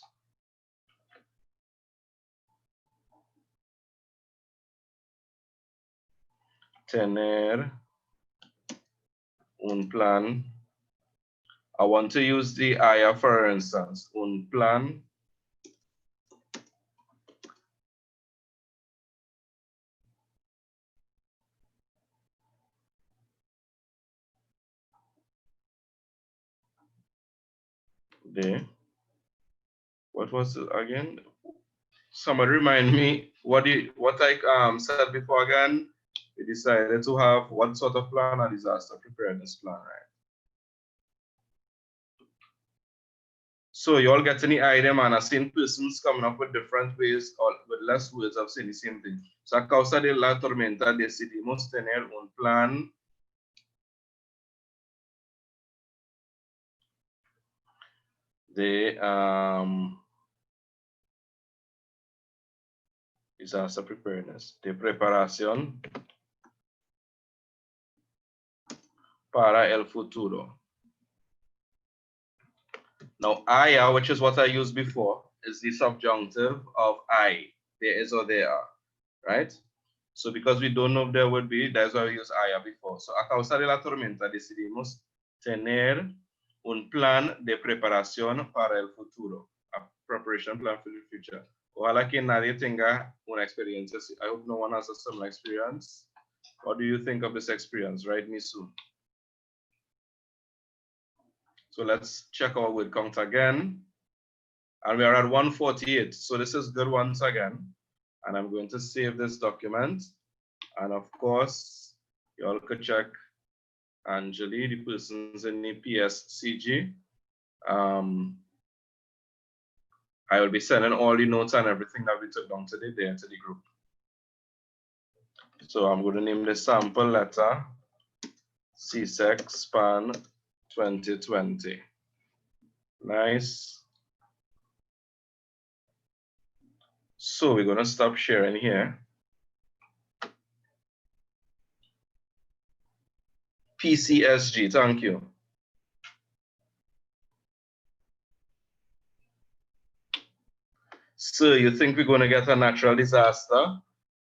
tener un plan. I want to use the higher, for instance, un plan de, what was it again? Somebody remind me what I said before again. We decided to have what sort of plan? A disaster preparedness plan, right? So you all get any idea, man? I've seen persons coming up with different ways or with less words of saying the same thing. So a causa de la tormenta decidimos tener un plan de disaster preparedness, de preparación para el futuro. Now, haya, which is what I used before, is the subjunctive of I. There is or there are, right? So because we don't know if there would be, that's why we use haya before. So a causa de la tormenta decidimos tener un plan de preparación para el futuro. A preparation plan for the future. Ojalá que nadie tenga una experiencia. I hope no one has a similar experience. What do you think of this experience? Write me soon. So let's check our word count again. And we are at 148. So this is good once again. And I'm going to save this document. And of course, you all could check Anjali, the persons in the PSCG. I will be sending all the notes and everything that we took down today there to the group. So I'm going to name the sample letter Csec Span 2020. Nice. So we're going to stop sharing here. PCSG, thank you. So you think we're going to get a natural disaster?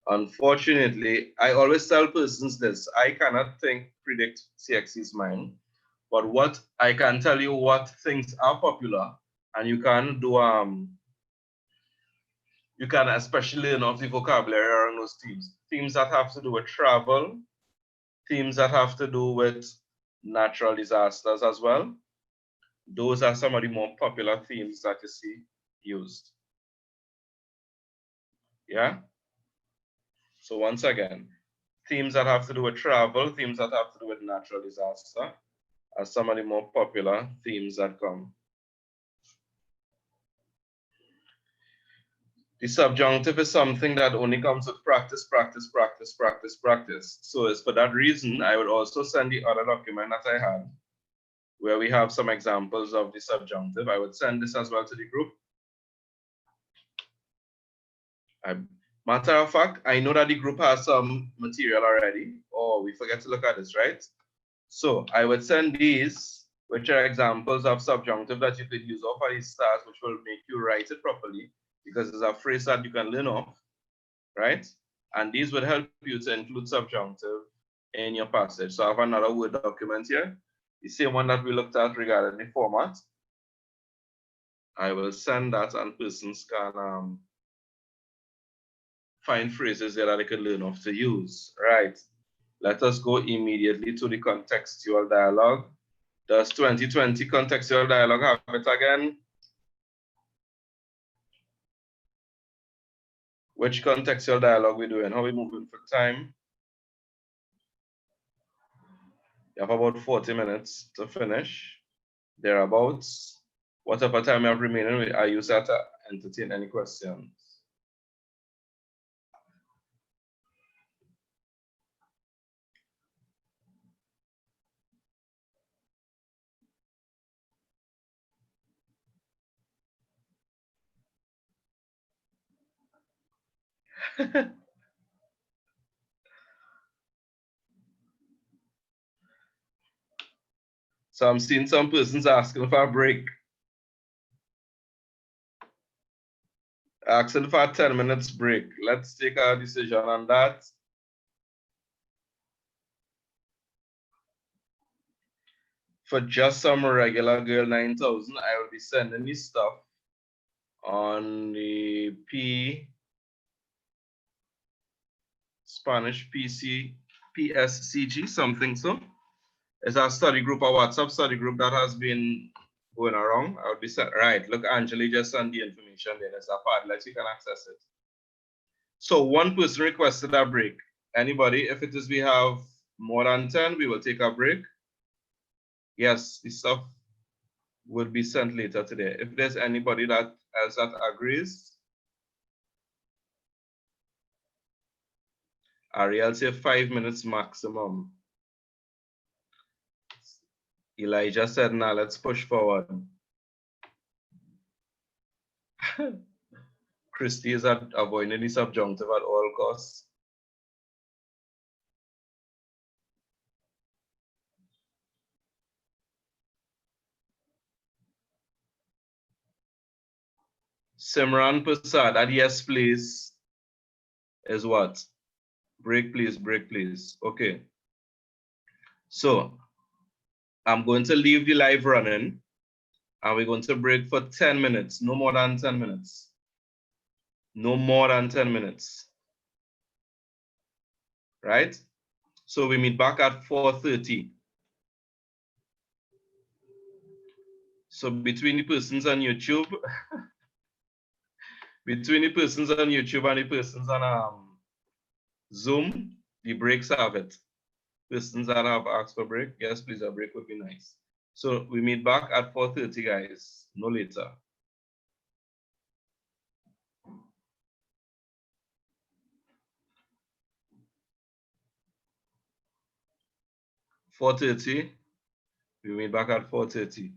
Unfortunately, I always tell persons this, I cannot predict CXC's mind, but what I can tell you what things are popular, and you can do, you can especially learn off the vocabulary around those themes. Themes that have to do with travel, themes that have to do with natural disasters as well. Those are some of the more popular themes that you see used. Yeah? So once again, themes that have to do with travel, themes that have to do with natural disaster are some of the more popular themes that come. The subjunctive is something that only comes with practice, practice, practice, practice, practice. So it's for that reason, I would also send the other document that I had, where we have some examples of the subjunctive. I would send this as well to the group. Matter of fact, I know that the group has some material already. Oh, we forget to look at this, right? So I would send these, which are examples of subjunctive that you could use off of these stars, which will make you write it properly, because it's a phrase that you can learn off, right? And these would help you to include subjunctive in your passage. So I have another Word document here, the same one that we looked at regarding the format. I will send that and persons can find phrases there that they could learn off to use, right? Let us go immediately to the contextual dialogue. Does 2020 contextual dialogue have it again? Which contextual dialogue we doing? How we moving for time? You have about 40 minutes to finish, thereabouts. Whatever time you have remaining, I use that to entertain any questions. So I'm seeing some persons asking for a break. Asking for a 10 minutes break. Let's take a decision on that. For just some regular girl 9000, I will be sending you stuff on the Spanish PSCG, something so. It's a study group, a WhatsApp study group that has been going around. I would be set right. Look, Angela just sent the information there. There's a Padlet, you can access it. So one person requested a break. Anybody, if it is we have more than 10, we will take a break. Yes, the stuff would be sent later today. If there's anybody that else that agrees, Ariel say 5 minutes maximum. Elijah said, now let's push forward. Christy is avoiding the subjunctive at all costs. Simran Prasad, and yes, please, is what? Break, please, break, please. Okay. So I'm going to leave the live running and we're going to break for 10 minutes, no more than 10 minutes. No more than 10 minutes. Right? So we meet back at 4:30. So between the persons on YouTube, between the persons on YouTube and the persons on Zoom, the breaks have it. Persons that have asked for break, yes, please, a break would be nice. So we meet back at 4:30, guys, no later. 4:30, we meet back at 4:30.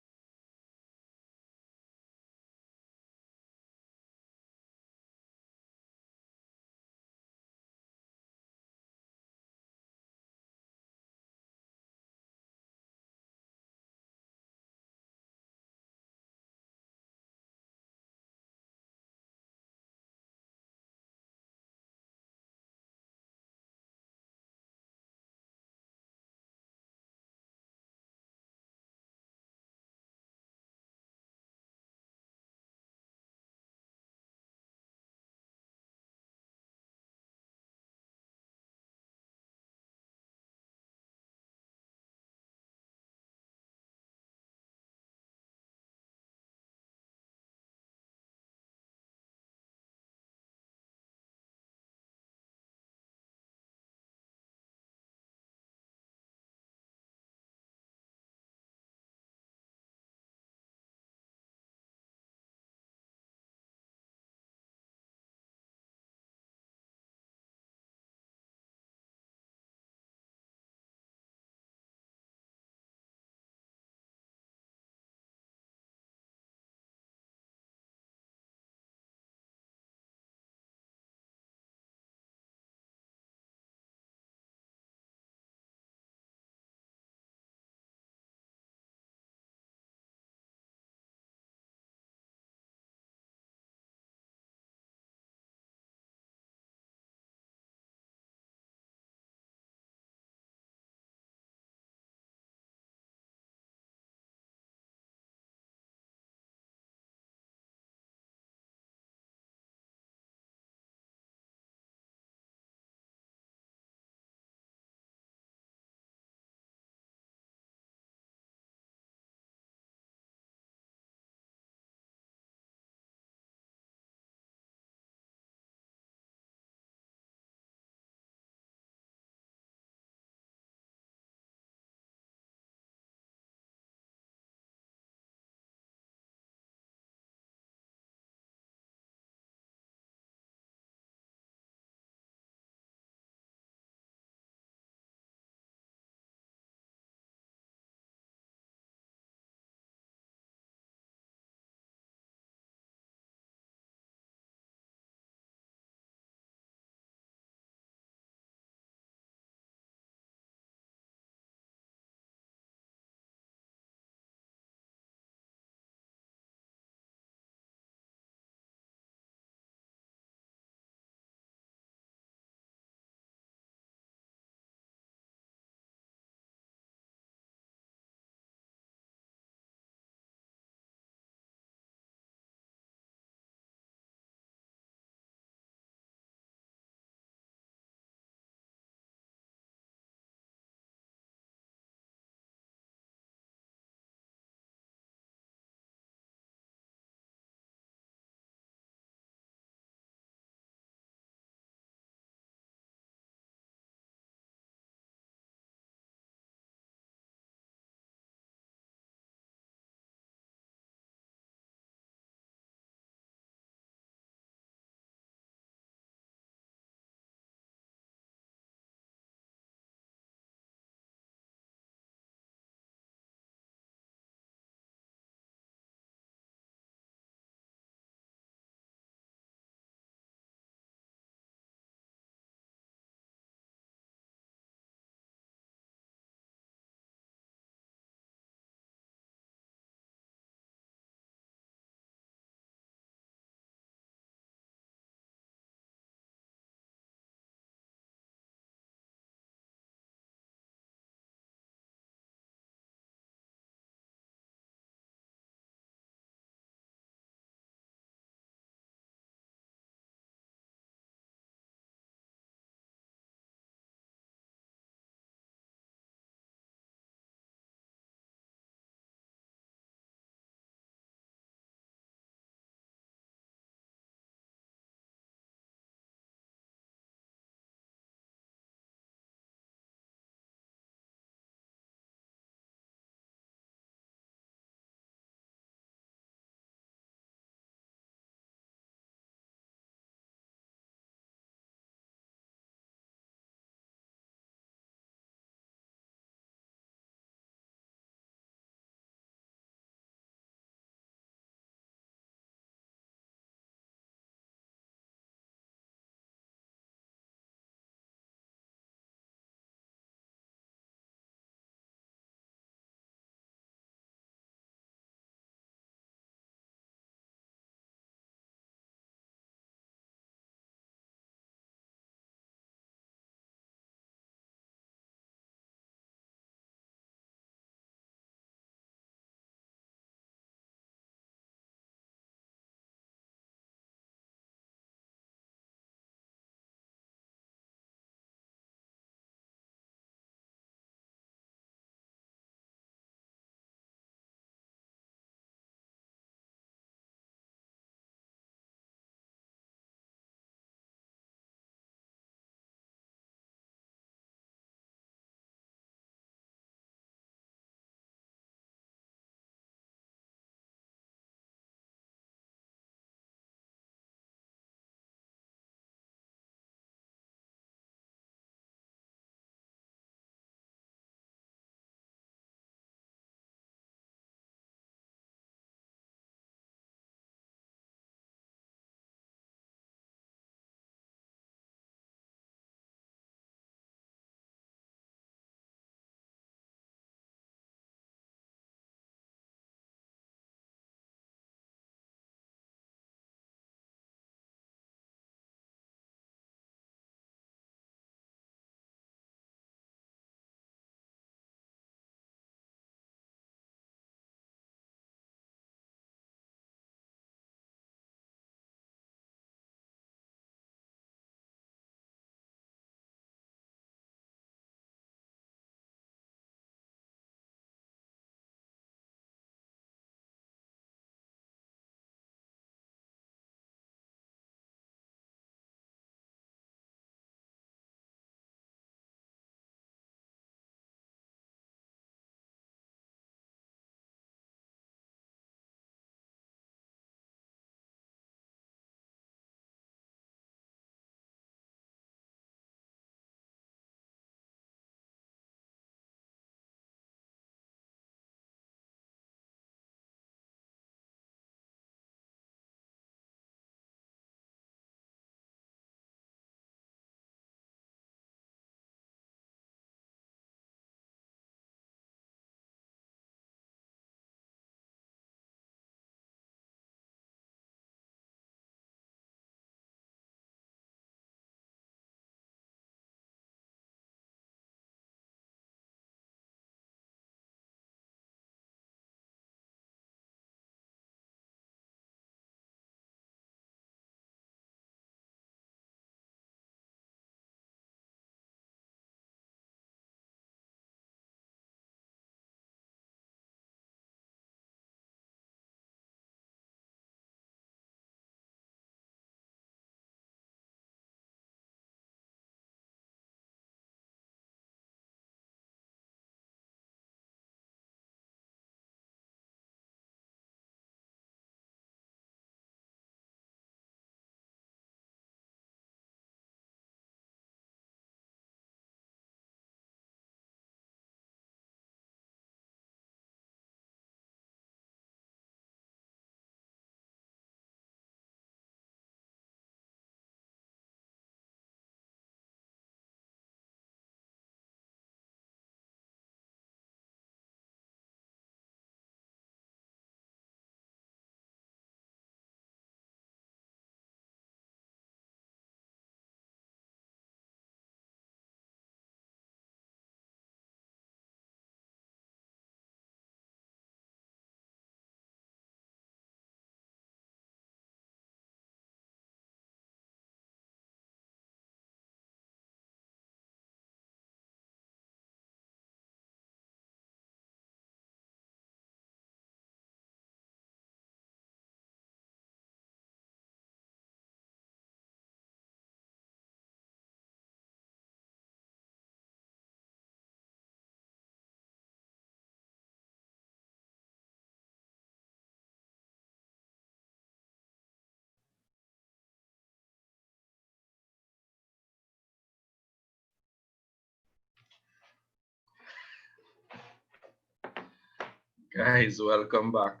Guys, welcome back.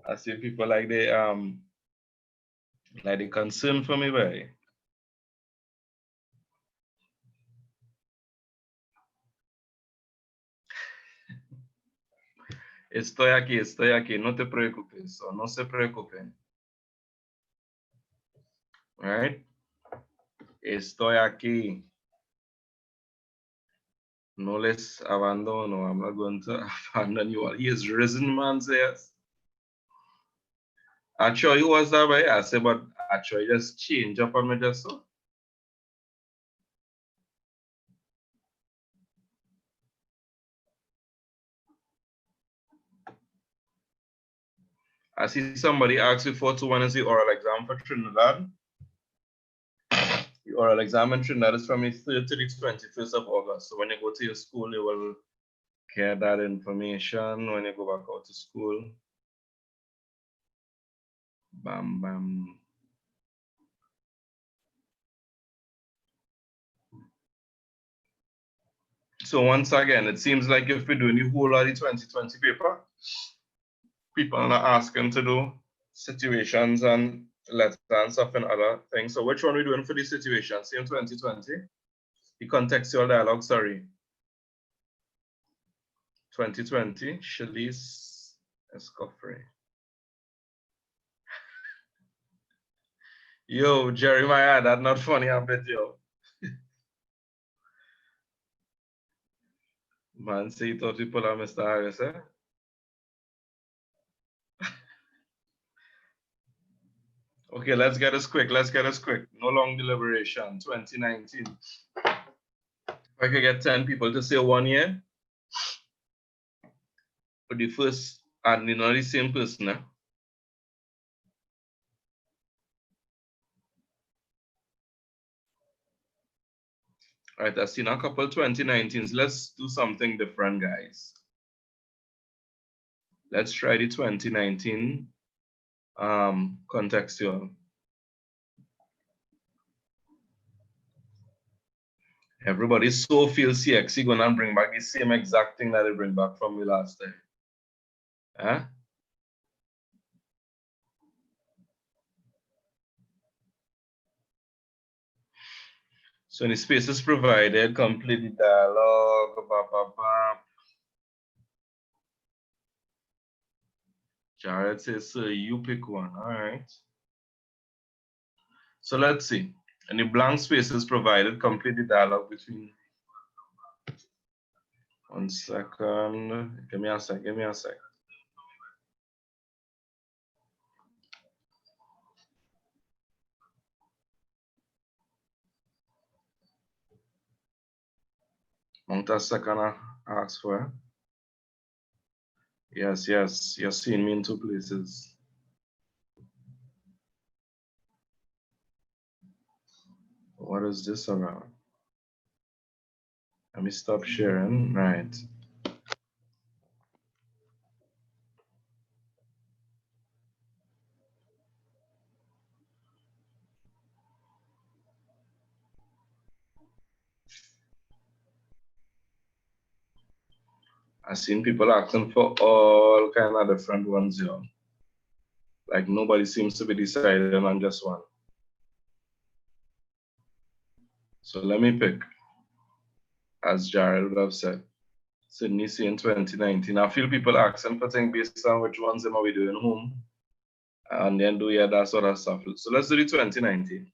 I see people like the concern for me, boy. Estoy aquí, no te preocupes, o no se preocupen. Right? Estoy aquí. No les abandono. I'm not going to abandon you all. He is risen, man says. Actually, he was that way. I said, but actually, just change up on me just so. I see somebody ask before to when is the oral exam for Trinidad. The oral exam in Trinidad is from the 3rd to the 21st of August. So when you go to your school, you will get that information when you go back out to school. Bam, bam. So once again, it seems like if we're doing the whole of the 2020 paper, people are not asking to do situations and letters and stuff and other things. So which one are we doing for the situation? Same 2020? The contextual dialogue, sorry. 2020, Shalice Escoffrey. Yo, Jeremiah, that's not funny, I bet yo. Man, say you thought people are Mr. Harris, eh? Okay, let's get us quick. Let's get us quick. No long deliberation. 2019. If I could get 10 people to say 1 year for the first, and you know the same person, eh? All right, I've seen a couple 2019s. Let's do something different, guys. Let's try the 2019 contextual. Everybody so feels CXC gonna bring back the same exact thing that they bring back from me last time. Huh? So the spaces provided, complete the dialogue, Jared says, so you pick one, all right. So let's see. And the blank spaces provided, complete the dialogue between. 1 second, give me a sec, give me a sec. Mount a second, I ask for. Yes, yes, you're seeing me in 2 places. What is this about? Let me stop sharing, right. I've seen people asking for all kind of different ones here. Like nobody seems to be deciding on just one. So let me pick, as Jared would have said, Sydney in 2019. I feel people asking for things based on which ones am we doing home, and then do that sort of stuff. So let's do the 2019.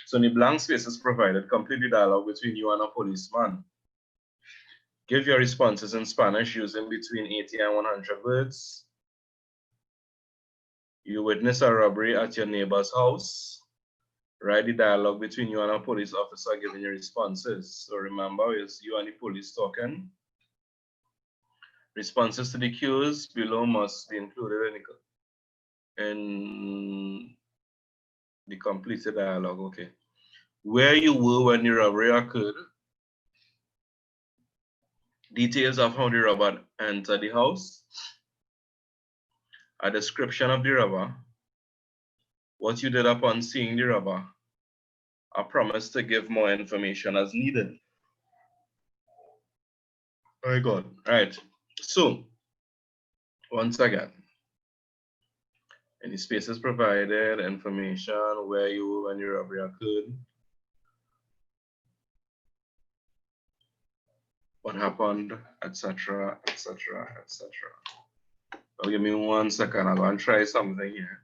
So in the blank spaces provided, complete the dialogue between you and a policeman. Give your responses in Spanish using between 80 and 100 words. You witness a robbery at your neighbor's house. Write the dialogue between you and a police officer giving your responses. So remember, it's you and the police talking. Responses to the cues below must be included in the completed dialogue. Okay. Where you were when the robbery occurred. Details of how the robber entered the house. A description of the robber. What you did upon seeing the robber. A promise to give more information as needed. Very good. All right. So Once again, any spaces provided, information, where you when your robbery occurred, what happened, etc., etc., etc. So give me 1 second. I'm going to try something here.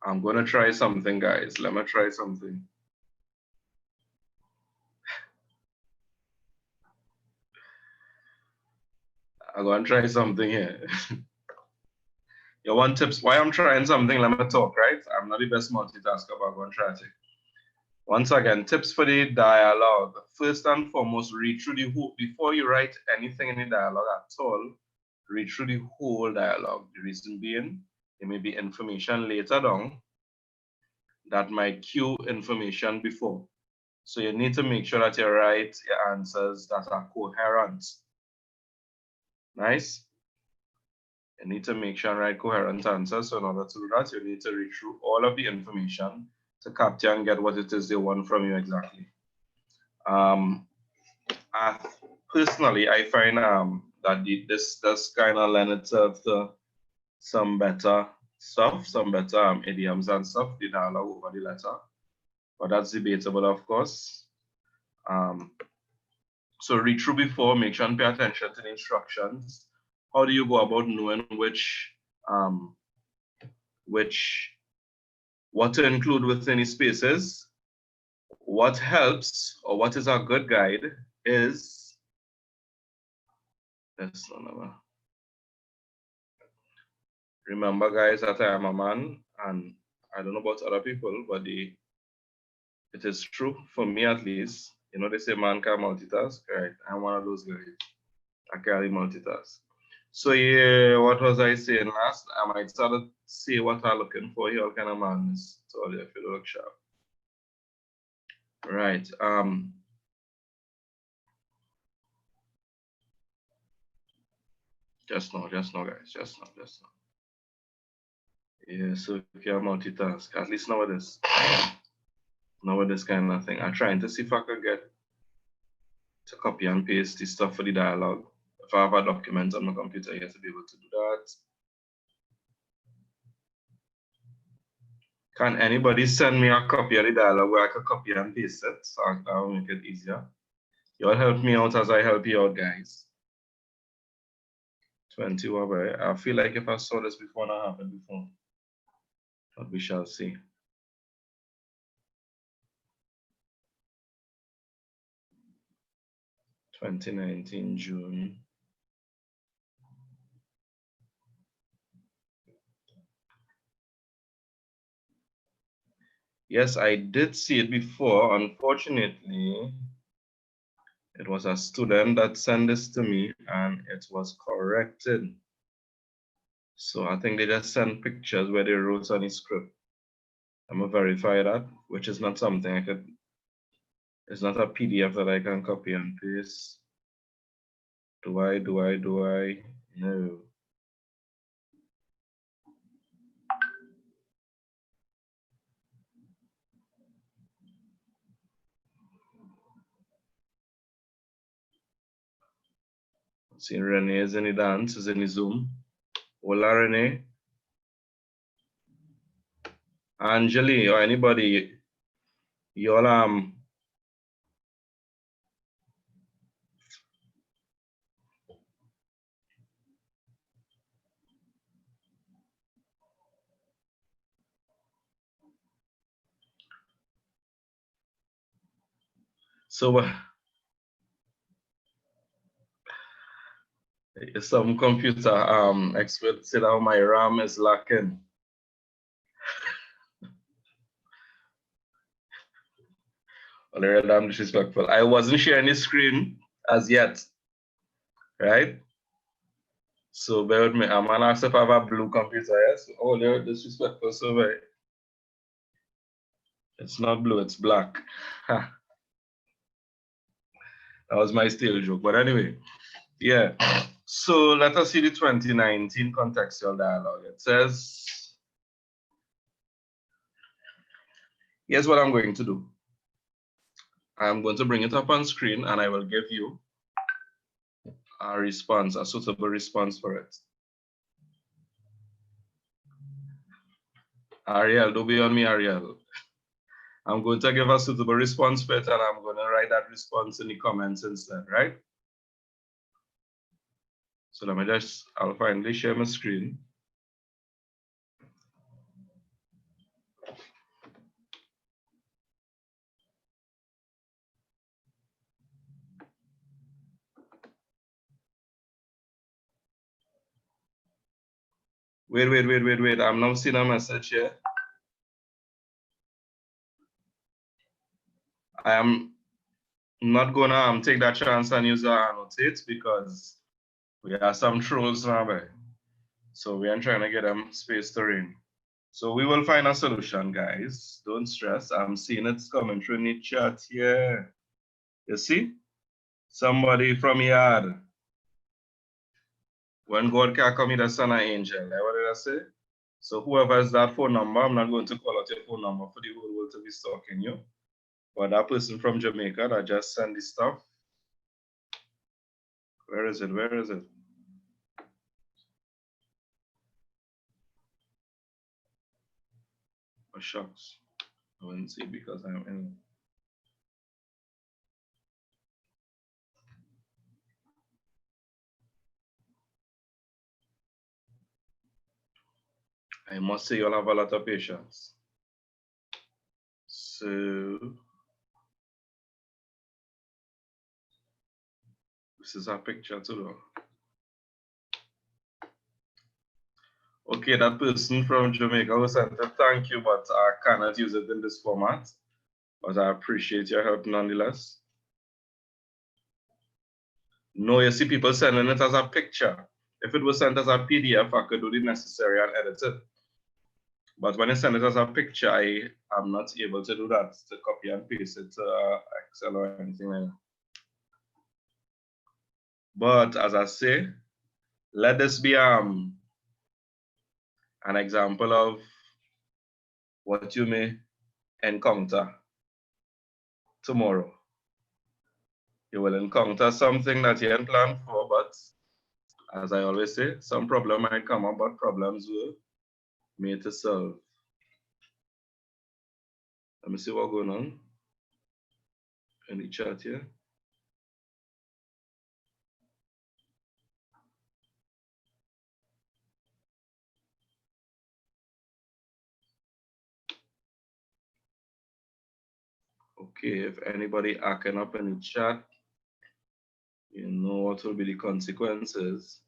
I'm going to try something, guys. Let me try something. I'm going to try something here. You want tips? Why I'm trying something, let me talk, right? I'm not the best multitasker, but I'm going to try it. Once again, tips for the dialogue. First and foremost, read through the whole, before you write anything in the dialogue at all, read through the whole dialogue. The reason being, there may be information later on that might cue information before. So you need to make sure that you write your answers that are coherent. Nice? You need to make sure and write coherent answers. So in order to do that, you need to read through all of the information to capture and get what it is they want from you exactly. Personally, I find that this kind of lend itself to some better stuff, some better idioms and stuff, the dialogue over the letter. But that's debatable, of course. So read through before, make sure and pay attention to the instructions. How do you go about knowing what to include within the spaces? What helps, or what is a good guide, is this one. Remember, guys, that I am a man, and I don't know about other people, but it is true for me at least. You know, they say man can multitask, right? I'm one of those guys. I can't multitask. So yeah, what was I saying last? I might start to see what I'm looking for here, what kind of man is told you if you look sharp. Right. Just now, guys. Just now. Yeah, so if you're multitask, at least nowadays kind of thing. I'm trying to see if I could get to copy and paste the stuff for the dialogue. If I have a document on my computer here to be able to do that. Can anybody send me a copy of the dialogue where I could copy and paste it? So that will make it easier. You'll help me out as I help you out, guys. 21, I feel like if I saw this before, not happened before. But we shall see. June 2019. Yes, I did see it before. Unfortunately, it was a student that sent this to me and it was corrected. So I think they just sent pictures where they wrote on the script. I'm gonna verify that, which is not something I could, it's not a PDF that I can copy and paste. Do I? No. See, Renee is in the dance, is in the Zoom. Hola, Renee. Angeli or anybody, y'all so some computer expert said how my RAM is lacking. Well, damn disrespectful. I wasn't sharing the screen as yet, right? So bear with me. I'm gonna ask if I have a blue computer, yes? Oh, they're disrespectful, so very. It's not blue, it's black. That was my stale joke. But anyway, yeah. So let us see the 2019 contextual dialogue. It says, here's what I'm going to do. I'm going to bring it up on screen and I will give you a response, a suitable response for it. Ariel, don't be on me, Ariel. I'm going to give a suitable response for it, and I'm going to write that response in the comments instead, right? So let me just, I'll finally share my screen. Wait. I'm not seeing a message here. I am not gonna take that chance and use annotate because we have some trolls now, boy. So we are trying to get them space to reign. So we will find a solution, guys. Don't stress. I'm seeing it's coming through in the chat here. You see? Somebody from yard. When God can come, the son of angel. What did I say? So whoever has that phone number, I'm not going to call out your phone number for the whole world to be stalking you. But that person from Jamaica that just sent this stuff. Where is it? Where is it? Oh, shucks. I wouldn't see because I'm in. I must say you'll have a lot of patience. So this is a picture too. Okay, that person from Jamaica who sent it, thank you, but I cannot use it in this format. But I appreciate your help nonetheless. No, you see people sending it as a picture. If it was sent as a PDF, I could do the necessary and edit it. But when you send it as a picture, I am not able to do that, to copy and paste it to Excel or anything like that. But as I say, let this be an example of what you may encounter tomorrow. You will encounter something that you hadn't planned for, but as I always say, some problem might come up, but problems will made to solve. Let me see what's going on in the chat here. Okay, if anybody acting up in the chat, you know what will be the consequences.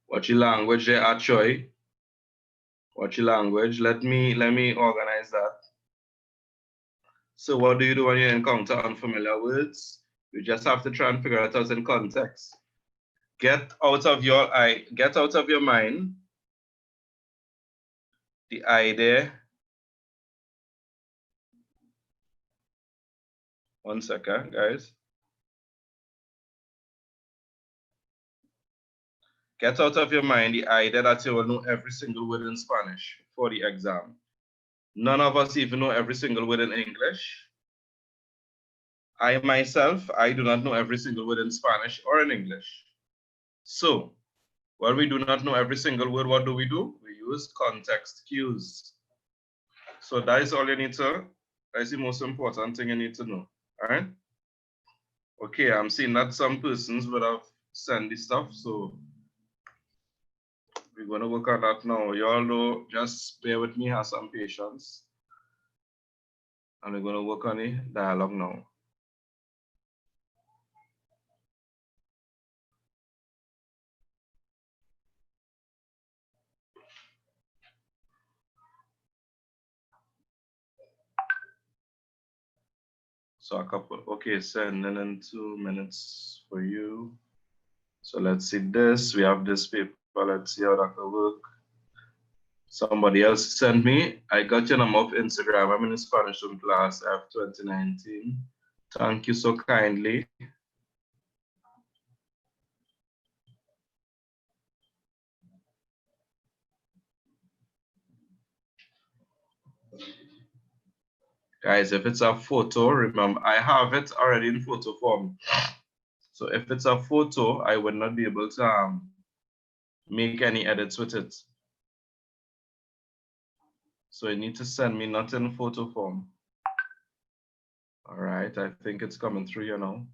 Watch your language there, Achoy. Watch your language. Let me organize that. So what do you do when you encounter unfamiliar words? You just have to try and figure it out in context. Get out of your mind the idea. One second, guys. Get out of your mind the idea that you will know every single word in Spanish for the exam. None of us even know every single word in English. I myself, I do not know every single word in Spanish or in English. So, when we do not know every single word, what do? We use context cues. So that is all you need to, that's the most important thing you need to know, all right? Okay, I'm seeing that some persons would have sent this stuff, so we're gonna work on that now. You all know, just bear with me, have some patience. And we're gonna work on the dialogue now. So a couple, okay, sending in 2 minutes for you. So let's see this. We have this paper. Let's see how that will work. Somebody else sent me. I got your number off Instagram. I'm in the Spanish room class F 2019. Thank you so kindly. Guys, if it's a photo, remember, I have it already in photo form. So if it's a photo, I would not be able to make any edits with it. So you need to send me not in photo form. All right, I think it's coming through, you know.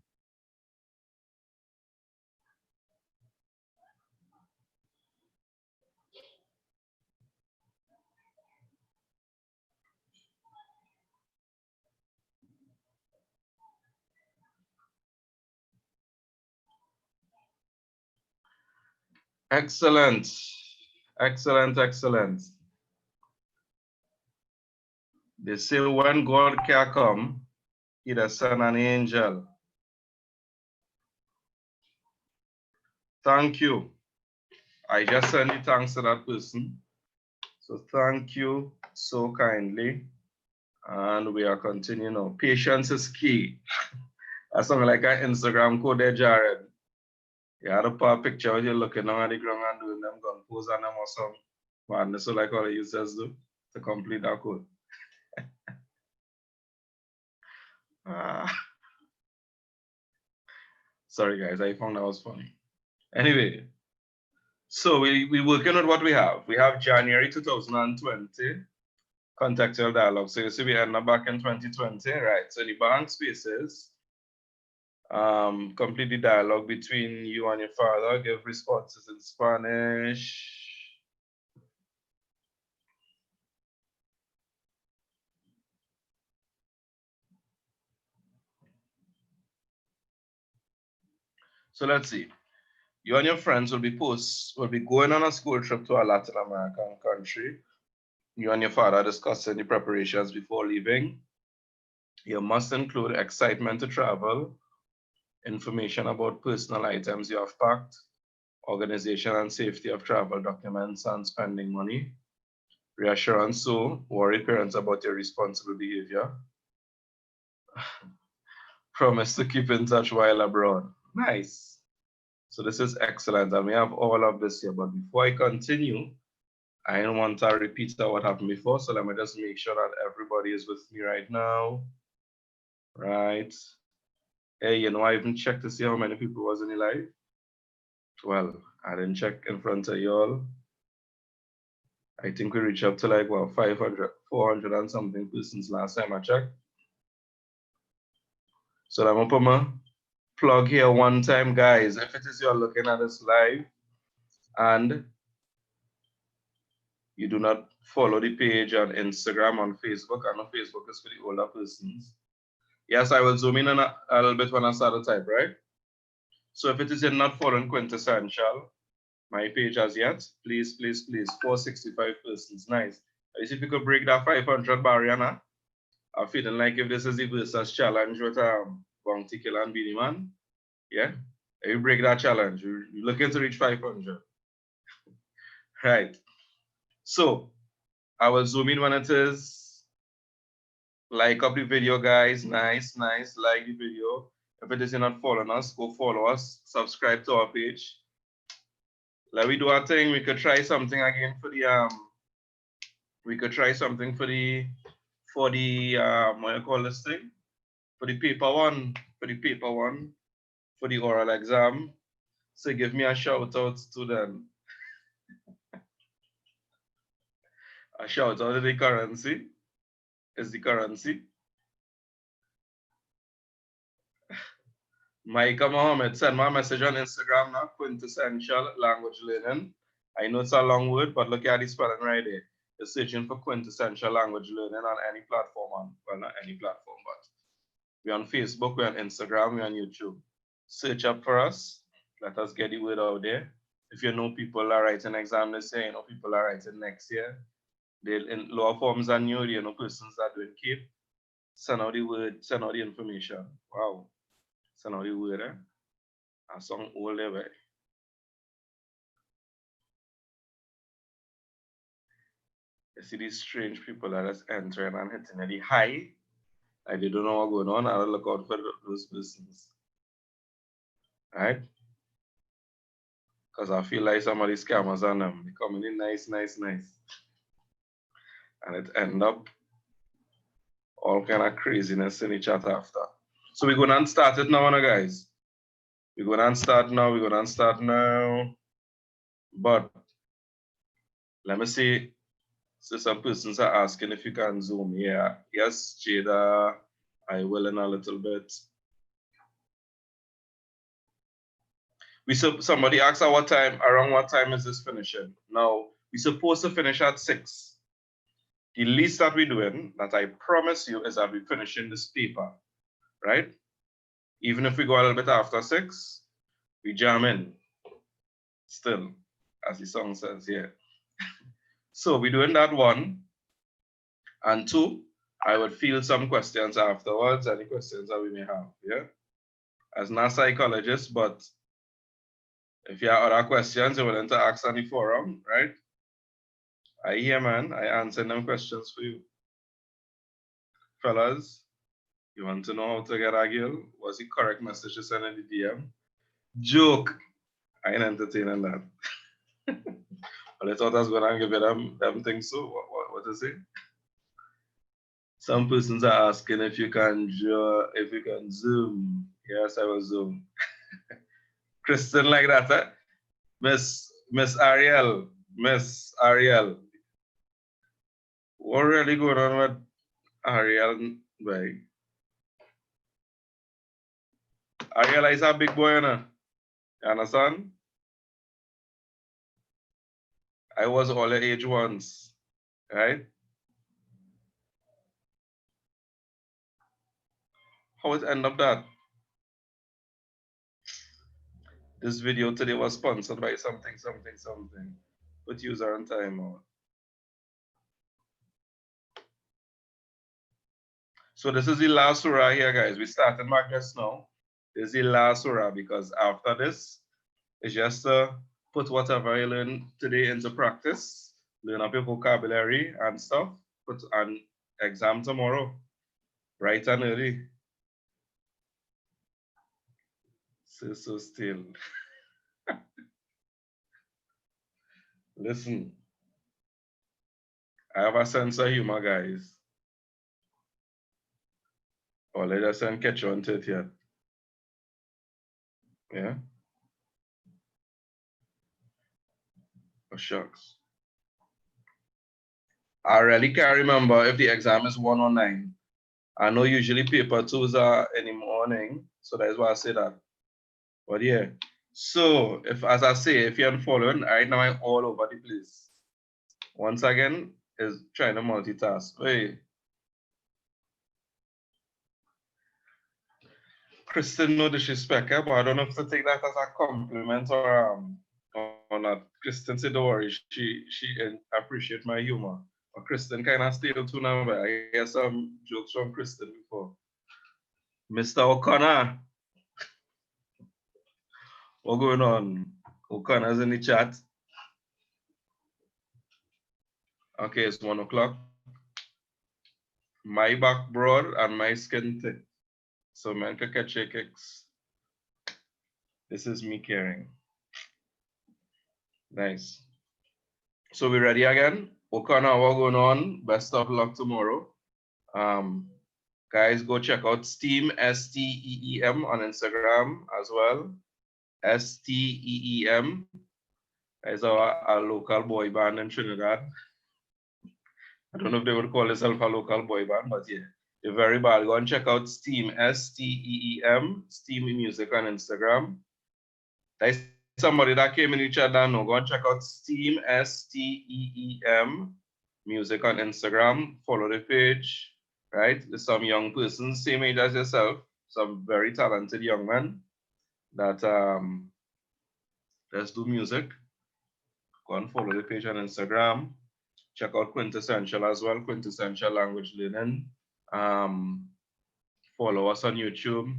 Excellent, excellent, excellent. They say when God can come, he does send an angel. Thank you. I just send you thanks to that person. So thank you so kindly. And we are continuing now. Patience is key. That's something like an Instagram code there, Jared. You had a picture of you looking down at the ground and doing them gun pose on them or some madness, so like all the users do to complete that code. Sorry guys, I found that was funny. Anyway, so we working on what we have. We have January 2020 contextual dialogue. So you see we end up back in 2020, right? So the blank spaces, complete the dialogue between you and your father, give responses in Spanish. So let's see. You and your friends will be going on a school trip to a Latin American country. You and your father discussing the preparations before leaving. You must include excitement to travel, information about personal items you have packed, organization and safety of travel documents and spending money, reassurance to worry parents about your responsible behavior, promise to keep in touch while abroad. Nice. So this is excellent, and we have all of this here. But before I continue, I don't want to repeat what happened before, so let me just make sure that everybody is with me right now. Right. Hey, you know, I even checked to see how many people was in the live. Well, I didn't check in front of y'all. I think we reached up to like, well, 500, 400 and something persons last time I checked. So I'm gonna put my plug here one time, guys. If it is you're looking at this live and you do not follow the page on Instagram, on Facebook, I know Facebook is for the older persons. Yes, I will zoom in on a little bit when I start to type, right? So if it is you're not following Quintessential, my page as yet, please, please, please, 465 persons, nice. I see if you could break that 500 barrier now. I'm feeling like if this is the versus challenge with Bounty Killer and Beanie Man, yeah, if you break that challenge, you're looking to reach 500. Right. So I will zoom in when it is. Like up the video, guys. Nice, nice. Like the video. If it is not following us, go follow us. Subscribe to our page. Let me do our thing. We could try something again for the we could try something for the what do you call this thing? For the paper one. For the paper one. For the oral exam. So give me a shout out to them. A shout out to the currency. Is the currency. Micah Mohammed, send my message on Instagram now, quintessential language learning. I know it's a long word, but look at the spelling right there. You're searching for quintessential language learning on any platform, well, not any platform, but we're on Facebook, we're on Instagram, we're on YouTube. Search up for us. Let us get the word out there. If you know people are writing exam this year, you know people are writing next year. They're in lower forms than you know persons that doing CAPE. Send out the word, send out the information. Wow. Send out the word, eh? A song all the way. You see these strange people that just entering and hitting the high. Like they don't know what's going on. I'll look out for those persons. Right? Because I feel like some of these scammers on them. They come in nice. And it end up all kind of craziness in the chat after. So we're gonna start it now, guys. We're gonna start now. But let me see. So some persons are asking if you can zoom. Yeah. Yes, Jada, I will in a little bit. Somebody asked around what time is this finishing? Now, we're supposed to finish at 6. The least that we're doing, that I promise you, is that we're finishing this paper, right? Even if we go a little bit after 6, we jam in still, as the song says here. So we're doing that 1. And 2, I would field some questions afterwards, any questions that we may have, yeah? As not a psychologist, but if you have other questions you're willing to ask on the forum, right? I hear, man. I answer them questions for you. Fellas, you want to know how to get a girl? What's the correct message to send in the DM? Joke. I ain't entertaining that. But I thought I was going to give you them things, so what is it? Some persons are asking if you can zoom. Yes, I will zoom. Kristen like that, eh? Miss Ariel. What really going on with Ariel? Like, Ariel is a big boy, you know? You understand? I was all the age once, right? How it end up that? This video today was sponsored by something. Put user on timeout. So this is the last surah here, guys. We started Magnus now. This is the last surah because after this, it's just to put whatever you learn today into practice, learn up your vocabulary and stuff, put an exam tomorrow, bright and early. So still. Listen, I have a sense of humor, guys. Or let us catch on to it yet. Yeah. Oh, shucks. I really can't remember if the exam is 1 or 9. I know usually paper 2s are in the morning, so that's why I say that. But yeah. So as I say, if you're following, right now I'm all over the place. Once again, is trying to multitask. Hey. Kristen, no disrespect, but I don't know if to take that as a compliment or not. Kristen said, don't worry, she appreciate my humor. But Kristen kind of stale too now, but I hear some jokes from Kristen before. Mr. O'Connor, what's going on? O'Connor's in the chat. Okay, it's 1 o'clock. My back broad and my skin thick. So man can catch your kicks. This is me caring. Nice. So we ready again? O'Connor, what's going on? Best of luck tomorrow. Guys, go check out Steam, STEEM on Instagram as well. STEEM is our local boy band in Trinidad. I don't know if they would call themselves a local boy band, but yeah, they're very bad. Go and check out Steam, STEEM, Steam Music on Instagram. There's somebody that came in the chat down now. Go and check out Steam, STEEM, Music on Instagram. Follow the page. Right? There's some young persons, same age as yourself, some very talented young men that let's do music. Go and follow the page on Instagram. Check out Quintessential as well, Quintessential Language Learning Follow us on YouTube.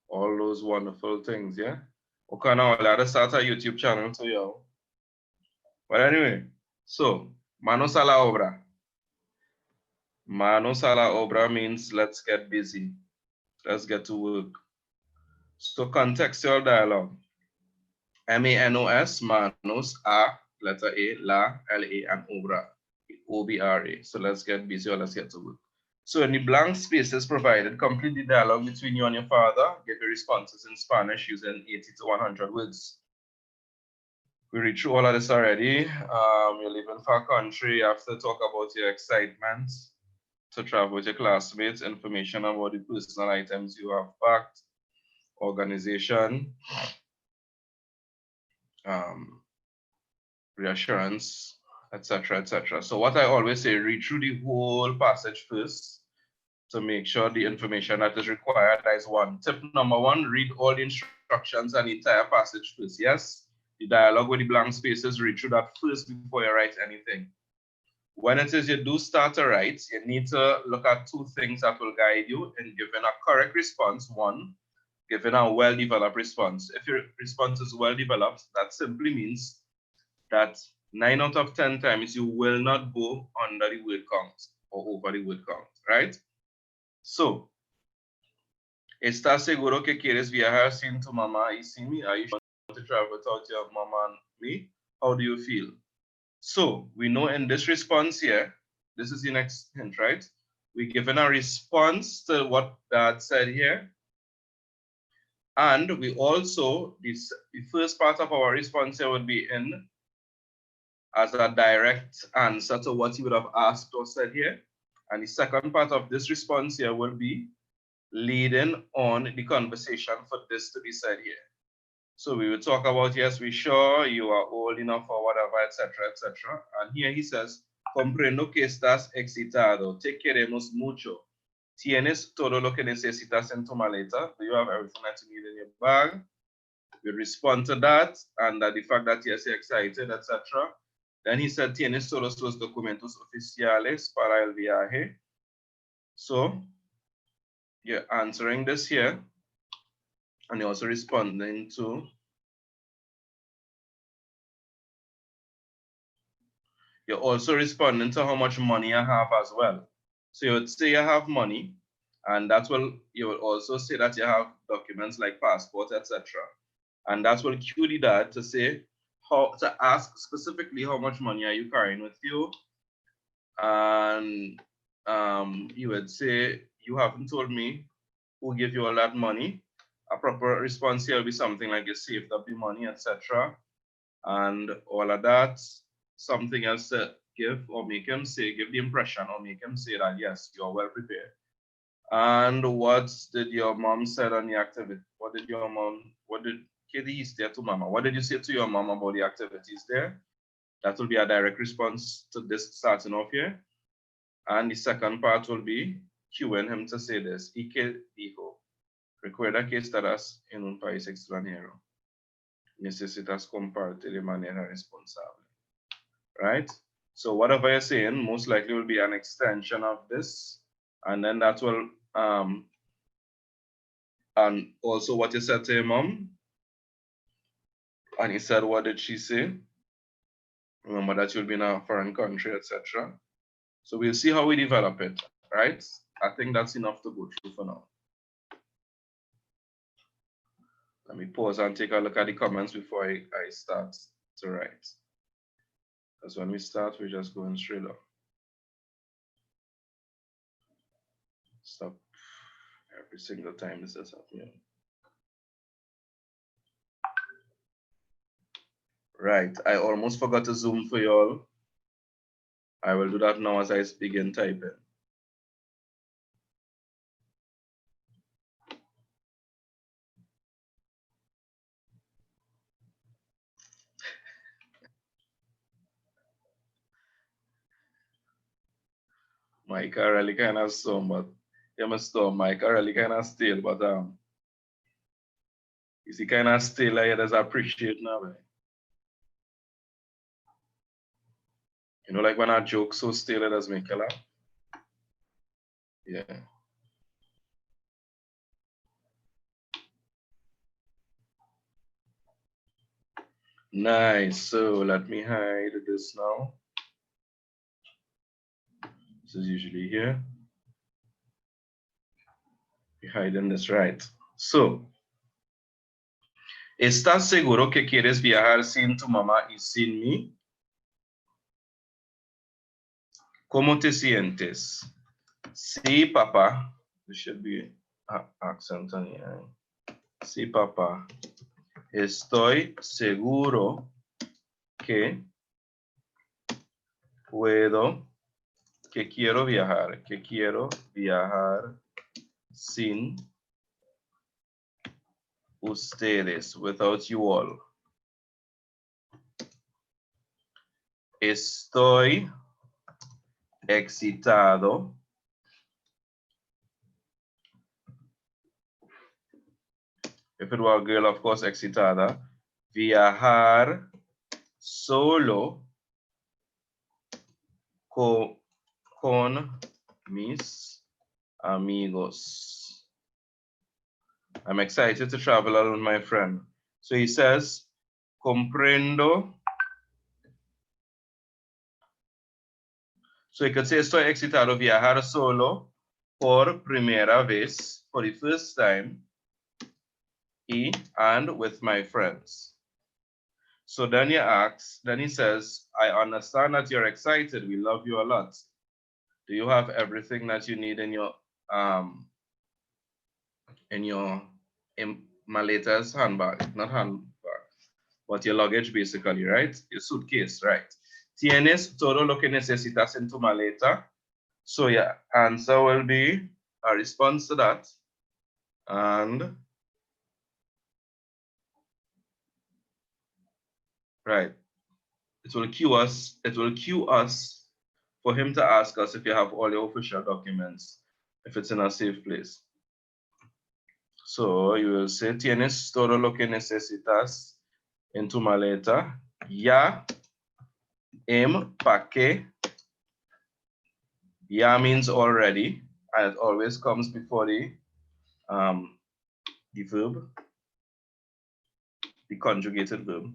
All those wonderful things, yeah? Okay, now let's start a YouTube channel to you. But anyway, so, manos a la obra. Manos a la obra means let's get busy. Let's get to work. So contextual dialogue. M-A-N-O-S, manos, a, letter A, la, L-A, and obra, O-B-R-A. So let's get busy or let's get to work. So in the blank spaces provided, complete the dialogue between you and your father. Give your responses in Spanish using 80 to 100 words. We read through all of this already. You're leaving for a country. You have to talk about your excitement to travel with your classmates, information about the personal items you have packed, organization, reassurance, etc., etc. So what I always say, read through the whole passage first to make sure the information that is required. That is one. Tip number one, read all the instructions and the entire passage first. Yes, the dialogue with the blank spaces, read through that first before you write anything. When it is you do start to write, you need to look at two things that will guide you in giving a correct response. One, giving a well-developed response. If your response is well-developed, that simply means that 9 out of 10 times you will not go under the word count or over the word count, right? So, ¿estás seguro que quieres viajar sin tu mamá y sin mí? Are you sure you want to travel without your mama and me? How do you feel? So, we know in this response here, this is the next hint, right? We're given a response to what Dad said here. And we also, the first part of our response here would be in as a direct answer to what he would have asked or said here. And the second part of this response here will be leading on the conversation for this to be said here. So we will talk about, yes, we sure you are old enough or whatever, etc., etc. And here he says, comprendo que estás excitado, te queremos mucho. Tienes todo lo que necesitas en tu maleta. Do you have everything that you need in your bag? We respond to that, and the fact that yes, you're excited, etc. Then he said, tienes todos los documentos oficiales para el viaje. So you're answering this here, and you're also responding to, you're also responding to how much money you have as well. So you would say you have money, and that's what you will also say that you have documents like passport, etc. And that's what cue the dad to say, how to ask specifically how much money are you carrying with you. And you would say, you haven't told me who gave you all that money. A proper response here will be something like you saved up the money, etc. And all of that. Something else to give or make him say, give the impression or make him say that yes, you're well prepared. And what did your mom say on the activity? What did your mom, what did Katie say to mama? What did you say to your mom about the activities there? That will be a direct response to this starting off here. And the second part will be cueing him to say this. Ike dijo, recuerda que estarás en un país extranjero. Necesitas compartir de manera responsable. Right? So whatever you're saying most likely will be an extension of this. And then that will, and also what you said to your mom. And he said, what did she say? Remember that you'll be in a foreign country, etc. So we'll see how we develop it, right? I think that's enough to go through for now. Let me pause and take a look at the comments before I start to write. Because when we start, we're just going straight up. Stop every single time this is happening. Right, I almost forgot to zoom for y'all. I will do that now as I begin typing. Mike, I really kind of storm, but you must storm. Mike, I really kind of still, but is he kind of still? I just appreciate now. Right? You know, like when I joke so still, it does make a laugh. Yeah. Nice. So let me hide this now. This is usually here. We're hiding this right. So, ¿estás seguro que quieres viajar sin tu mamá y sin mí? ¿Cómo te sientes? Sí, papá. There should be an accent on here. Sí, papá. Estoy seguro que quiero viajar sin ustedes, without you all. Estoy excitado if it were a girl, of course, excitada, viajar solo con mis amigos. I'm excited to travel alone with my friend. So he says, comprendo. So he could say, estoy excitado viajar solo por primera vez, for the first time, and with my friends. So then he says, I understand that you're excited. We love you a lot. Do you have everything that you need in your maletas handbag? Not handbag, but your luggage basically, right? Your suitcase, right? ¿Tienes todo lo que necesitas en tu maleta? So yeah, answer will be a response to that. And right, it will cue us for him to ask us if you have all your official documents, if it's in a safe place. So you will say, tienes todo lo que necesitas en tu maleta. Ya empaqué. Ya means already, and it always comes before the verb, the conjugated verb.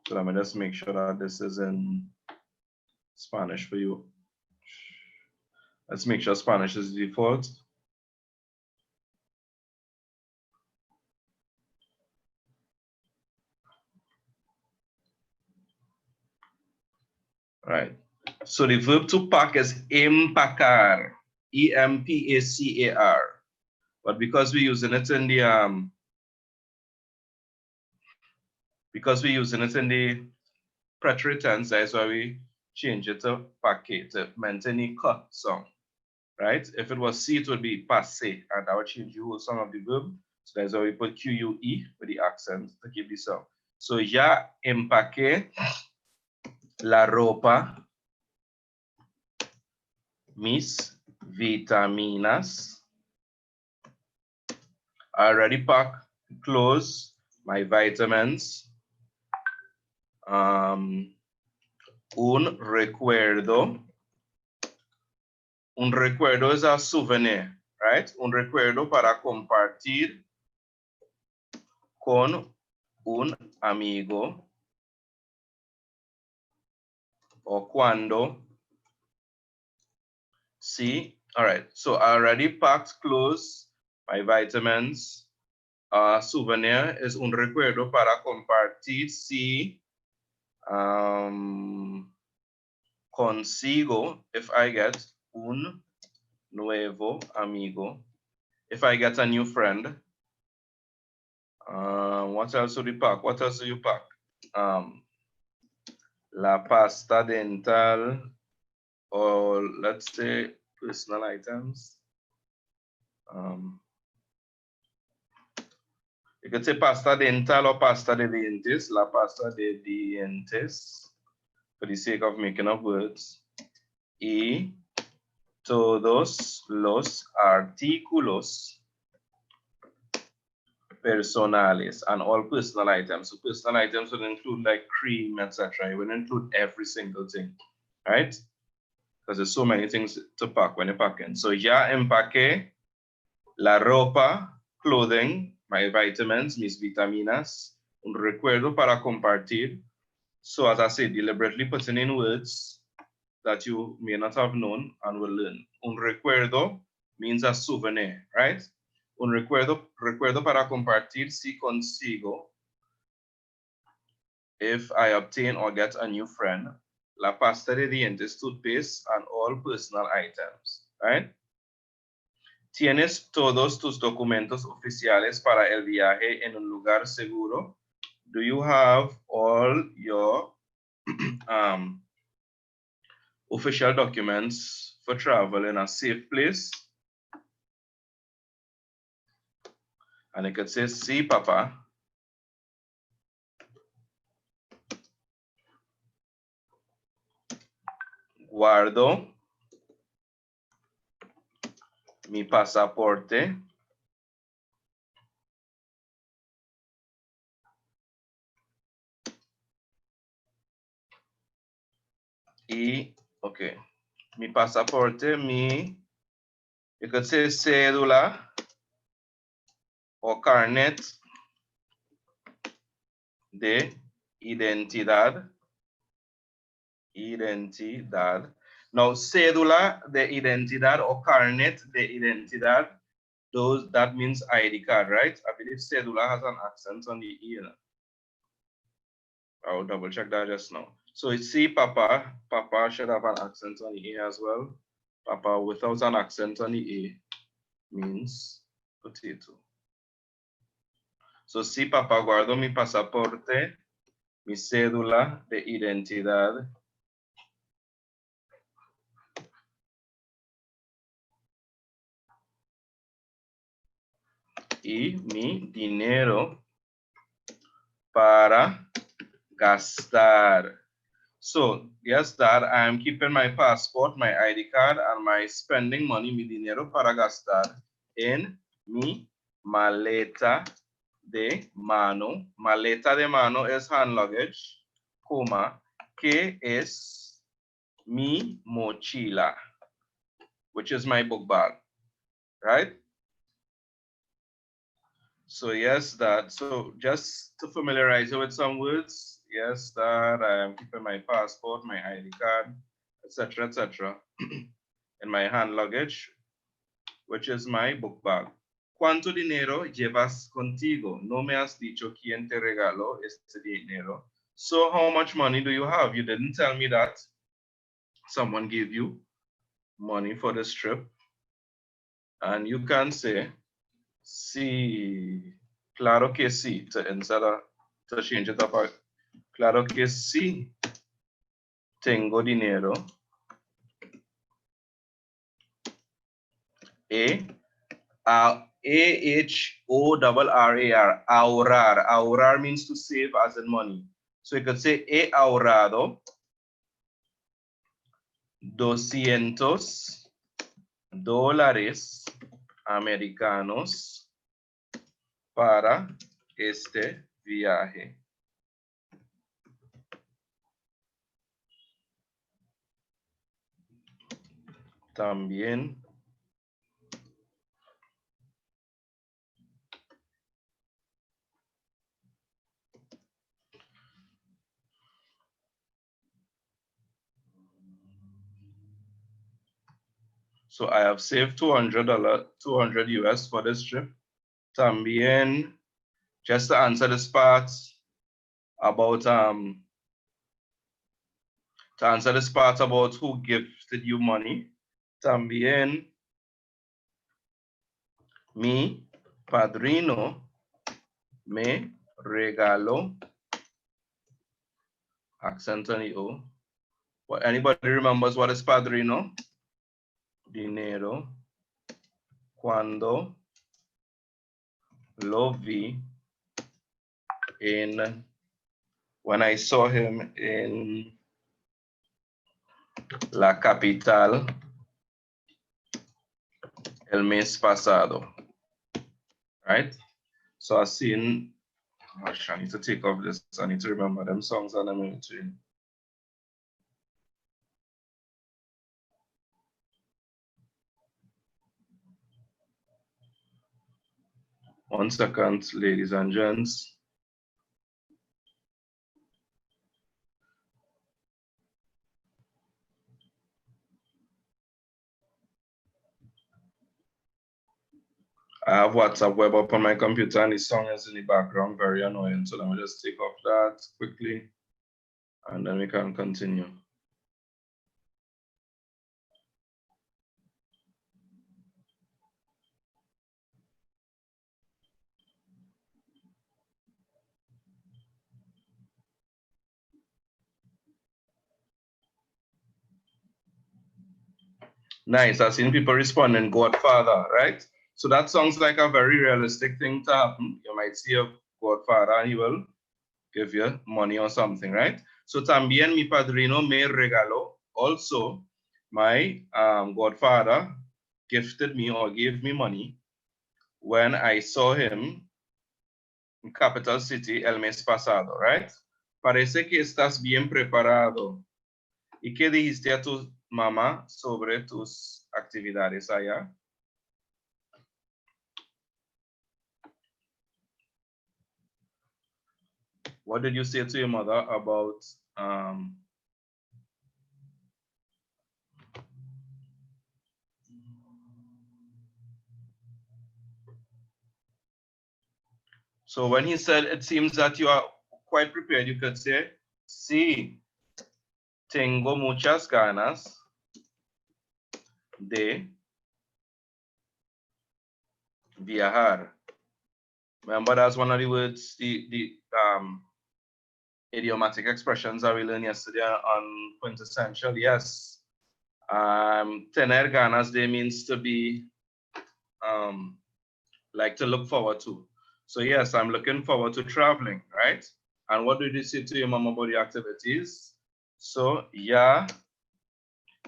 So let me just make sure that this is in Spanish for you. Let's make sure Spanish is the default. Right. So the verb to pack is empacar, E-M-P-A-C-A-R. But because we're using it in the preterite tense, that's why we change it to paquet, to maintain the cut sound. Right? If it was C, it would be passé, and I would change the whole sound of the verb. So that's why we put Q-U-E with the accent to keep the sound. So ya empaqué la ropa, mis vitaminas. I already packed clothes, my vitamins. Un recuerdo. Un recuerdo is a souvenir, right? Un recuerdo para compartir con un amigo. O cuando. See, all right. So I already packed clothes, my vitamins. Souvenir is un recuerdo para compartir si consigo, if I get un nuevo amigo, if I get a new friend. What else do you pack? What else do you pack? La pasta dental, or let's say personal items. You could say pasta dental or pasta de dientes, la pasta de dientes, for the sake of making up words. Y todos los artículos personales, and all personal items. So personal items would include like cream, etc. It would include every single thing, right? because there's so many things to pack when you're packing. So ya empaqué la ropa, clothing, my vitamins, mis vitaminas, un recuerdo para compartir. So as I said, deliberately putting in words that you may not have known and will learn. Un recuerdo means a souvenir, right? Un recuerdo para compartir si consigo, if I obtain or get a new friend, la pasta de dientes, toothpaste, and all personal items, right? ¿Tienes todos tus documentos oficiales para el viaje en un lugar seguro? Do you have all your official documents for travel in a safe place? And it could say, sí, papá. Guardo mi pasaporte y, okay, mi pasaporte, you could say cédula o carnet de identidad. Identidad. Now, cédula de identidad or carnet de identidad, that means ID card, right? I believe cédula has an accent on the E. I'll double check that just now. So it's C, Papa. Papa should have an accent on the A as well. Papa without an accent on the A means potato. So sí, papá, guardo mi pasaporte, mi cédula de identidad y mi dinero para gastar. So, yes, Dad, I am keeping my passport, my ID card, and my spending money, mi dinero para gastar, en mi maleta de mano. Maleta de mano is hand luggage, coma, que es mi mochila, which is my book bag, right? So yes, that. So just to familiarize you with some words, yes, that I am keeping my passport, my ID card, etc., in my hand luggage, which is my book bag. ¿Cuánto dinero llevas contigo? No me has dicho quién te regaló este dinero. So how much money do you have? You didn't tell me that someone gave you money for this trip. And you can say, sí, claro que sí, to change it up. Claro que sí, tengo dinero. A-H-O-R-R-A-R, ahorrar. Ahorrar means to save as in money. So you could say, he ahorrado $200 americanos para este viaje. También so I have saved $200 US for this trip. También, just to answer this part about who gifted you money. También mi padrino me regaló, accent on the O. What, anybody remembers what is padrino? Dinero cuando lo vi when I saw him in la capital el mes pasado, right? So I seen, gosh, I need to take off this. I need to remember them songs and I'm in between. 1 second, ladies and gents. I have WhatsApp web up on my computer and the song is in the background, very annoying. So let me just take off that quickly and then we can continue. Nice, I've seen people responding, Godfather, right? So that sounds like a very realistic thing to happen. You might see a Godfather and he will give you money or something, right? So también mi padrino me regaló. Also, my godfather gifted me or gave me money when I saw him in Capital City el mes pasado, right? Parece que estás bien preparado. ¿Y qué dijiste a tu mamá sobre tus actividades allá? What did you say to your mother about so when he said it seems that you are quite prepared, you could say, sí, tengo muchas ganas de viajar. Remember, that's one of the words, the idiomatic expressions that we learned yesterday on quintessential. Yes. Tener ganas de means to be, like to look forward to. So yes, I'm looking forward to traveling, right? And what did you say to your mom about the activities? So, ya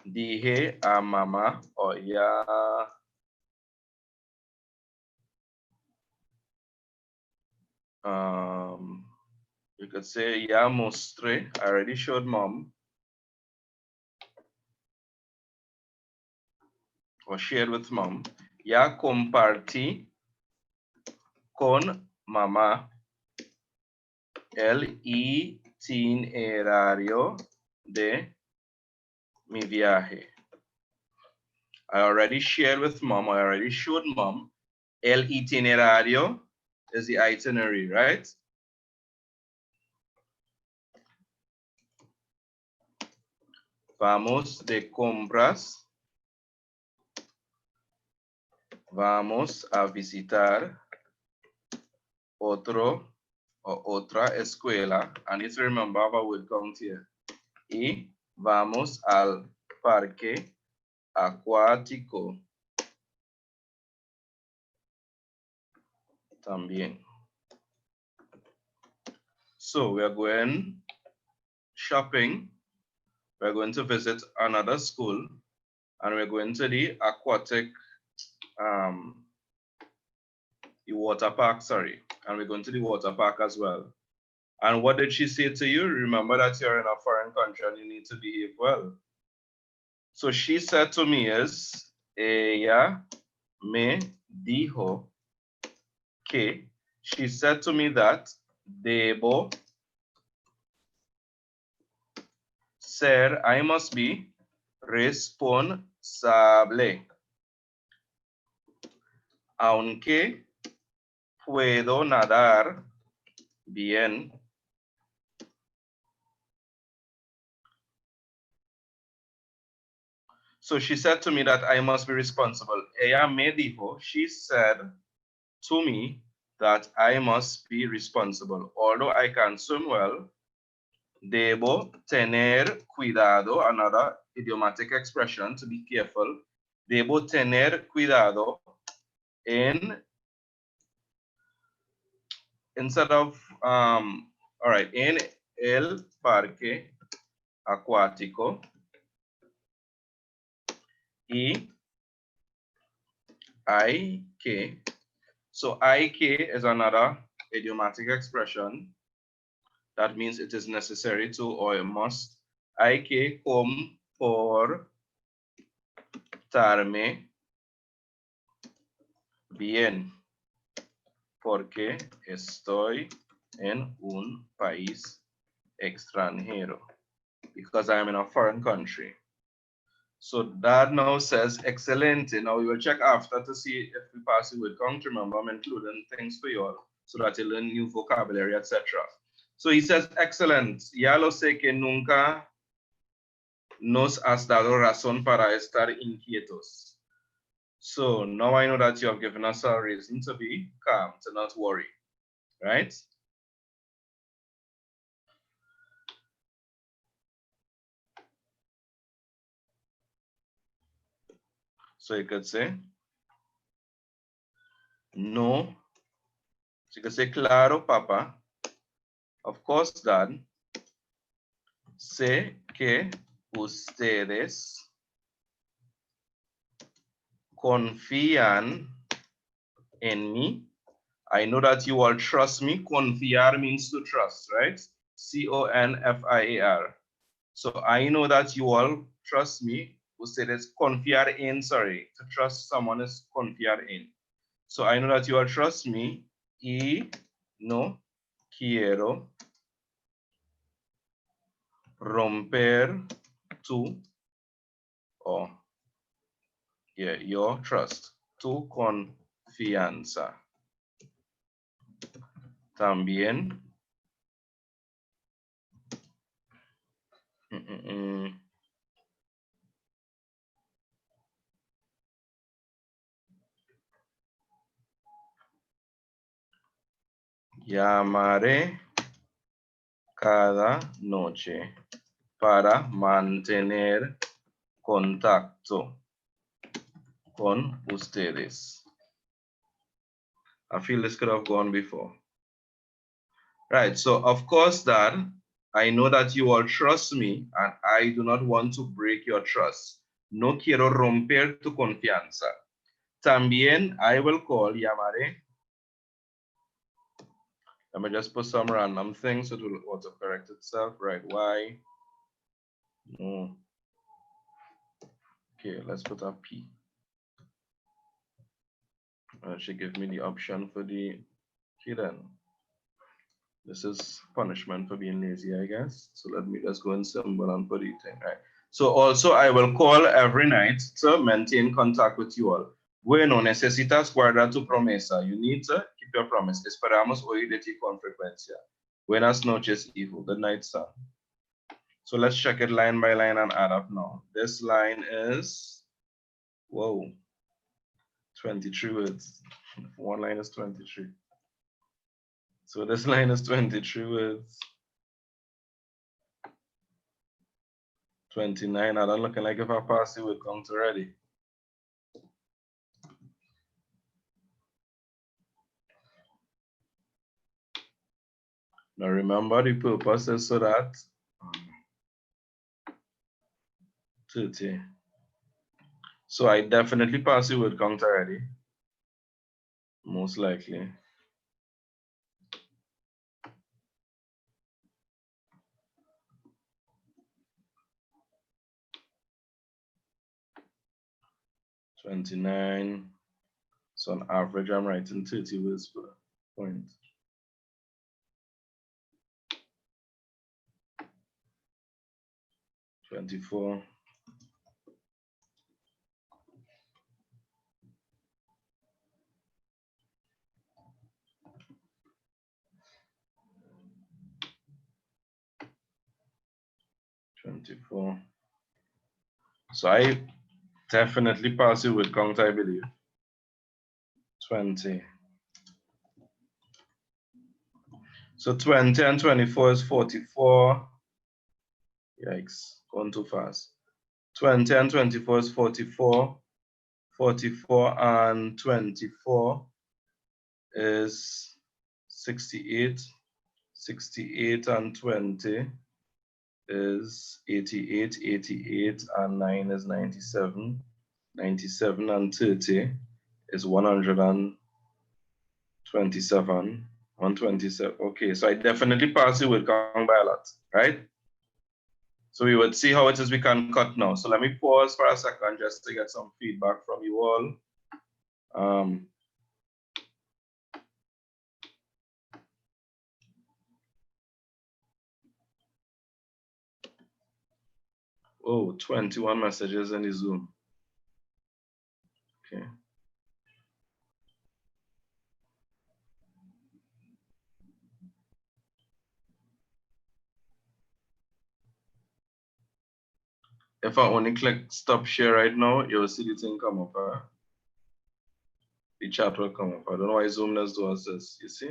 dije a mamá, or ya you could say ya mostré. I already showed mom or shared with mom. Ya compartí con mamá el itinerario de mi viaje. I already shared with mom, I already showed mom. El itinerario is the itinerary, right? Vamos de compras. Vamos a visitar otro o otra escuela. I need to remember our word count here. Y vamos al parque acuático también. So we are going shopping. We're going to visit another school and we're going to the aquatic, the water park, sorry. And we're going to the water park as well. And what did she say to you? Remember that you're in a foreign country and you need to behave well. So she said to me is, ella me dijo que, she said to me that debo ser, I must be responsable. Aunque puedo nadar bien, so she said to me that I must be responsible. Ella me dijo, she said to me that I must be responsible. Although I can swim well, debo tener cuidado, another idiomatic expression to be careful. Debo tener cuidado instead of, all right, en el parque acuático y hay que. So hay que is another idiomatic expression. That means it is necessary to or a must. Hay que comportarme bien. porque estoy en un país extranjero. Because I am in a foreign country. So that now says excelente. Now we will check after to see if we pass the word count. Remember, I'm including things for you all so that you learn new vocabulary, etc. So he says excellent. Ya lo sé que nunca nos has dado razón para estar inquietos. So now I know that you have given us a reason to be calm, to not worry, right? So you could say, no. So you could say, claro, papa. Of course, Dad. Sé que ustedes confían en mí. I know that you all trust me. Confiar means to trust, right? C-O-N-F-I-A-R. So I know that you all trust me. Ustedes confiar en, sorry. To trust someone is confiar en. So I know that you all trust me. Y no quiero romper tu your trust. Tu confianza. También llamaré cada noche para mantener contacto con ustedes. I feel this could have gone before. Right, so of course, Dad, I know that you all trust me and I do not want to break your trust. No quiero romper tu confianza. También I will call, llamaré. Let me just put some random things so it will autocorrect itself, right? Why? No. Okay, let's put a P. She gave me the option for the P then. This is punishment for being lazy, I guess. So let me just go in symbol and put it in, right? So also I will call every night to maintain contact with you all. Bueno, necesitas guardar tu promesa. You need to keep your promise. Esperamos oír de ti con frecuencia. Buenas noches, hijo. Good night, son. So let's check it line by line and add up now. This line is, whoa, 23 words. One line is 23. So this line is 23 words. 29. I don't looking like if I pass it with count already. Now remember the purpose is so that 30. So I definitely pass the word count already. Most likely. $29. So on average, I'm writing 30 words per point. $24. So I definitely pass it with count, I believe. 20. So 20 and 24 is 44. Yikes, going too fast. 20 and 24 is 44. 44 and 24 is 68. 68 and 20 is 88. 88 and 9 is 97. 97 and 30 is 127. 127. Okay, so I definitely pass it with count by a lot, right? So we would see how it is we can cut now. So let me pause for a second just to get some feedback from you all. Oh, 21 messages in the Zoom. Okay. If I only click stop share right now, you'll see the thing come up. The chat will come up. I don't know why Zoom does this. You see?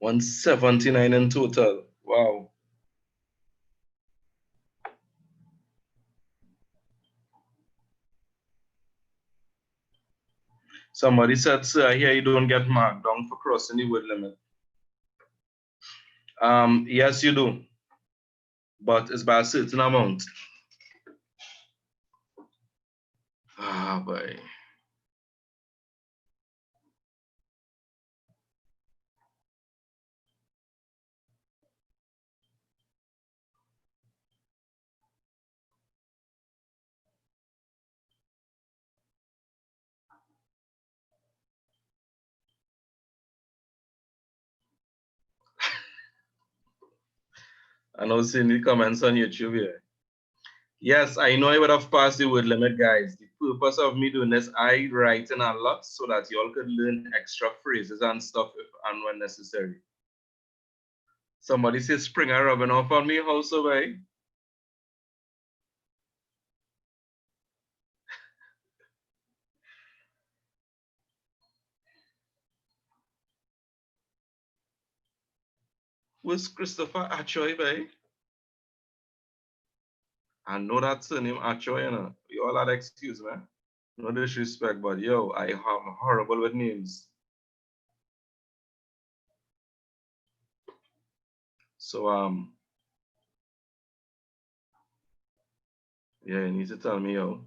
$179 in total. Wow. Somebody said, sir, here you don't get marked down for crossing the word limit. Yes, you do. But it's by a certain amount. Ah, boy. I know seeing the comments on YouTube here. Yes, I know I would have passed the word limit, guys. The purpose of me doing this, I write in a lot so that you all could learn extra phrases and stuff if and when necessary. Somebody says Springer rubbing off on me, how so, right? Who's Christopher Achoy, right? I know that surname Achoy, you know. You all had excuse, man. No disrespect, but yo, I am horrible with names. So yeah, you need to tell me, yo.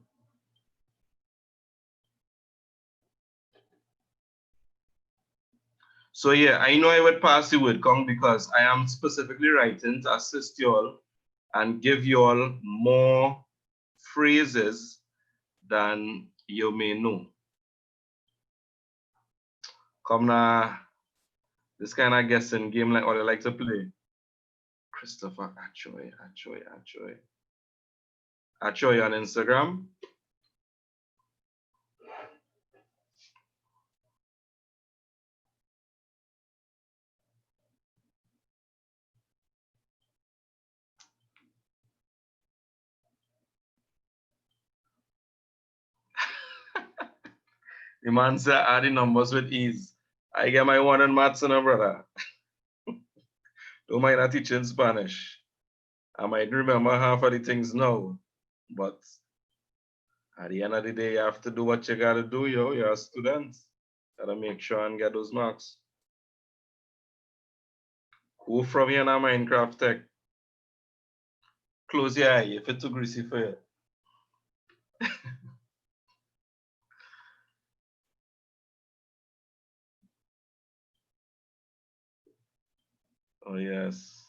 So yeah, I know I would pass the word Kong because I am specifically writing to assist you all and give you all more phrases than you may know. Come now, this kind of guessing game like what I like to play. Christopher Achoy. Achoy on Instagram. The man said add the numbers with ease. I get my one in maths, brother. Don't mind not teaching Spanish. I might remember half of the things now, but at the end of the day, you have to do what you gotta do, yo. You're a student. Gotta make sure and get those marks. Who from here now Minecraft Tech? Close your eye if it's too greasy for you. Oh yes.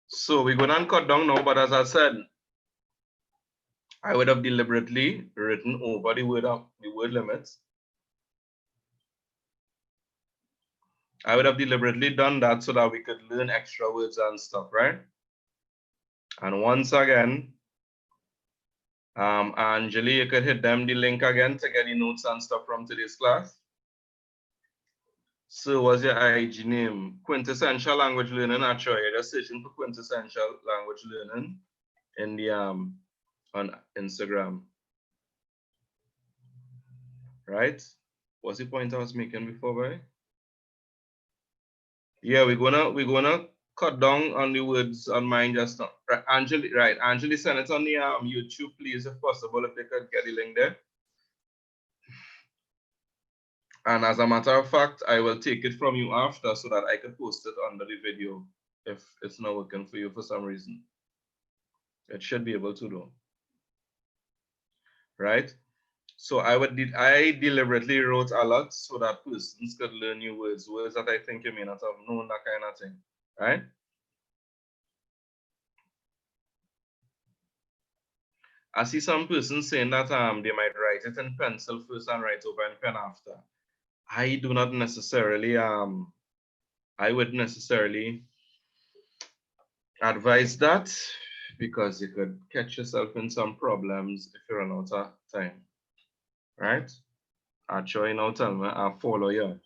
So we're gonna cut down now, but as I said, I would have deliberately written over the word limits. I would have deliberately done that so that we could learn extra words and stuff, right? And once again, Anjali, you could hit them the link again to get the notes and stuff from today's class. So what's your IG name? Quintessential Language Learning. Actually, you're just searching for Quintessential Language Learning in the on Instagram. Right? What's the point I was making before, right? Yeah, we're gonna cut down on the words on mine just now. Right, Anjali, right? Anjali, send it on the YouTube, please, if possible, if they could get the link there. And as a matter of fact, I will take it from you after so that I can post it under the video if it's not working for you for some reason. It should be able to do. Right? So I deliberately wrote a lot so that persons could learn new words that I think you may not have known, that kind of thing, right? I see some persons saying that they might write it in pencil first and write over in pen after. I do not necessarily I would necessarily advise that, because you could catch yourself in some problems if you run out of time, right? I try now tell me I follow you.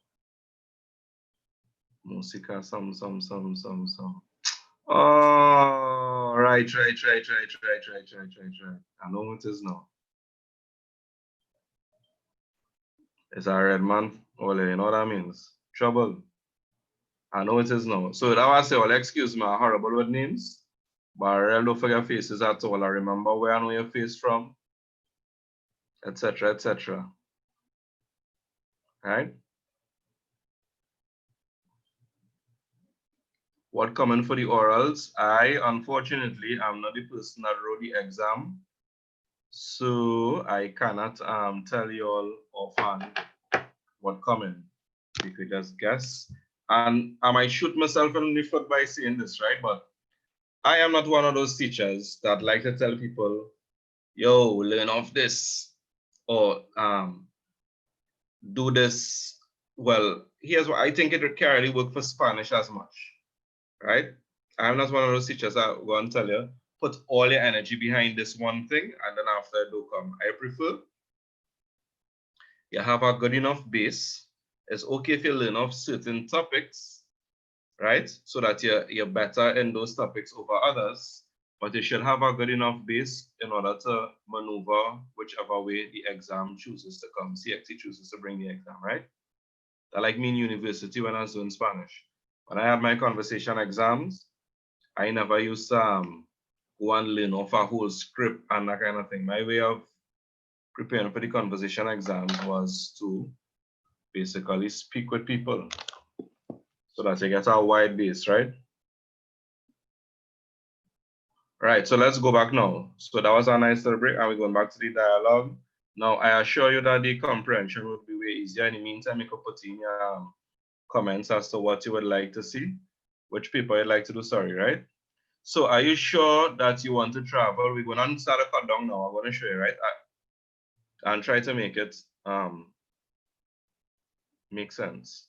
Musica some. Oh, right. I know what it is now. It's a red man. Well, you know what that means? Trouble. I know it is now. So that was say, well, excuse me, I'm horrible with names, but I don't forget faces at all. I remember where I know your face from, etc., etc. Right? What coming for the orals? I, unfortunately, am not the person that wrote the exam, so I cannot tell you all offhand what coming. You could just guess. And I might shoot myself in the foot by saying this, right? But I am not one of those teachers that like to tell people, yo, learn off this, or do this. Well, here's what I think it can't really work for Spanish as much, right? I'm not one of those teachers that will go and tell you, put all your energy behind this one thing, and then after it do come. I prefer you have a good enough base. It's okay if you learn off certain topics, right? So that you're better in those topics over others, but you should have a good enough base in order to maneuver whichever way the exam chooses to come. CXC chooses to bring the exam, right? That like me in university when I was doing Spanish. When I had my conversation exams, I never used to go and learn off a whole script and that kind of thing. My way of preparing for the conversation exams was to basically speak with people so that you get a wide base, right? Right, so let's go back now. So that was a nice little break, and we're going back to the dialogue. Now, I assure you that the comprehension will be way easier. In the meantime, you could put in your comments as to what you would like to see, which paper you'd like to do, sorry, right? So are you sure that you want to travel? We're going to start a cut down now. I'm going to show you, right? And try to make it make sense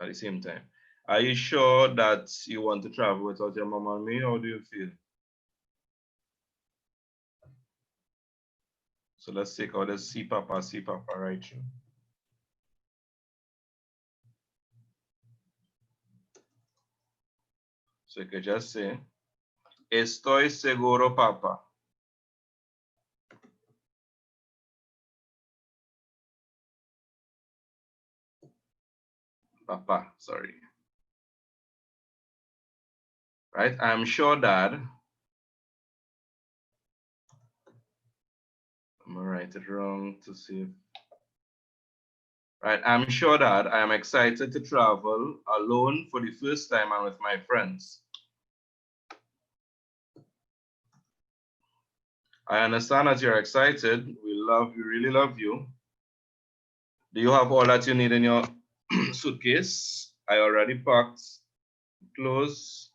at the same time. Are you sure that you want to travel without your mom and me? How do you feel? So let's take out the C Papa right here. So you could just say, estoy seguro, Papa. Papa, sorry. Right, I'm sure, Dad. I'm gonna write it wrong to see if. Right, I'm sure that I am excited to travel alone for the first time and with my friends. I understand that you're excited. We really love you. Do you have all that you need in your suitcase? I already packed clothes.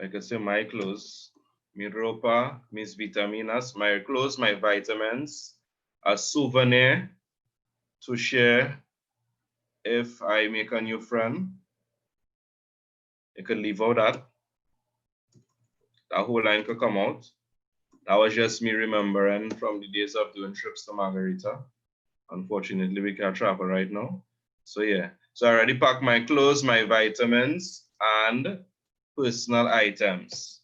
I could say my clothes. Mi ropa, mis vitaminas, my clothes, my vitamins, a souvenir to share if I make a new friend. You could leave out that. That whole line could come out. That was just me remembering from the days of doing trips to Margarita. Unfortunately, we can't travel right now. So yeah, so I already packed my clothes, my vitamins, and personal items.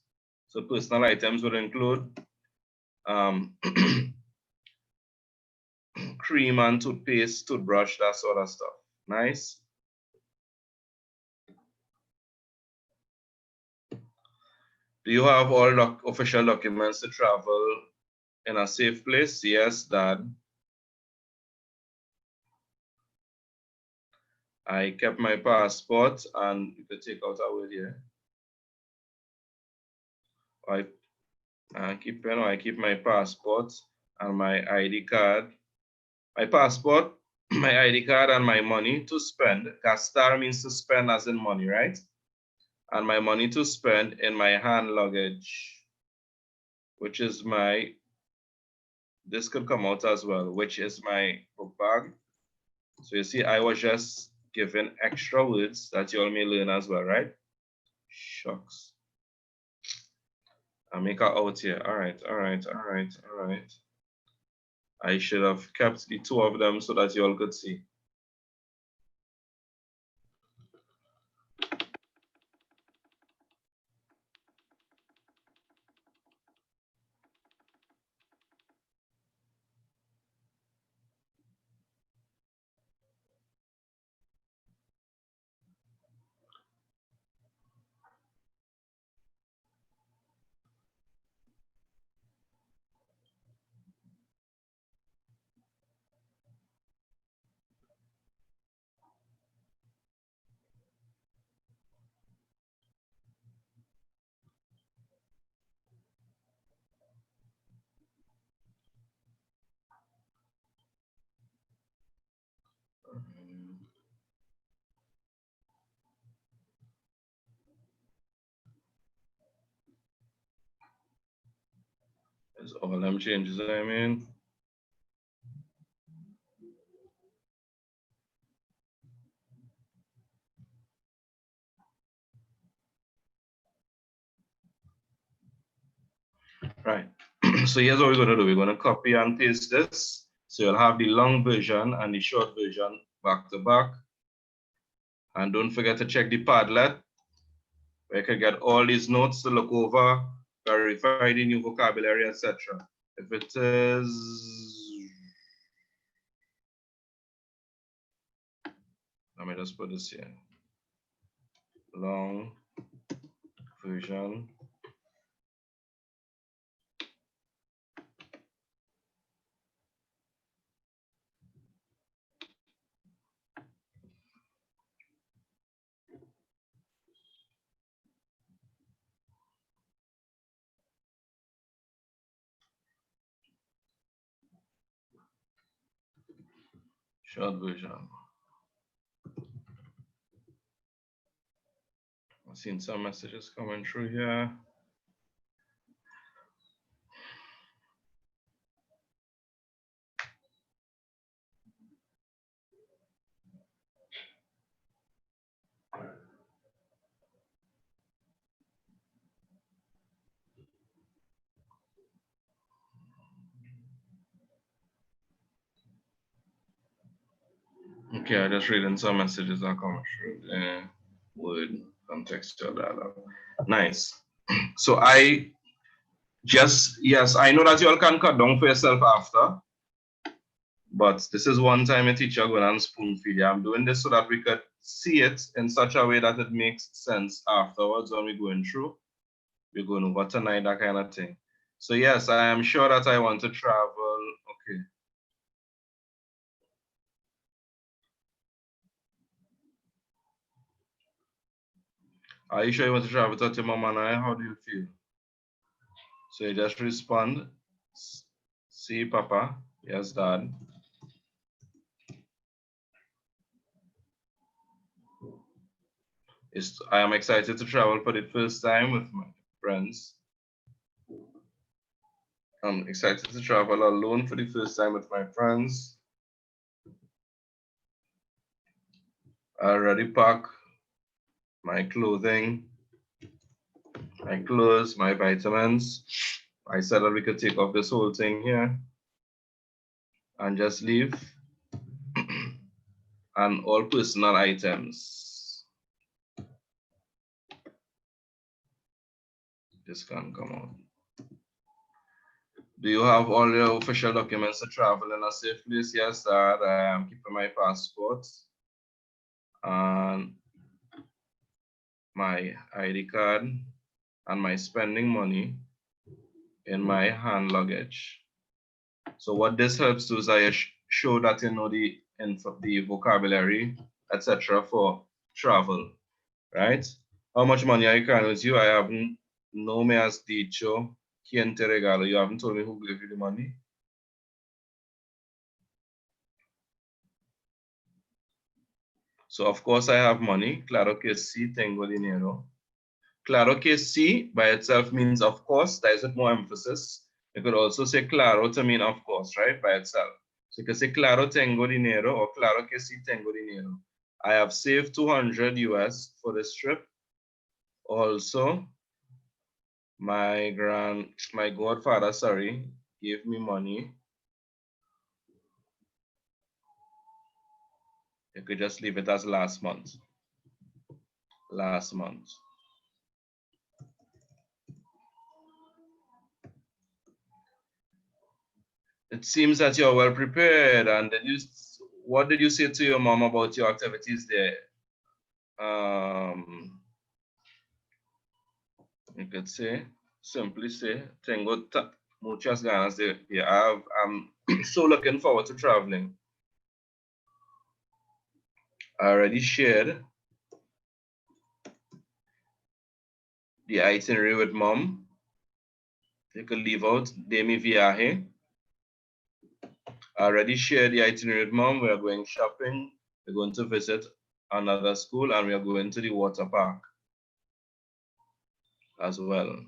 So personal items would include cream and toothpaste, toothbrush, that sort of stuff. Nice. Do you have all official documents to travel in a safe place? Yes, Dad. I kept my passport, and you could take out a word here. I keep my passport, and my ID card, my passport, my ID card, and my money to spend. Gastar means to spend as in money, right? And my money to spend in my hand luggage, which is my, this could come out as well, which is my book bag. So you see, I was just given extra words that you all may learn as well, right? Shucks. I make her out here. All right, all right, all right, all right. I should have kept the two of them so that you all could see. There's all them changes, I mean. Right. So here's what we're going to do. We're going to copy and paste this. So you'll have the long version and the short version back to back. And don't forget to check the Padlet, where you can get all these notes to look over, verify the new vocabulary, etc. If it is, let me just put this here. Long version. Short version. I've seen some messages coming through here. Okay, I just reading some messages that come through there. Word contextual dialogue. Nice. So I just, yes, I know that you all can cut down for yourself after, but this is one time a teacher going and spoon feed you. I'm doing this so that we could see it in such a way that it makes sense afterwards when we're going through. We're going over tonight, that kind of thing. So yes, I am sure that I want to travel. Okay. Are you sure you want to travel to your mama and I? How do you feel? So you just respond, see Papa, yes Dad. I am excited to travel for the first time with my friends. I'm excited to travel alone for the first time with my friends. I already packed my clothing, my clothes, my vitamins. I said that we could take off this whole thing here and just leave. And all personal items. This can come out. Do you have all your official documents to travel in a safe place? Yes, Dad. I am keeping my passport and my ID card and my spending money in my hand luggage. So what this helps do is I show that you know the vocabulary, etc. for travel, right? How much money I can with you? I haven't, no me has dicho quien te regalo. You haven't told me who gave you the money. So of course I have money. Claro que sí, tengo dinero. Claro que sí by itself means of course. That is with more emphasis. You could also say claro to mean of course, right? By itself. So you could say claro tengo dinero or claro que sí tengo dinero. I have saved 200 US for this trip. Also, my godfather, sorry, gave me money. You could just leave it as last month. Last month. It seems that you're well prepared. And what did you say to your mom about your activities there? You could simply say, tengo muchas ganas de viajar. I'm so looking forward to traveling. I already shared the itinerary with mom. You could leave out de mi viaje. I already shared the itinerary with mom. We are going shopping. We're going to visit another school and we are going to the water park as well.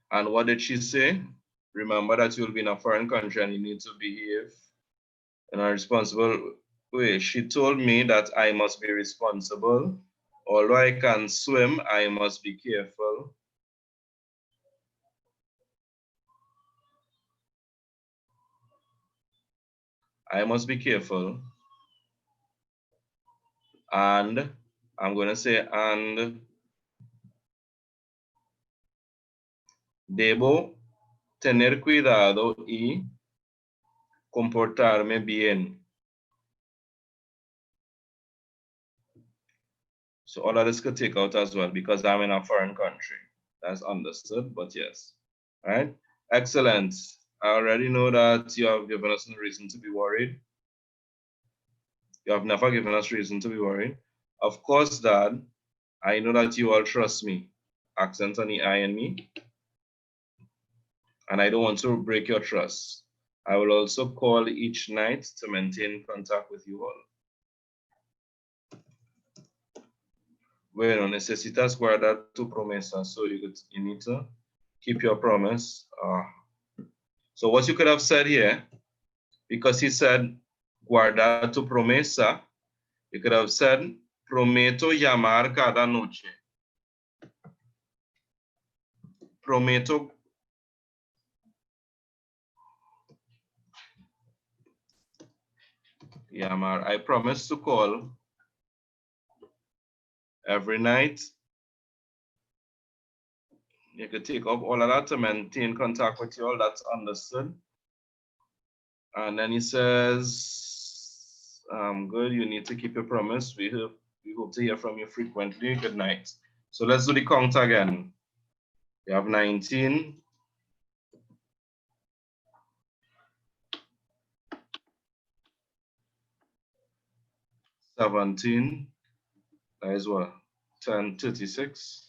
And what did she say? Remember that you'll be in a foreign country and you need to behave in a responsible way. She told me that I must be responsible. Although I can swim, I must be careful. I must be careful. And I'm going to say, and debo tener cuidado y comportarme bien. So all of this could take out as well because I'm in a foreign country. That's understood, but yes. All right, excellent. I already know that you have given us no reason to be worried. You have never given us reason to be worried. Of course, Dad, I know that you all trust me. Accent on the I and me. And I don't want to break your trust. I will also call each night to maintain contact with you all. Bueno, necesitas guardar tu promesa. So you need to keep your promise. So what you could have said here, because he said guardar tu promesa, you could have said prometo llamar cada noche. Prometo llamar. I promise to call every night. You could take up all of that to maintain contact with you all. That's understood. And then he says, good, you need to keep your promise. We hope to hear from you frequently. Good night. So let's do the count again. You have 19. 17. That is what? 10, 36.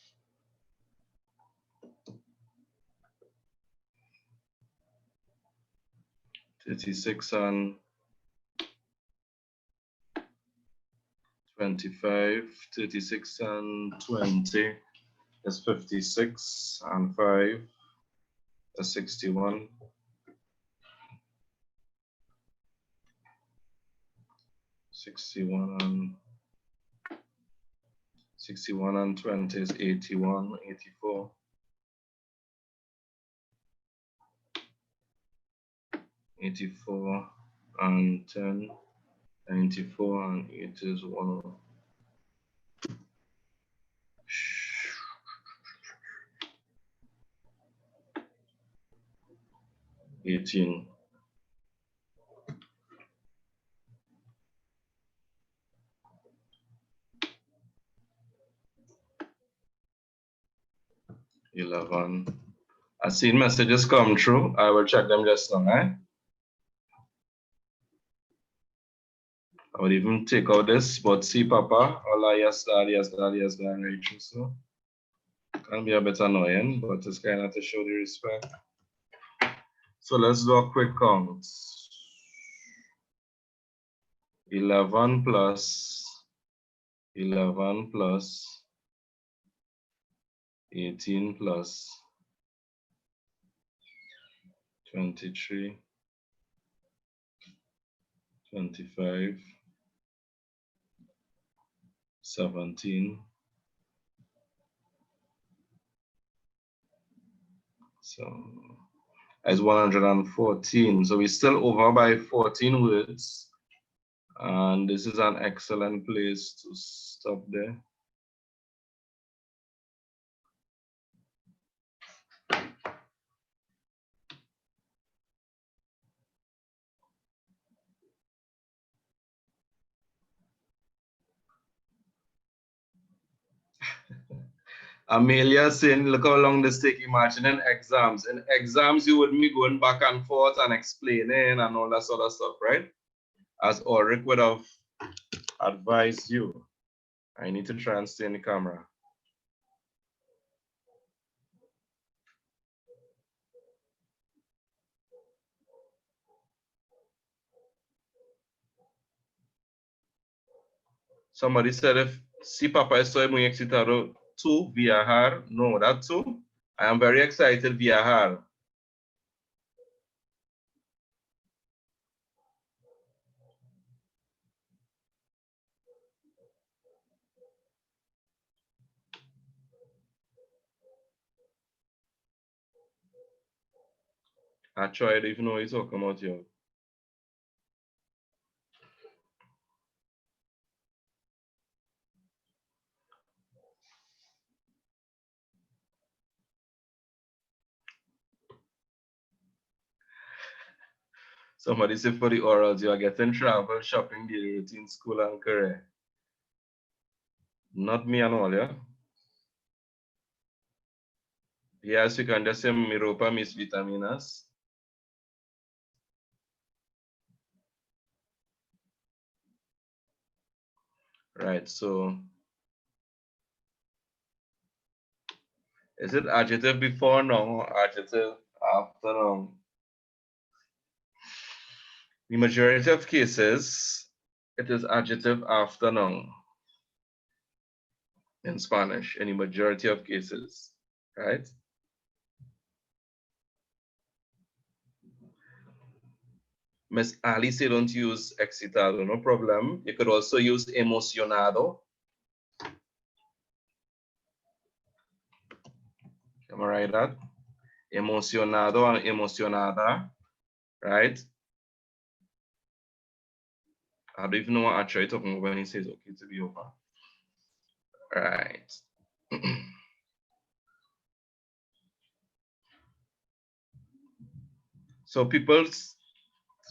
36 and 25, 36 and 20 is 56 and 5 is 61. 61 and 20 is 81, 84. 84 and 10, 94 and 8 is 1. 18. 11. I've seen messages come through. I will check them just now, right? I would even take out this, but see, Papa, hola, yes, Dad, yes, Dad, yes, Dad, Rachel. So can be a bit annoying, but it's kind of to show the respect. So let's do a quick count. 11 plus 11 plus 18 plus 23, 25, 17. So as 114. So we're still over by 14 words. And this is an excellent place to stop there. Amelia saying, look how long this take. Imagine in exams. In exams, you wouldn't be going back and forth and explaining and all that sort of stuff, right? As Ulrich would have advised you. I need to try and stay in the camera. Somebody said if si papá estoy muy excitado, tú viajar. No, that too. I am very excited viajar. Actually, I don't even know what you're talking about here. Somebody said for the orals, you are getting travel, shopping, daily routine, school, and career. Not me and all, yeah? Yes, you can just say miropa mis vitaminas. Right, so is it adjective before noun or adjective after noun? The majority of cases, it is adjective after noun in Spanish, in the majority of cases, right? Miss Ali say don't use excitado, no problem. You could also use emocionado. Am I right that? Emocionado and emocionada, right? I don't even know what actually talking about when he says okay to be over. Right. So people,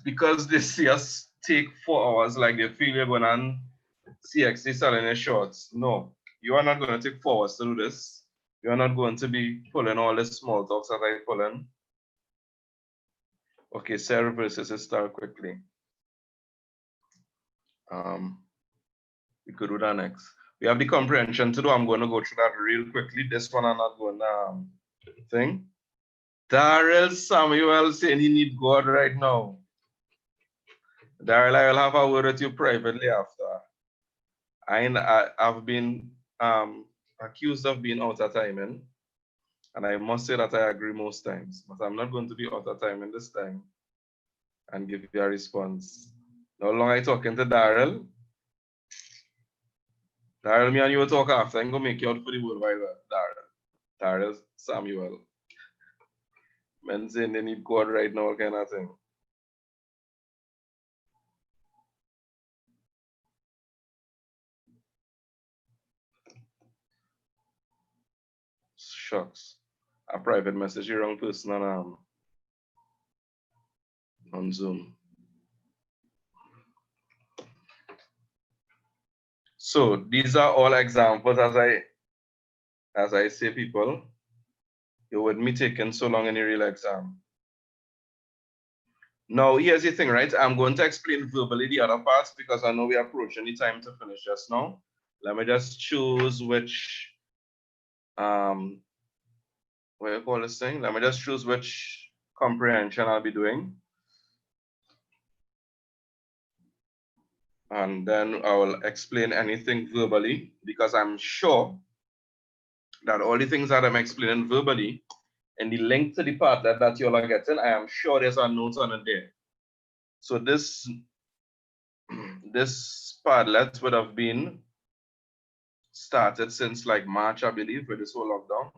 because they see us take 4 hours, like they feel you're going on CXC selling their shorts. No, you are not going to take 4 hours to do this. You are not going to be pulling all the small talks that I pull in. Okay, Sarah versus start quickly. We could do that next. We have the comprehension to do. I'm going to go through that real quickly. This one I'm not going to thing. Daryl Samuel saying he need God right now. Daryl, I will have a word with you privately after. I've been accused of being out of timing, and I must say that I agree most times, but I'm not going to be out of timing this time and give you a response. How long I talking to Daryl? Daryl, me and you will talk after. I'm going to make you out for the World Wide Web. Daryl Samuel. Men saying they need God right now, kind of thing. Shucks. A private message, the wrong person on Zoom. So these are all examples as I say, people. You wouldn't be taking so long in a real exam. Now, here's the thing, right? I'm going to explain verbally the other parts because I know we're approaching the time to finish just now. Let me just choose which, what do you call this thing? Let me just choose which comprehension I'll be doing. And then I will explain anything verbally, because I'm sure that all the things that I'm explaining verbally and the link to the part that you all are getting, I am sure there's a note on it there. So this Padlet would have been started since like March, I believe, with this whole lockdown,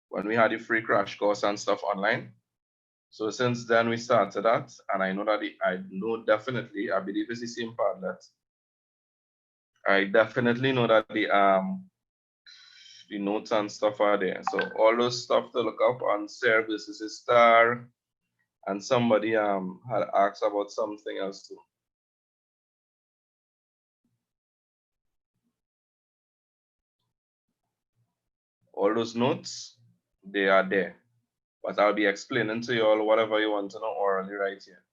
when we had the free crash course and stuff online. So since then we started that, and I know that I know definitely, I believe it's the same Padlet. I definitely know that the notes and stuff are there. So all those stuff to look up on services is star, and somebody had asked about something else too. All those notes, they are there. But I'll be explaining to you all whatever you want to know orally right here.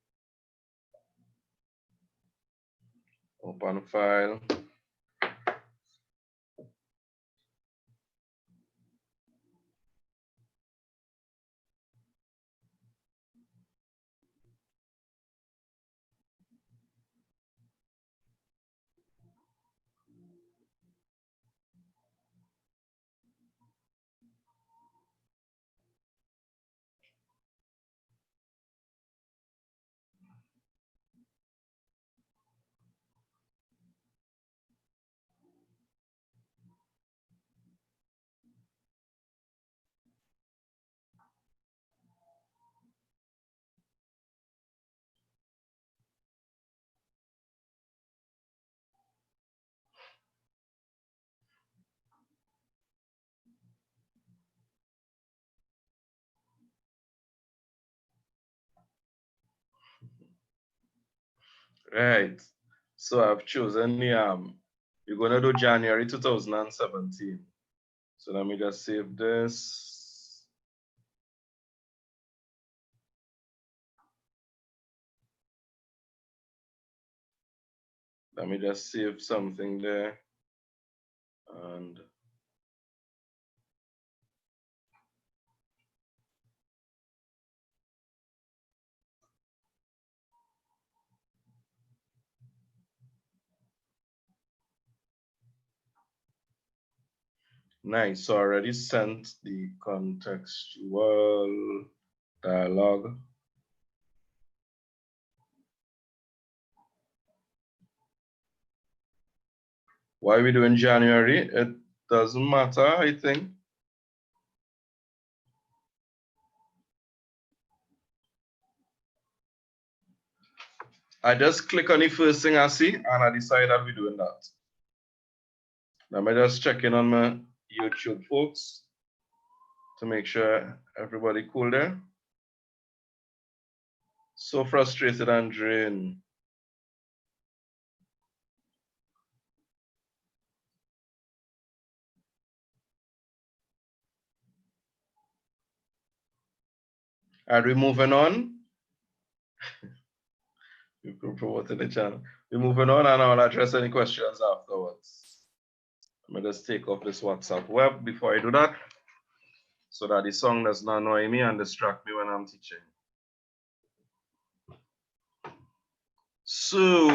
Open file. Right. So I've chosen the we're gonna do January 2017. So let me just save this. Let me just save something there. And nice. So I already sent the contextual dialogue. Why we do in January? It doesn't matter, I think. I just click on the first thing I see and I decide that we're doing that. Let me just check in on my YouTube folks to make sure everybody cool there. So frustrated and drained. And we're moving on. You can promote the channel. We're moving on, and I'll address any questions afterwards. Let me just take off this WhatsApp web before I do that, so that the song does not annoy me and distract me when I'm teaching. So,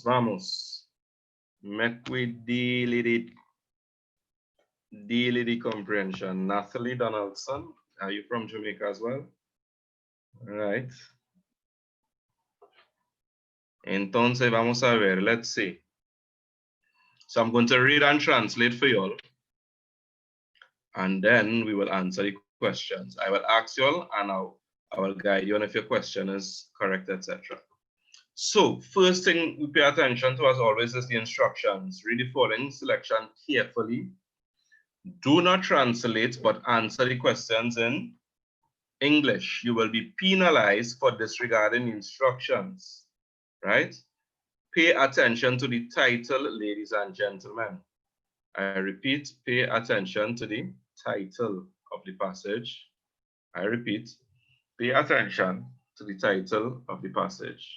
vamos. Make we deal with the comprehension. Nathalie Donaldson, are you from Jamaica as well? All right. Entonces vamos a ver, let's see. So I'm going to read and translate for you all, and then we will answer the questions. I will ask you all, and I will guide you on if your question is correct, etc. So first thing we pay attention to, as always, is the instructions. Read the following selection carefully. Do not translate, but answer the questions in English. You will be penalized for disregarding instructions, right? Pay attention to the title, ladies and gentlemen. I repeat, pay attention to the title of the passage. I repeat, pay attention to the title of the passage.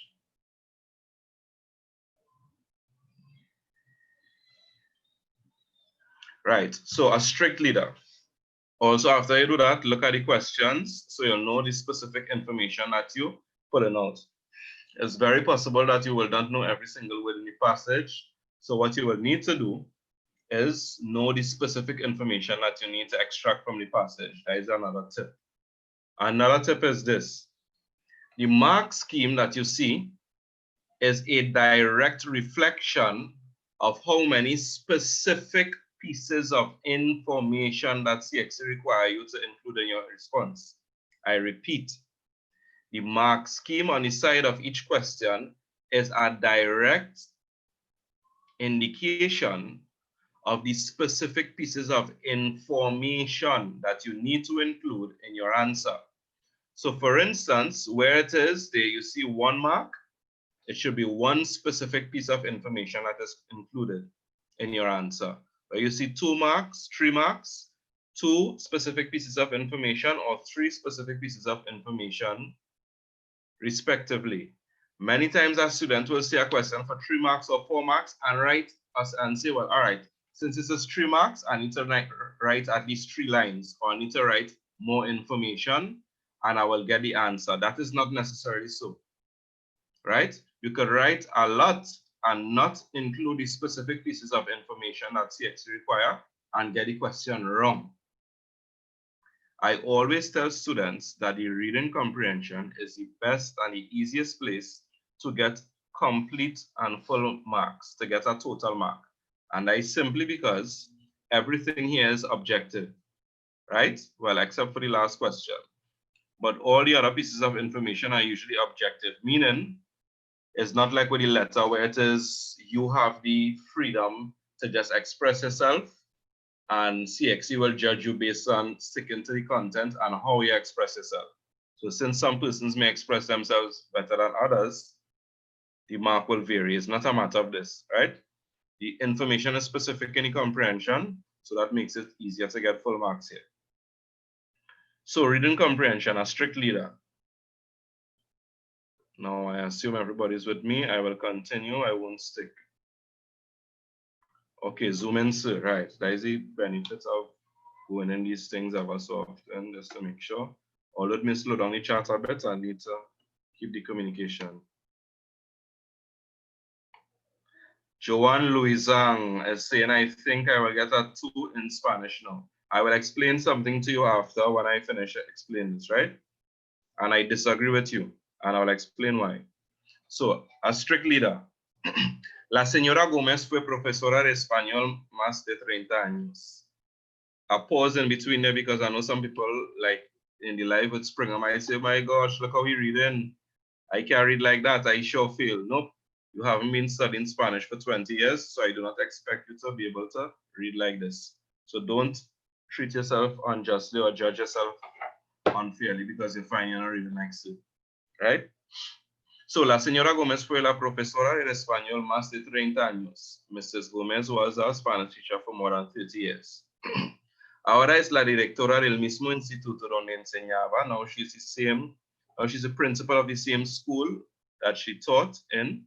Right, so a strict leader. Also, after you do that, look at the questions so you'll know the specific information that you're pulling out. It's very possible that you will not know every single word in the passage. So what you will need to do is know the specific information that you need to extract from the passage. That is another tip. Another tip is this. The mark scheme that you see is a direct reflection of how many specific pieces of information that CXC require you to include in your response. I repeat, the mark scheme on the side of each question is a direct indication of the specific pieces of information that you need to include in your answer. So for instance, where it is there you see 1 mark, it should be one specific piece of information that is included in your answer. Where you see 2 marks, 3 marks, 2 specific pieces of information or 3 specific pieces of information respectively. Many times a student will see a question for 3 marks or 4 marks and write us and say, well, all right, since this is 3 marks, I need to write at least 3 lines, or I need to write more information and I will get the answer. That is not necessarily so, right? You could write a lot and not include the specific pieces of information that CX require and get the question wrong. I always tell students that the reading comprehension is the best and the easiest place to get complete and full marks, to get a total mark. And that is simply because everything here is objective, right? Well, except for the last question. But all the other pieces of information are usually objective, meaning it's not like with the letter where it is you have the freedom to just express yourself and CXC will judge you based on sticking to the content and how you express yourself. So since some persons may express themselves better than others, the mark will vary. It's not a matter of this, right? The information is specific in the comprehension, so that makes it easier to get full marks here. So reading comprehension, a strict leader. Now I assume everybody's with me. I will continue, I won't stick. Okay, zoom in, sir. Right, that is the benefit of going in these things ever so often, just to make sure. Or let me slow down the chat a bit. I need to keep the communication. Joanne Louisang is saying, I think I will get a 2 in Spanish now. I will explain something to you after when I finish explaining this, right? And I disagree with you, and I will explain why. So, a strict leader. La señora Gómez fue profesora de español más de 30 años. A pause in between there because I know some people like in the live with Springer might say, my gosh, look how we reading. I can't read like that. I sure feel. Nope. You haven't been studying Spanish for 20 years, so I do not expect you to be able to read like this. So don't treat yourself unjustly or judge yourself unfairly because you find you're not reading next to, right? So, la señora Gómez fue la profesora de español más de 30 años. Mrs. Gómez was a Spanish teacher for more than 30 years. Ahora es la directora del mismo instituto donde enseñaba. Now she's the principal of the same school that she taught in.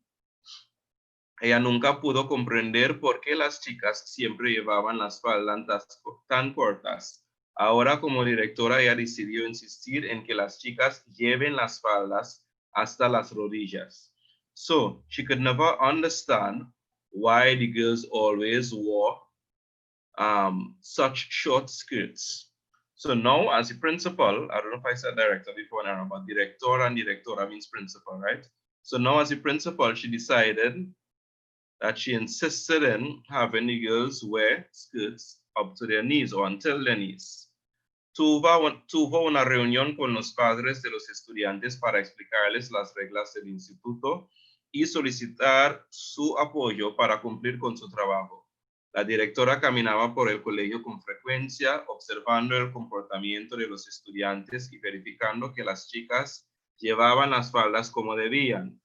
Ella nunca pudo comprender por qué las chicas siempre llevaban las faldas tan cortas. Ahora, como directora, ella decidió insistir en que las chicas lleven las faldas hasta las rodillas. So, she could never understand why the girls always wore such short skirts. So now, as a principal, I don't know if I said director before now, but director and directora means principal, right? So now as a principal, she decided that she insisted in having the girls wear skirts up to their knees or until their knees. Tuvo una reunión con los padres de los estudiantes para explicarles las reglas del instituto y solicitar su apoyo para cumplir con su trabajo. La directora caminaba por el colegio con frecuencia, observando el comportamiento de los estudiantes y verificando que las chicas llevaban las faldas como debían.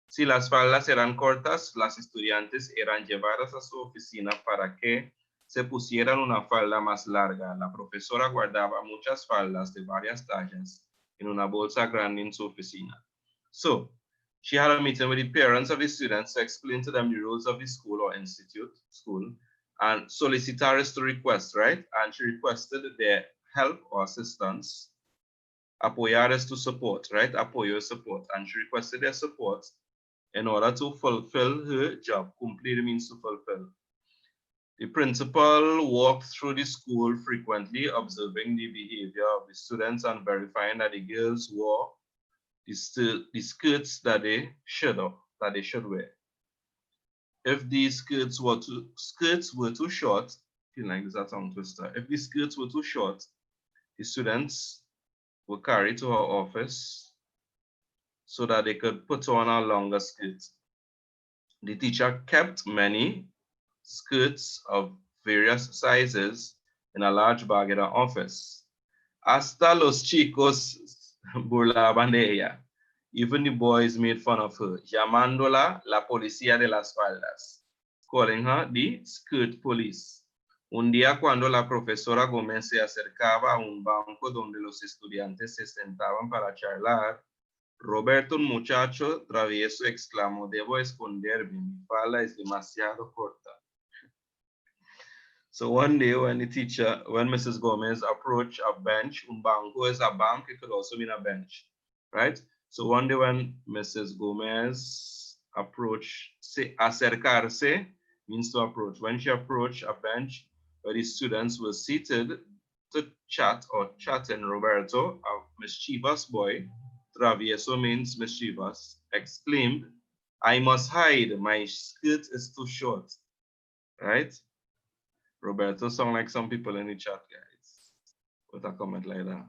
Si las faldas eran cortas, las estudiantes eran llevadas a su oficina para que se pusieran una falda más larga. La profesora guardaba muchas faldas de varias tallas en una bolsa grande en su oficina. So, she had a meeting with the parents of the students to explain to them the rules of the school or school, and solicitors to request, right? And she requested their help or assistance Apoyar is to support, right? Apoyo is support. And she requested their support in order to fulfill her job. Cumplir means to fulfill. The principal walked through the school frequently, observing the behavior of the students and verifying that the girls wore the skirts that they should wear. If these skirts were too short, feel like this is a tongue twister. If the skirts were too short, the students were carried to her office so that they could put on a longer skirt. The teacher kept many skirts of various sizes in a large bag in her office. Hasta los chicos burlaban de ella. Even the boys made fun of her, llamándola la policía de las faldas, calling her the skirt police. Un día cuando la profesora Gómez se acercaba a un banco donde los estudiantes se sentaban para charlar, Roberto, un muchacho travieso, exclamó, debo esconderme, mi falda es demasiado corta. So one day when Mrs. Gomez approached a bench, un banco is a bank, it could also mean a bench, right? So one day when Mrs. Gomez approached, acercarse means to approach. When she approached a bench where the students were seated to chat or chatting, Roberto, a mischievous boy, travieso means mischievous, exclaimed, I must hide, my skirt is too short, right? Roberto sound like some people in the chat, guys, with a comment like that.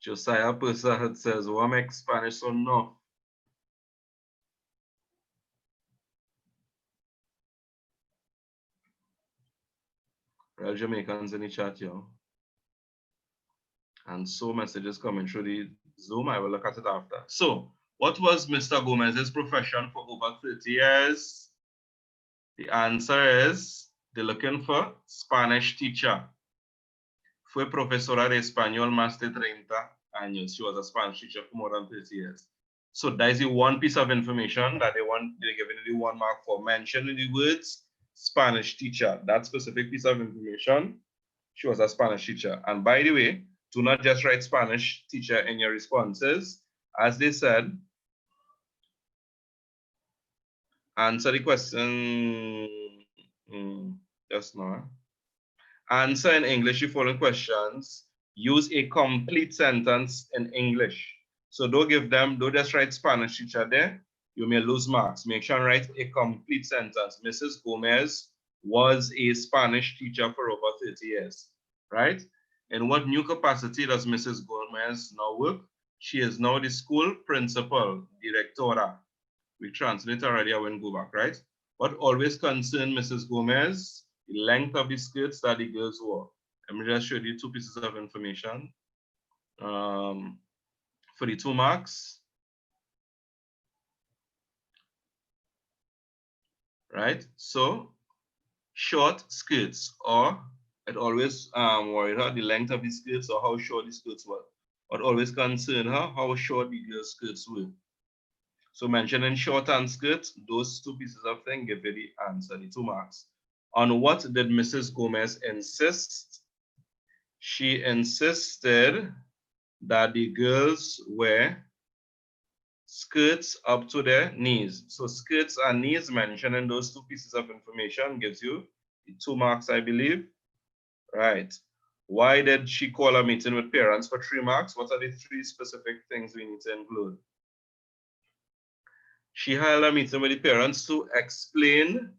Josiah Persa says, what makes Spanish so no? Real Jamaicans in the chat, yo. And so messages coming through the Zoom. I will look at it after. So, what was Mr. Gomez's profession for over 30 years? The answer is, they're looking for Spanish teacher. Fue profesora de español más de 30 años. She was a Spanish teacher for more than 30 years. So that is the one piece of information that they're giving you the 1 mark for mentioning the words Spanish teacher. That specific piece of information, she was a Spanish teacher. And by the way, do not just write Spanish teacher in your responses. As they said, answer the question just now. Answer in English the following questions. Use a complete sentence in English. So don't just write Spanish teacher there. You may lose marks. Make sure and write a complete sentence. Mrs. Gomez was a Spanish teacher for over 30 years, right? In what new capacity does Mrs. Gomez now work? She is now the school principal, directora. We translate already, I won't go back, right? What always concerned Mrs. Gomez? The length of the skirts that the girls wore. Let me just show you 2 pieces of information. For the 2 marks, right? So, short skirts, or it always worried her the length of the skirts or how short the skirts were. What always concerned her, how short the girls' skirts were. So mentioning short and skirt, those 2 pieces of thing give you the answer, the 2 marks. On what did Mrs. Gomez insist? She insisted that the girls wear skirts up to their knees. So skirts and knees mentioned in those 2 pieces of information gives you the 2 marks, I believe. Right. Why did she call a meeting with parents for 3 marks? What are the 3 specific things we need to include? She held a meeting with the parents to explain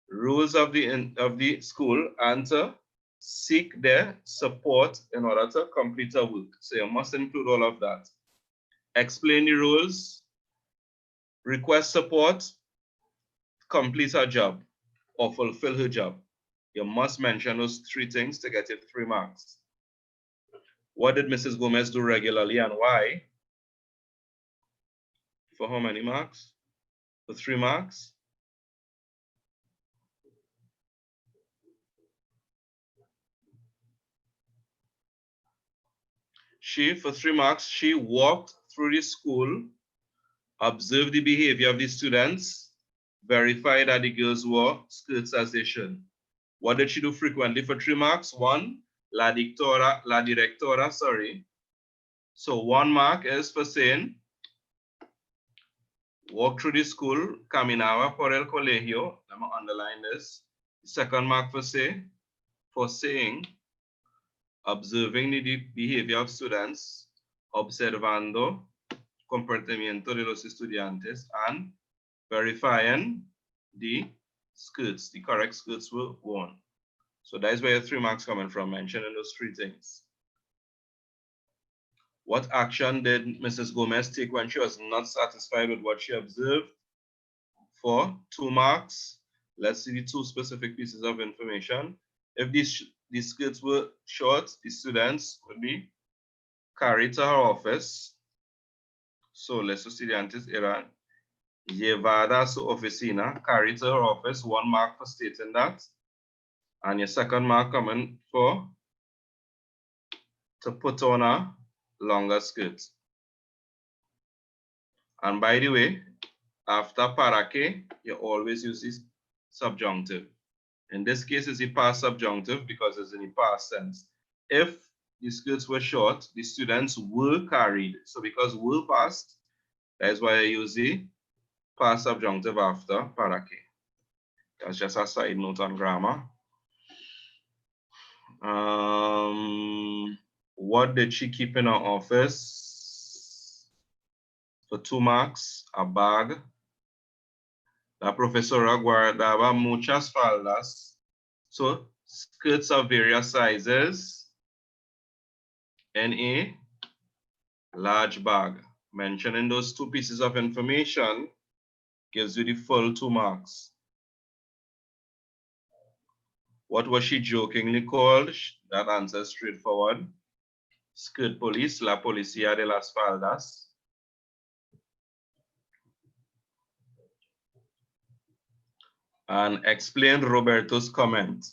rules of the school and to seek their support in order to complete her work. So you must include all of that. Explain the rules, request support, complete her job, or fulfill her job. You must mention those 3 things to get your 3 marks. What did Mrs. Gomez do regularly and why? For how many marks? For 3 marks? For 3 marks, she walked through the school, observed the behavior of the students, verified that the girls wore skirts as they should. What did she do frequently for 3 marks? 1, la directora, sorry. So 1 mark is for saying, walk through the school, caminaba por el colegio. Let me underline this. Second mark for saying, observing the behavior of students, observando comportamiento de los estudiantes, and verifying the skirts, the correct skirts were worn. So that is where your 3 marks coming from, mentioning those 3 things. What action did Mrs. Gomez take when she was not satisfied with what she observed? For 2 marks, let's see the 2 specific pieces of information. If these skirts were short, the students would be carried to her office. So, los estudiantes eran llevada a su oficina, carried to her office, 1 mark for stating that. And your second mark coming for to put on a longer skirt. And by the way, after para que, you always use this subjunctive. In this case, it's the past subjunctive because it's in the past tense. If the skirts were short, the students were carried. So because were past, that's why I use the past subjunctive after para que. That's just a side note on grammar. What did she keep in her office? For 2 marks, a bag. La profesora guardaba muchas faldas. So skirts of various sizes in a large bag. Mentioning those 2 pieces of information gives you the full 2 marks. What was she jokingly called? That answer is straightforward. Skirt police, la policía de las faldas. And explain Roberto's comment.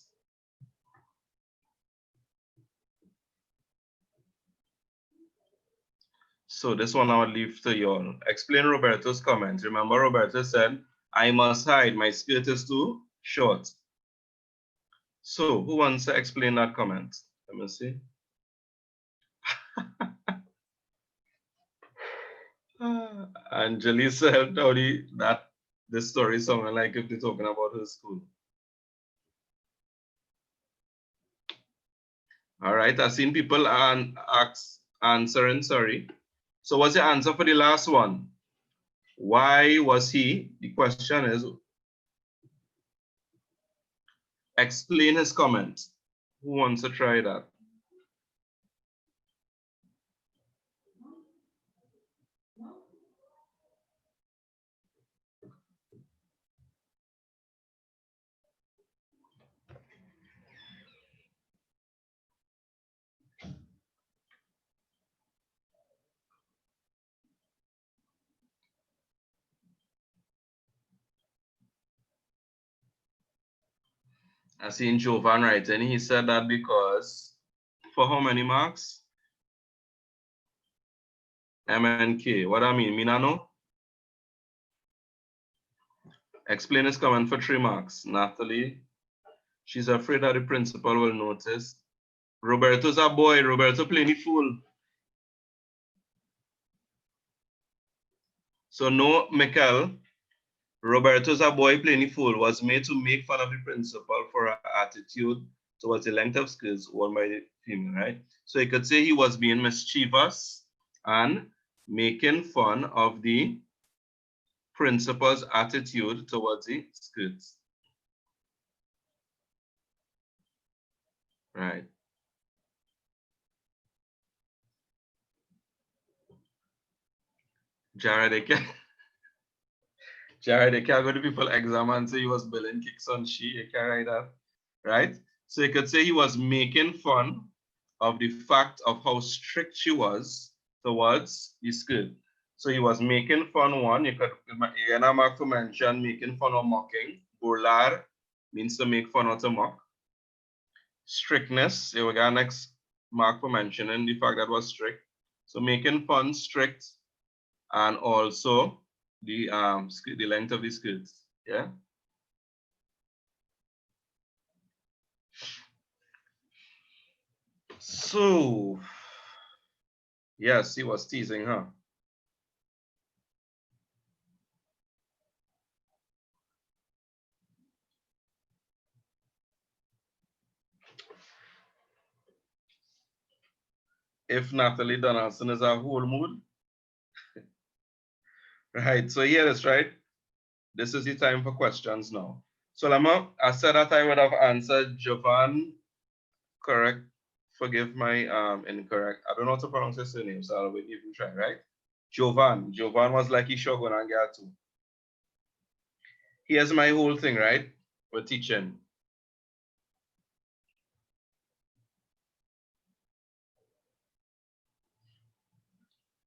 So this one I will leave to you all. Explain Roberto's comment. Remember, Roberto said, I must hide, my skirt is too short. So who wants to explain that comment? Let me see. Angeli said that this story is something like if they're talking about her school. All right, I've seen people answering, sorry. So what's the answer for the last one? Why was he? The question is, explain his comment. Who wants to try that? I seen Jovan writing. He said that because for how many marks? M and K. What I mean? Minano? Explain his comment for 3 marks. Natalie. She's afraid that the principal will notice. Roberto's a boy. Roberto playing the fool. So no, Michael. Roberto's a boy playing the fool was made to make fun of the principal for her attitude towards the length of skirts worn by the female, right? So you could say he was being mischievous and making fun of the principal's attitude towards the skirts. Right. Jared, they can't go to people's exam and say he was billing kicks on she. You can't write that, right? So you could say he was making fun of the fact of how strict she was towards the skirt. So he was making fun, one, you can mark to mention making fun or mocking. Burlar means to make fun or to mock. Strictness, you will get next mark for mentioning the fact that was strict. So making fun, strict, and also the length of the skirts. Yeah. So, yes, he was teasing her. If Natalie Donaldson is a whole mood, right? So here it is, right? This is the time for questions now. So Lama, I said that I would have answered Jovan correct. Forgive my incorrect. I don't know how to pronounce his surname, so I'll even try, right? Jovan. Jovan was like Shogun and Gatu. Here's my whole thing, right? We're teaching.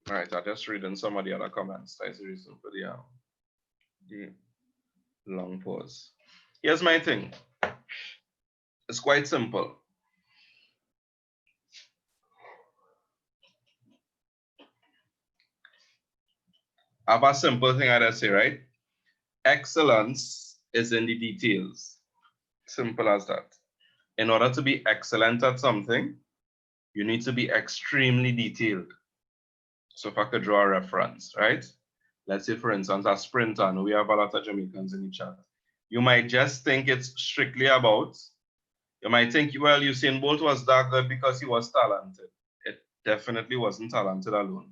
All right, I'll just read in some of the other comments. That's the reason for the long pause. Here's my thing. It's quite simple. I have a simple thing I'd say, right? Excellence is in the details. Simple as that. In order to be excellent at something, you need to be extremely detailed. So if I could draw a reference, right? Let's say, for instance, a sprinter, and we have a lot of Jamaicans in the chat. You might just think it's strictly about, you might think, well, Usain Bolt was that good because he was talented. It definitely wasn't talented alone.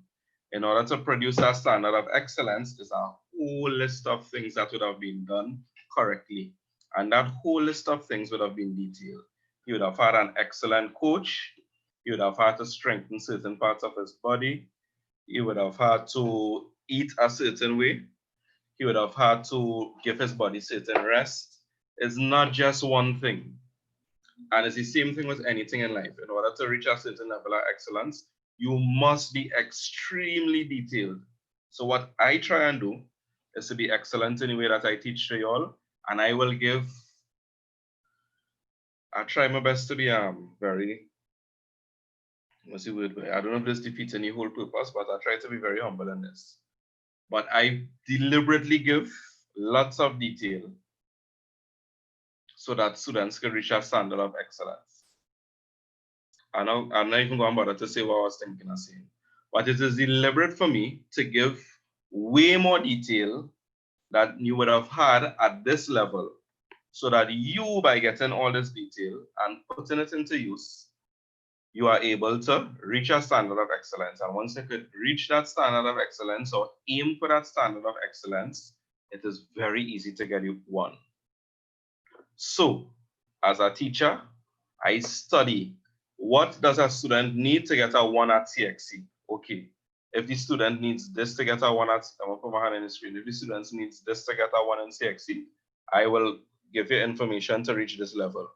In order to produce a standard of excellence, there's a whole list of things that would have been done correctly. And that whole list of things would have been detailed. He would have had an excellent coach. He would have had to strengthen certain parts of his body. He would have had to eat a certain way. He would have had to give his body certain rest. It's not just one thing. And it's the same thing with anything in life. In order to reach a certain level of excellence, you must be extremely detailed. So what I try and do is to be excellent in the way that I teach to you all. And I try my best to be very, what's the word? I don't know if this defeats any whole purpose, but I try to be very humble in this. But I deliberately give lots of detail so that students can reach a standard of excellence. I'm not even going to bother to say what I was thinking of saying. But it is deliberate for me to give way more detail that you would have had at this level, so that you, by getting all this detail and putting it into use, you are able to reach a standard of excellence. And once you could reach that standard of excellence or aim for that standard of excellence, it is very easy to get you one. So, as a teacher, I study what does a student need to get a 1 at CXC. Okay, if the student needs this to get a 1 at, I'm going to put my hand in the screen. If the student needs this to get a 1 in CXC, I will give you information to reach this level.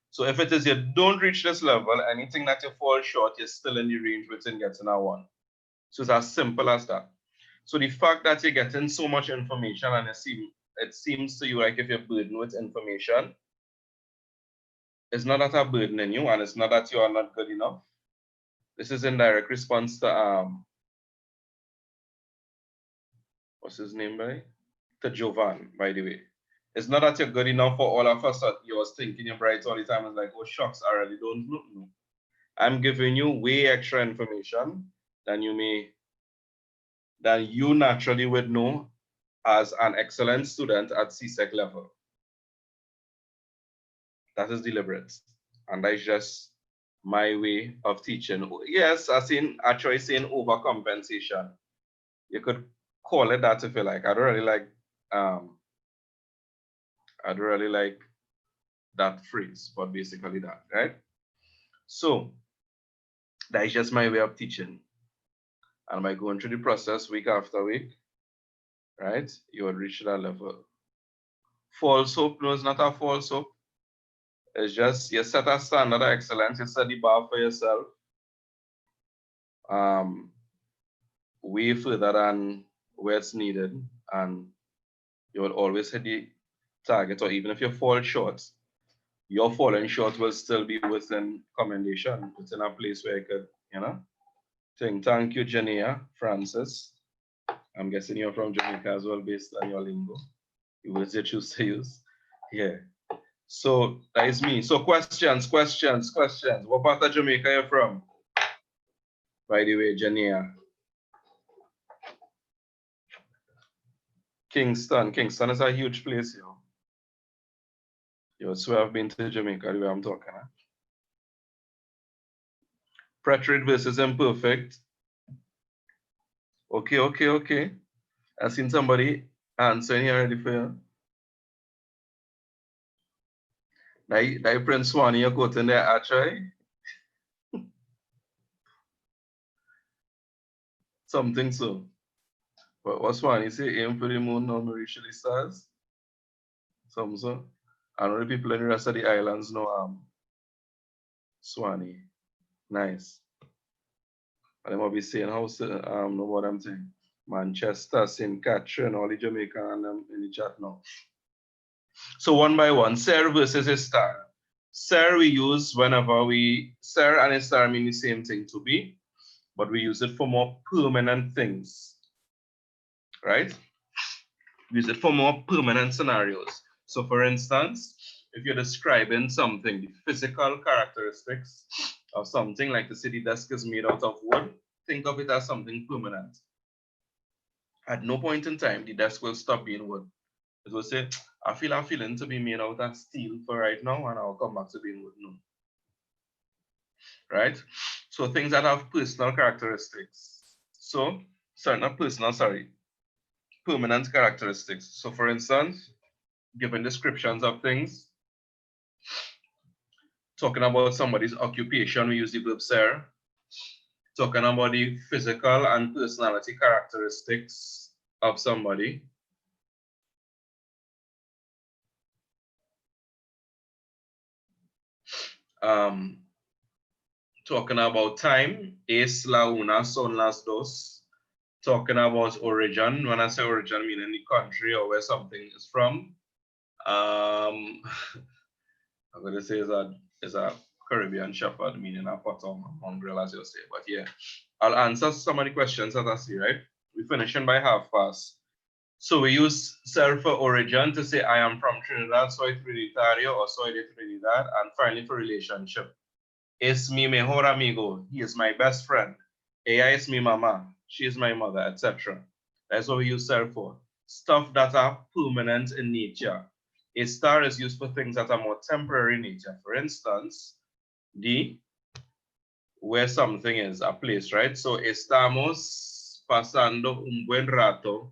So if it is you don't reach this level, anything that you fall short, you're still in the range within getting a 1. So it's as simple as that. So the fact that you're getting so much information and it seems to you like if you're burdened with information, it's not that I'm burdening you, and it's not that you are not good enough. This is in direct response to what's his name, by? To Jovan, by the way. It's not that you're good enough for all of us that you was thinking you're bright all the time. It's like, oh shucks, I really don't know. No. I'm giving you way extra information than you naturally would know as an excellent student at CSEC level. That is deliberate. And that is just my way of teaching. Yes, I try saying overcompensation. You could call it that if you like. I don't really like that phrase, but basically that, right? So that is just my way of teaching. And by going through the process week after week, right, you will reach that level. False hope, no, it's not a false hope. It's just you set a standard of excellence, you set the bar for yourself. Way further than where it's needed, and you will always hit the target, or even if you fall short, your falling short will still be within commendation, within a place where you could, thank you, Jania Francis. I'm guessing you're from Jamaica as well, based on your lingo, the words you choose to use. Yeah. So that is me. So questions. What part of Jamaica are you from? By the way, Jania. Kingston. Kingston is a huge place, yo. Yo, so I've been to Jamaica, the way I'm talking. Huh? Preterite versus imperfect. Okay. I've seen somebody answering here already for you. That Prince Swanee you're quoting there, actually. Something so. But what's one? You say aim for the moon, not reach the stars? Some so. I know the people in the rest of the islands know Swanee. Nice. And they might be saying how know what I'm saying. Manchester, St. Catherine, all the Jamaican and them in the chat now. So one by one, sir versus a star. Sir we use whenever sir and a star mean the same thing to be, but we use it for more permanent things, right? We use it for more permanent scenarios. So for instance, if you're describing something, the physical characteristics of something like the city desk is made out of wood, think of it as something permanent. At no point in time, the desk will stop being wood. It will say, I feel a feeling to be made out of steel for right now, and I'll come back to being wood. No. Right? So things that have personal characteristics. So, sorry, not personal, sorry. Permanent characteristics. So for instance, given descriptions of things, talking about somebody's occupation, we use the verb ser. Talking about the physical and personality characteristics of somebody. Talking about time, es la una, son las dos. Talking about origin, when I say origin, meaning the country or where something is from. I'm going to say is a Caribbean shepherd, meaning a potom, mongrel, as you say. But yeah, I'll answer some of the questions that I see, right? We're finishing by 1:30. So we use ser for origin to say I am from Trinidad, soy Trinitario, or soy de Trinidad, and finally for relationship. Es mi mejor amigo, he is my best friend. Ella es mi mamá, she is my mother, etc. That's what we use ser for. Stuff that are permanent in nature. A star is used for things that are more temporary in nature. For instance, where something is, a place, right? So estamos pasando un buen rato.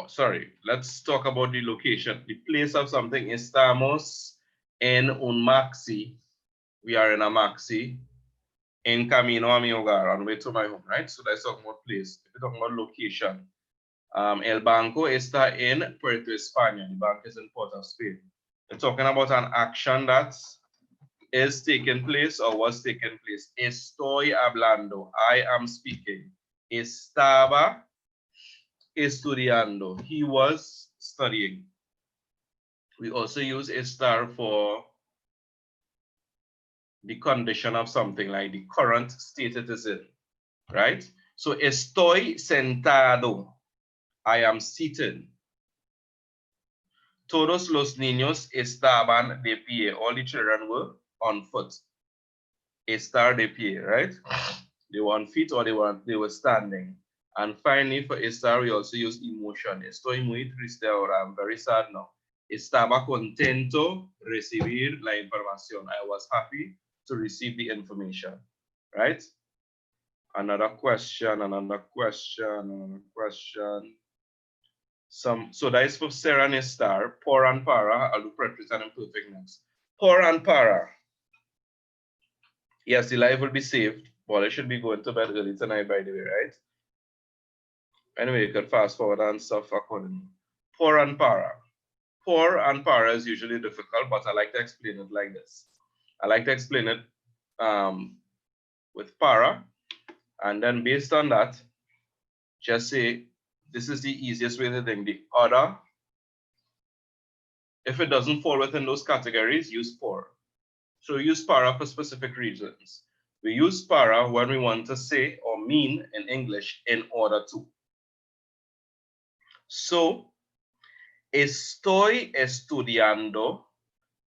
Sorry, let's talk about the location. The place of something. Estamos en un maxi. We are in a maxi. En camino a mi hogar, on the way to my home, right? So let's talk about place. If we're talking about location, el banco está en Puerto España. The bank is in Port of Spain. We're talking about an action that is taking place or was taking place. Estoy hablando. I am speaking. Estaba estudiando. He was studying. We also use estar for the condition of something, like the current state it is in, right? So estoy sentado. I am seated. Todos los niños estaban de pie. All the children were on foot. Estar de pie, right? They were on feet or they were standing. And finally, for estar, we also use emotion. Estoy muy triste ahora. I'm very sad now. Estaba contento recibir la información. I was happy to receive the information, right? Another question. So that is for ser and estar. Por and para. I'll do preterite and imperfect next. Por and para. Yes, the life will be saved. Well, I should be going to bed early tonight, by the way, right? Anyway, you can fast forward and stuff accordingly. Por and para. Por and para is usually difficult, but I like to explain it like this. I like to explain it with para, and then based on that, just say, this is the easiest way to think. The other, if it doesn't fall within those categories, use por. So use para for specific reasons. We use para when we want to say or mean in English in order to. So, estoy estudiando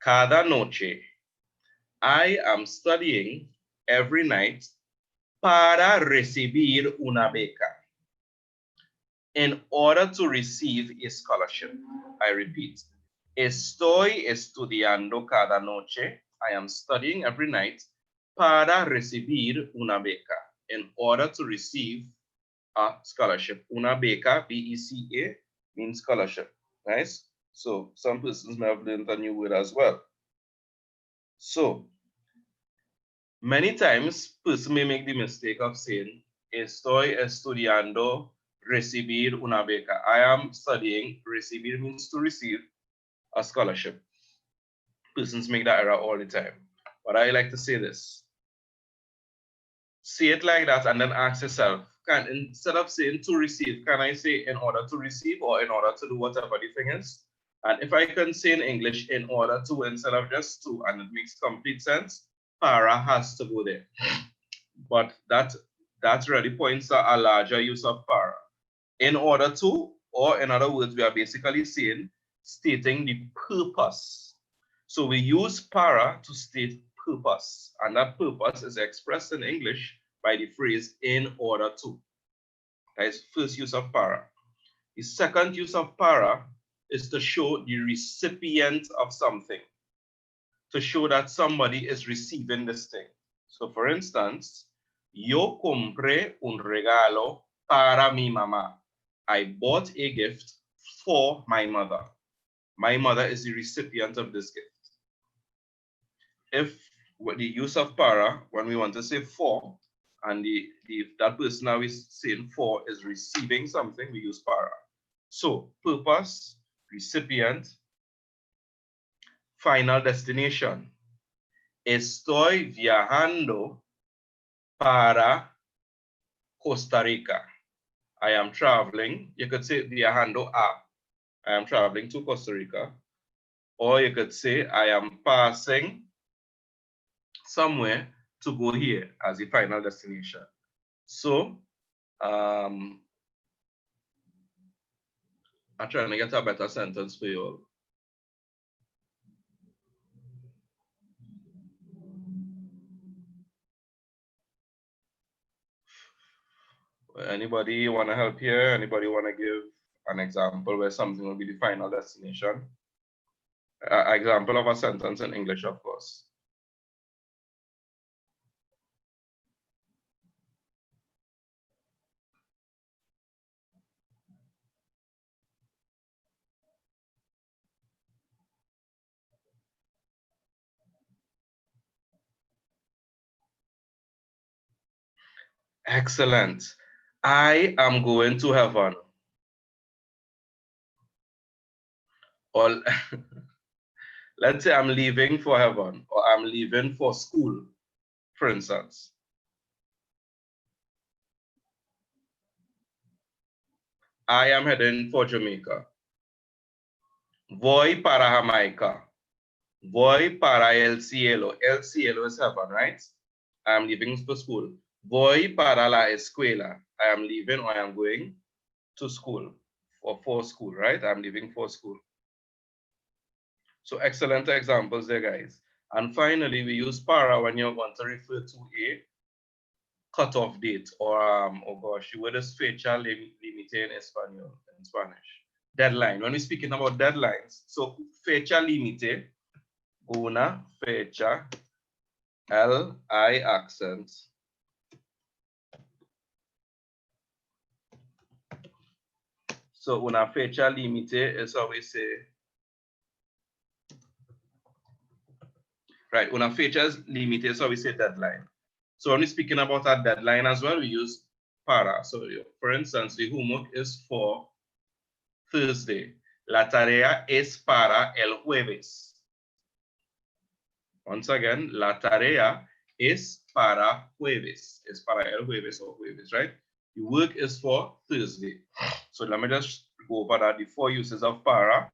cada noche. I am studying every night para recibir una beca. In order to receive a scholarship. I repeat, estoy estudiando cada noche. I am studying every night para recibir una beca. In order to receive a scholarship. Una beca, B-E-C-A, means scholarship. Nice? So some persons may have learned a new word as well. So many times, persons may make the mistake of saying, estoy estudiando recibir una beca. I am studying. Recibir means to receive a scholarship. Persons make that error all the time. But I like to say this. Say it like that and then ask yourself, instead of saying to receive, can I say in order to receive or in order to do whatever the thing is? And if I can say in English in order to instead of just to, and it makes complete sense, para has to go there. But that really points to a larger use of para. In order to, or in other words, we are basically saying, stating the purpose. So we use para to state purpose, and that purpose is expressed in English by the phrase in order to. That is first use of para. The second use of para is to show the recipient of something, to show that somebody is receiving this thing. So for instance, yo compré un regalo para mi mamá. I bought a gift for my mother. My mother is the recipient of this gift. If with the use of para, when we want to say for, and that person now is saying for is receiving something, we use para. So purpose, recipient, final destination. Estoy viajando para Costa Rica. I am traveling. You could say viajando a. I am traveling to Costa Rica. Or you could say I am passing somewhere to go here as the final destination. So I'm trying to get a better sentence for you all. Anybody want to help here? Anybody want to give an example where something will be the final destination? Example of a sentence in English, of course. Excellent. I am going to heaven. Or let's say I'm leaving for heaven, or I'm leaving for school, for instance. I am heading for Jamaica. Voy para Jamaica. Voy para el cielo. El cielo is heaven, right? I am leaving for school. Voy para la escuela. I am leaving or I am going to school or for school, right? I'm leaving for school. So excellent examples there, guys. And finally, we use para when you're going to refer to a cutoff date or oh gosh, the word is fecha límite in Spanish. Deadline. When we're speaking about deadlines, so fecha límite, una fecha, L-I accent. So una fecha límite is how we say, right, una fecha límite is how we say deadline. So when we're speaking about a deadline as well, we use para. So for instance, the homework is for Thursday. La tarea es para el jueves. Once again, la tarea es para jueves. Es para el jueves or jueves, right? The work is for Thursday. So let me just go over that, the four uses of para.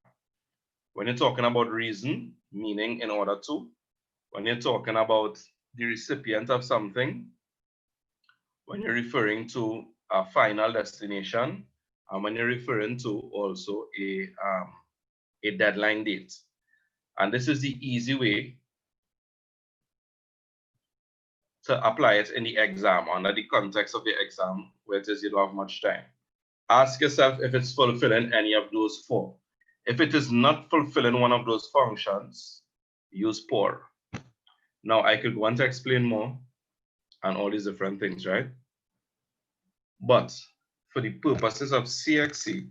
When you're talking about reason, meaning in order to. When you're talking about the recipient of something. When you're referring to a final destination. and when you're referring to also a deadline date. And this is the easy way to apply it in the exam, under the context of the exam, where it is you don't have much time. Ask yourself if it's fulfilling any of those four. If it is not fulfilling one of those functions, use poor. Now I could want to explain more and all these different things, right? But for the purposes of CXC,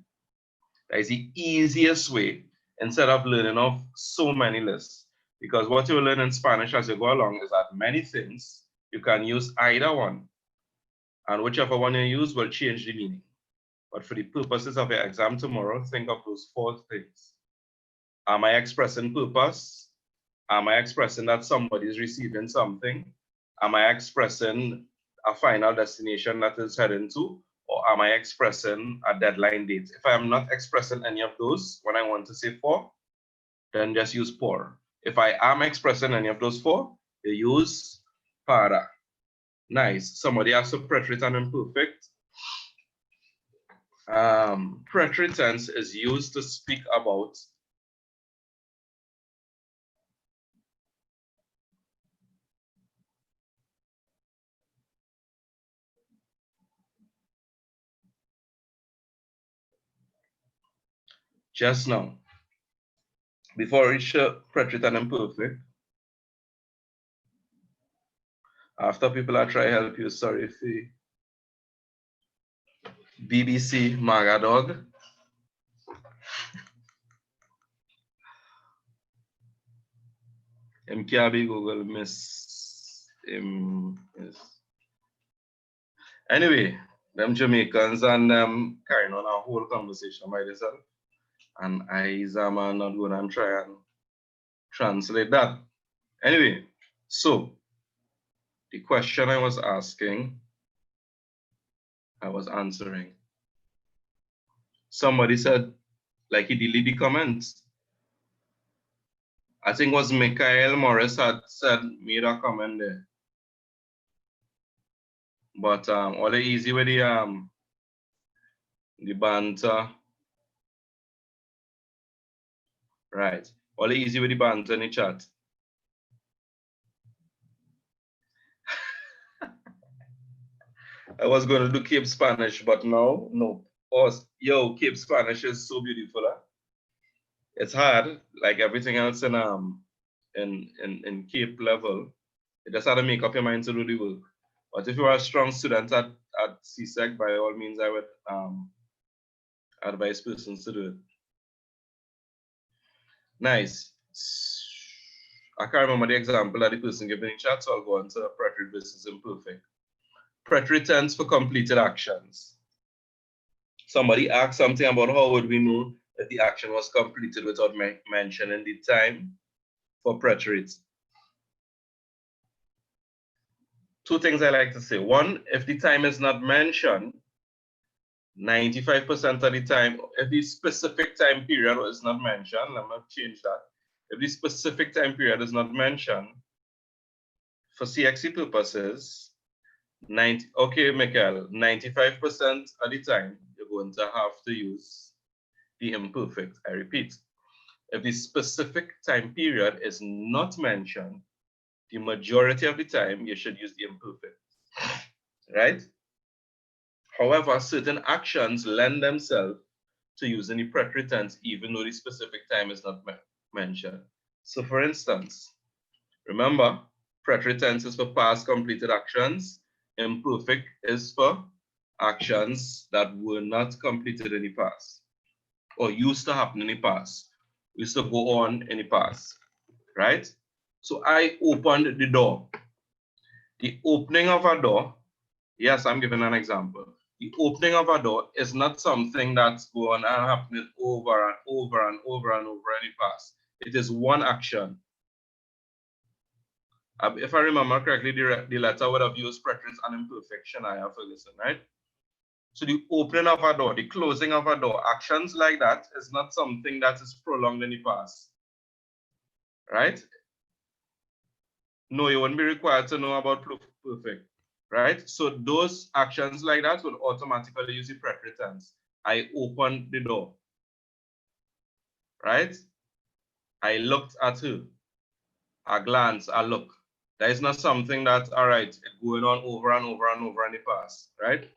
that is the easiest way instead of learning off so many lists. Because what you learn in Spanish as you go along is that many things, you can use either one. And whichever one you use will change the meaning. But for the purposes of your exam tomorrow, think of those four things. Am I expressing purpose? Am I expressing that somebody is receiving something? Am I expressing a final destination that is heading to? Or am I expressing a deadline date? If I am not expressing any of those when I want to say for, then just use por. If I am expressing any of those four, you use para. Nice. Somebody asked for preterite and imperfect. Preterite tense is used to speak about just now. Before I reach preterite and imperfect, after people are trying to help you, sorry if the BBC Magadog. MKB Google Miss yes. Anyway, them Jamaicans and them carrying on a whole conversation by themselves. And I, Zama, not going to try and translate that. Anyway, so the question I was asking, I was answering. Somebody said, like he deleted the comments. I think it was Michael Morris had said, made a comment there. But all the easy with the banter. Right. All the easy with the banter in the chat. I was going to do Cape Spanish, but no. Yo, Cape Spanish is so beautiful. Huh? It's hard, like everything else in Cape level. You just had to make up your mind to do the work. But if you are a strong student at Csec, by all means, I would advise persons to do it. Nice. I can't remember the example that the person gave in the chat, so I'll go on to preterite versus imperfect. Preterite tense for completed actions. Somebody asked something about how would we know that the action was completed without mentioning the time for preterite. Two things I like to say. One, if the time is not mentioned, 95% of the time, if the specific time period is not mentioned, let me change that. If the specific time period is not mentioned, for CXC purposes, okay, Michael, 95% of the time, you're going to have to use the imperfect. I repeat, if the specific time period is not mentioned, the majority of the time, you should use the imperfect, right? However, certain actions lend themselves to using the preterite tense, even though the specific time is not mentioned. So for instance, remember, preterite tense is for past completed actions. Imperfect is for actions that were not completed in the past or used to happen in the past, used to go on in the past, right? So I opened the door. The opening of a door, yes, I'm giving an example. The opening of a door is not something that's going and happening over and over and over and over in the past. It is one action. If I remember correctly, the letter would have used preterite and imperfection. I have to listen, right? So the opening of a door, the closing of a door, actions like that is not something that is prolonged in the past, right? No, you wouldn't be required to know about perfect, right? So those actions like that would automatically use the preterite tense. I opened the door, right? I looked at her. A glance, a look. That is not something that, all right, it's going on over and over and over in the past, right?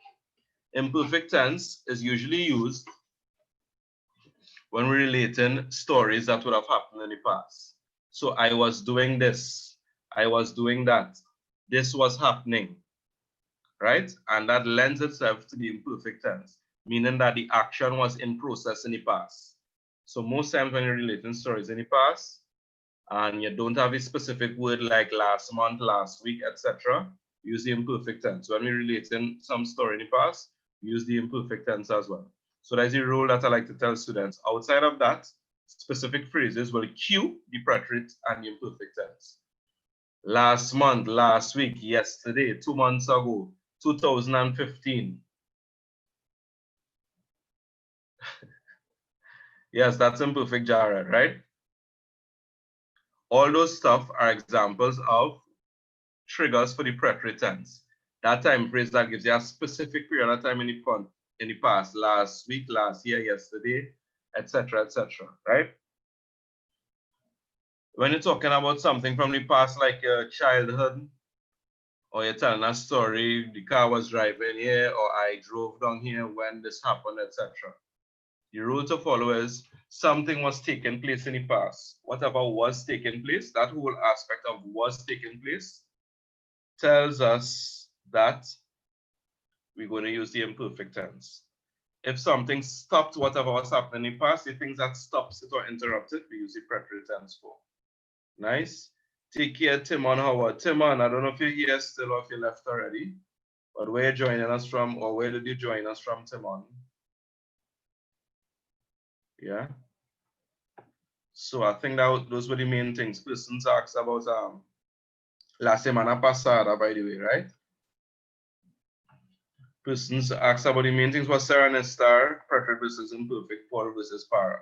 Imperfect tense is usually used when we're relating stories that would have happened in the past. So I was doing this, I was doing that, this was happening, right? And that lends itself to the imperfect tense, meaning that the action was in process in the past. So most times when you're relating stories in the past, and you don't have a specific word like last month, last week, etc., use the imperfect tense. When we're relating some story in the past, use the imperfect tense as well. So that's the rule that I like to tell students. Outside of that, specific phrases will cue the preterite and the imperfect tense. Last month, last week, yesterday, 2 months ago, 2015. Yes, that's imperfect, Jared, right? All those stuff are examples of triggers for the preterite tense. That time phrase that gives you a specific period of time in the past, last week, last year, yesterday, etc., etc., right? When you're talking about something from the past, like your childhood, or you're telling a story, the car was driving here, or I drove down here when this happened, etc. The rule to follow is something was taking place in the past. Whatever was taking place, that whole aspect of was taking place, tells us that we're going to use the imperfect tense. If something stopped whatever was happening in the past, the things that stops it or interrupts it, we use the preterite tense for. Nice. Take care, Timon Howard. Timon, I don't know if you're here still or if you left already, but where you're joining us from, or where did you join us from, Timon? Yeah. So I think that those were the main things. Persons asked about la semana pasada, by the way, right? Persons asked about the main things was Sarah and Star, preterite versus imperfect, Paul versus para.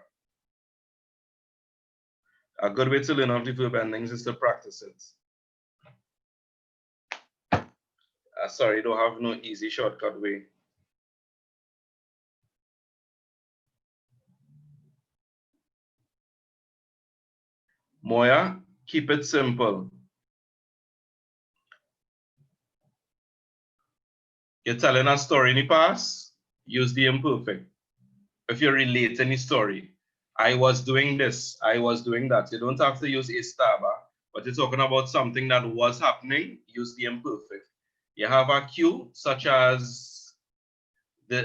A good way to learn of the verb endings is to practice it. Sorry, don't have no easy shortcut way. Moya, keep it simple. You're telling a story in the past, use the imperfect. If you're relating the story, I was doing this, I was doing that. You don't have to use estaba, but you're talking about something that was happening, use the imperfect. You have a cue, such as the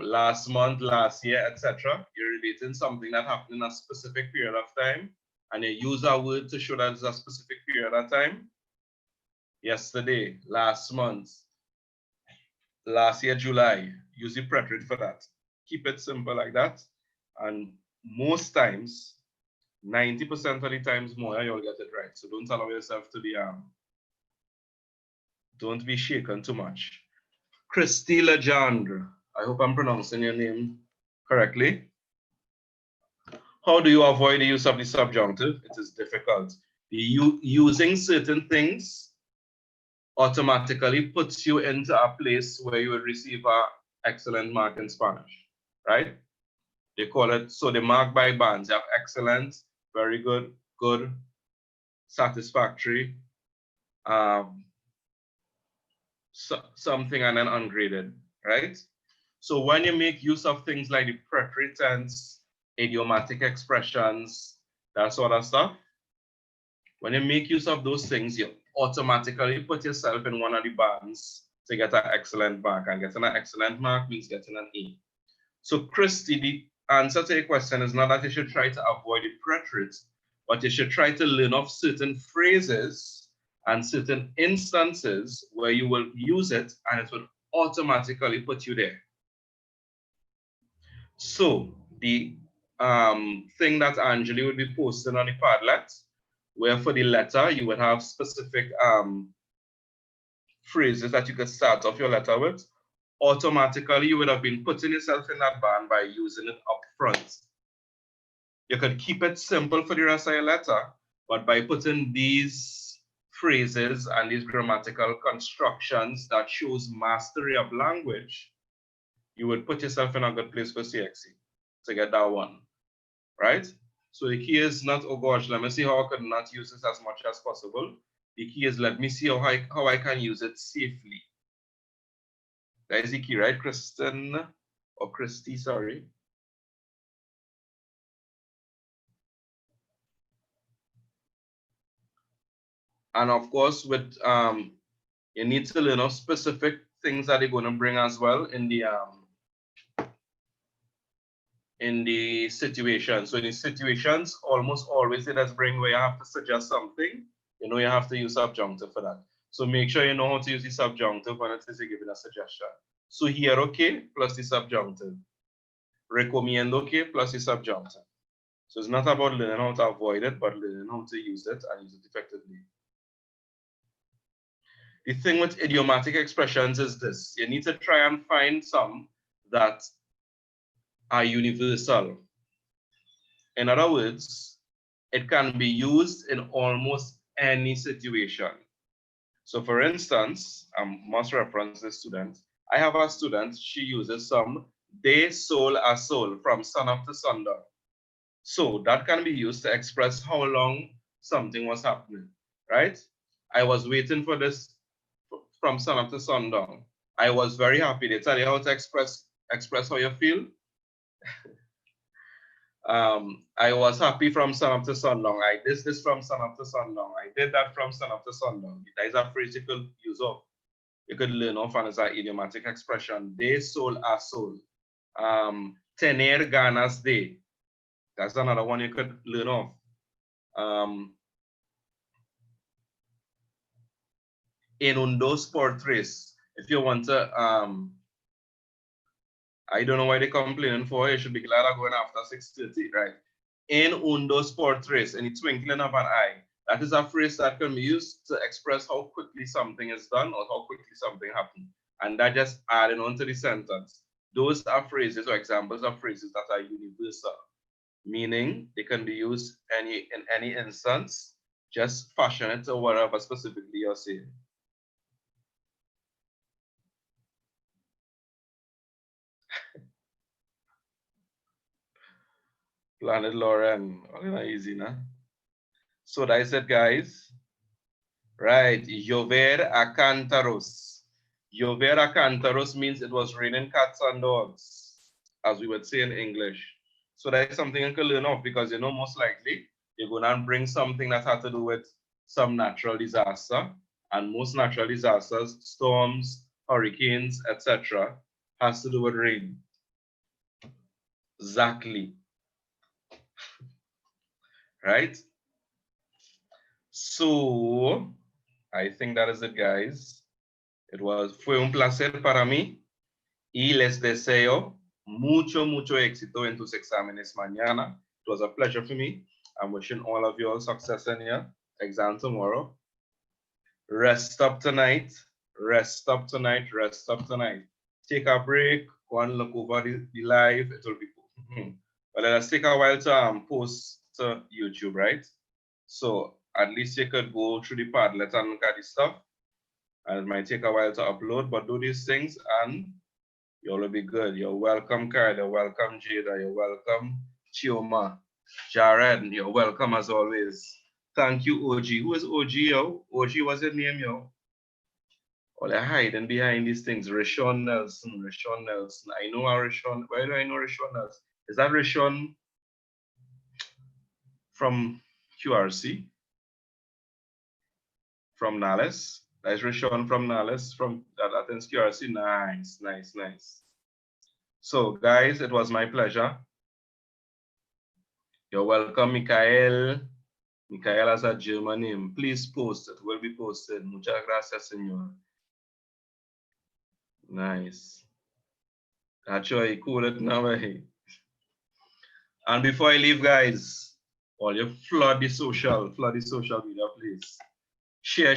last month, last year, etc. You're relating something that happened in a specific period of time, and you use a word to show that it's a specific period of time. Yesterday, last month, last year, July, use the preterite for that. Keep it simple like that. And most times, 90% of the times more, you'll get it right. So don't allow yourself to be, don't be shaken too much. Christy Legendre, I hope I'm pronouncing your name correctly. How do you avoid the use of the subjunctive? It is difficult. Using certain things automatically puts you into a place where you would receive an excellent mark in Spanish, right? They call it, so they mark by bands. You have excellent, very good, good, satisfactory, something, and then ungraded, right? So when you make use of things like the preterite tense, idiomatic expressions, that sort of stuff, when you make use of those things, you automatically put yourself in one of the bands to get an excellent mark. And getting an excellent mark means getting an A. So Christy, the answer to your question is not that you should try to avoid the preterite, but you should try to learn of certain phrases and certain instances where you will use it and it will automatically put you there. So the thing that Angeli would be posting on the Padlet, where for the letter you would have specific phrases that you could start off your letter with, automatically you would have been putting yourself in that band by using it up front. You could keep it simple for the rest of your letter, but by putting these phrases and these grammatical constructions that shows mastery of language, you would put yourself in a good place for CXC to get that one, right? So the key is not, oh gosh, let me see how I could not use this as much as possible. The key is let me see how I can use it safely. That is the key, right, Kristen? Or Christy, sorry. And of course, with you need to learn of specific things that they're going to bring as well in the situation. So in the situations, almost always it does bring where you have to suggest something. You know, you have to use subjunctive for that. So make sure you know how to use the subjunctive when it is giving a suggestion. So here, okay, plus the subjunctive. Recomiendo, okay, plus the subjunctive. So it's not about learning how to avoid it, but learning how to use it and use it effectively. The thing with idiomatic expressions is this. You need to try and find some that are universal. In other words, it can be used in almost any situation. So for instance, I must reference this student. I have a student, she uses some de sol a sol, from sun up to sundown. So that can be used to express how long something was happening, right? I was waiting for this from sun up to sundown. I was very happy. They tell you how to express how you feel. I was happy from sun up to sundown. I did this from sun up to sundown. I did that from sun up to sundown. That is a phrase you could use off. You could learn off, and it's an idiomatic expression. De sol a sol. Tener ganas de. That's another one you could learn off. En un dos por tres. If you want to, I don't know why they're complaining for. You should be glad I'm going after 6:30, right? En un dos por tres, in the twinkling of an eye. That is a phrase that can be used to express how quickly something is done or how quickly something happened. And that just adding on to the sentence. Those are phrases or examples of phrases that are universal, meaning they can be used in any instance, just fashion it to whatever specifically you're saying. Planet Lauren, not easy, nah? So that is it, guys. Right, llover a cántaros. Llover a cántaros means it was raining cats and dogs, as we would say in English. So that is something you can learn off, because you know most likely you're going to bring something that had to do with some natural disaster, and most natural disasters, storms, hurricanes, etc., has to do with rain. Exactly. Right? So, I think that is it, guys. Fue un placer para mí y les deseo mucho éxito en tus exámenes mañana. It was a pleasure for me. I'm wishing all of you all success in your exam tomorrow. Rest up tonight. Rest up tonight. Rest up tonight. Take a break. Go and look over the live. It will be cool. But let's take a while to post to YouTube, right? So at least you could go through the Padlet and look at the stuff. And it might take a while to upload, but do these things and you'll be good. You're welcome, Kyle. You're welcome, Jada. You're welcome, Chioma. Jared, you're welcome as always. Thank you, OG. Who is OG, yo? OG, what's your name, yo? Oh, they're hiding behind these things. Rishon Nelson, Rishon Nelson. I know our Rishon. Why do I know Rishon Nelson? Is that Rishon from QRC? From Nales? That's Rishon from Nales, from Athens QRC. Nice, nice, nice. So, guys, it was my pleasure. You're welcome, Mikael. Mikael has a German name. Please post it. Will be posted. Muchas gracias, señor. Nice. Actually, cool it now. And before I leave, guys, all you flood the social media, please. Share.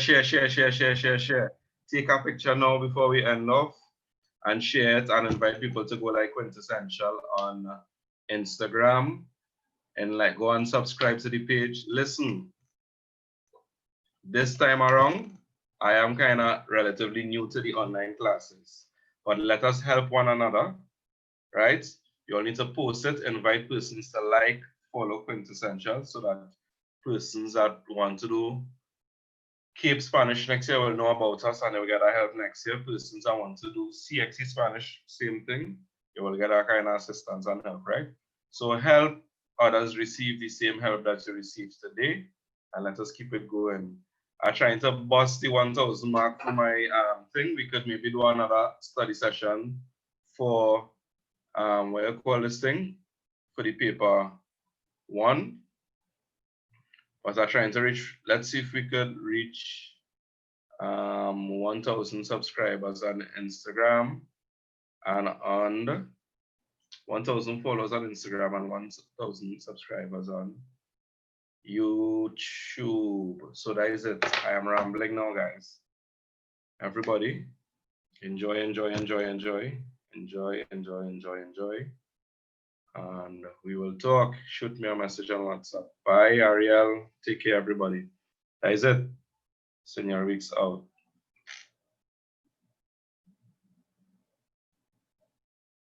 Take a picture now before we end off and share it and invite people to go like Quintessential on Instagram and like go and subscribe to the page. Listen, this time around, I am kind of relatively new to the online classes, but let us help one another right? You'll need to post it, invite persons to like, follow Quintessential so that persons that want to do Cape Spanish next year will know about us and they'll get our help next year. Persons that want to do CXC Spanish, same thing, you will get that kind of assistance and help, right? So help others receive the same help that you received today, and let us keep it going. I'm trying to bust the 1,000 mark for my thing. We could maybe do another study session for what you call this thing, for the paper 1. But I'm trying to reach, let's see if we could reach 1,000 subscribers on Instagram and on 1,000 followers on Instagram and 1,000 subscribers on YouTube. So that is it. I am rambling now, guys. Everybody, enjoy, enjoy, enjoy, enjoy, enjoy, enjoy, enjoy, enjoy. And we will talk. Shoot me a message on WhatsApp. Bye, Ariel. Take care, everybody. That is it. Senior Weeks out.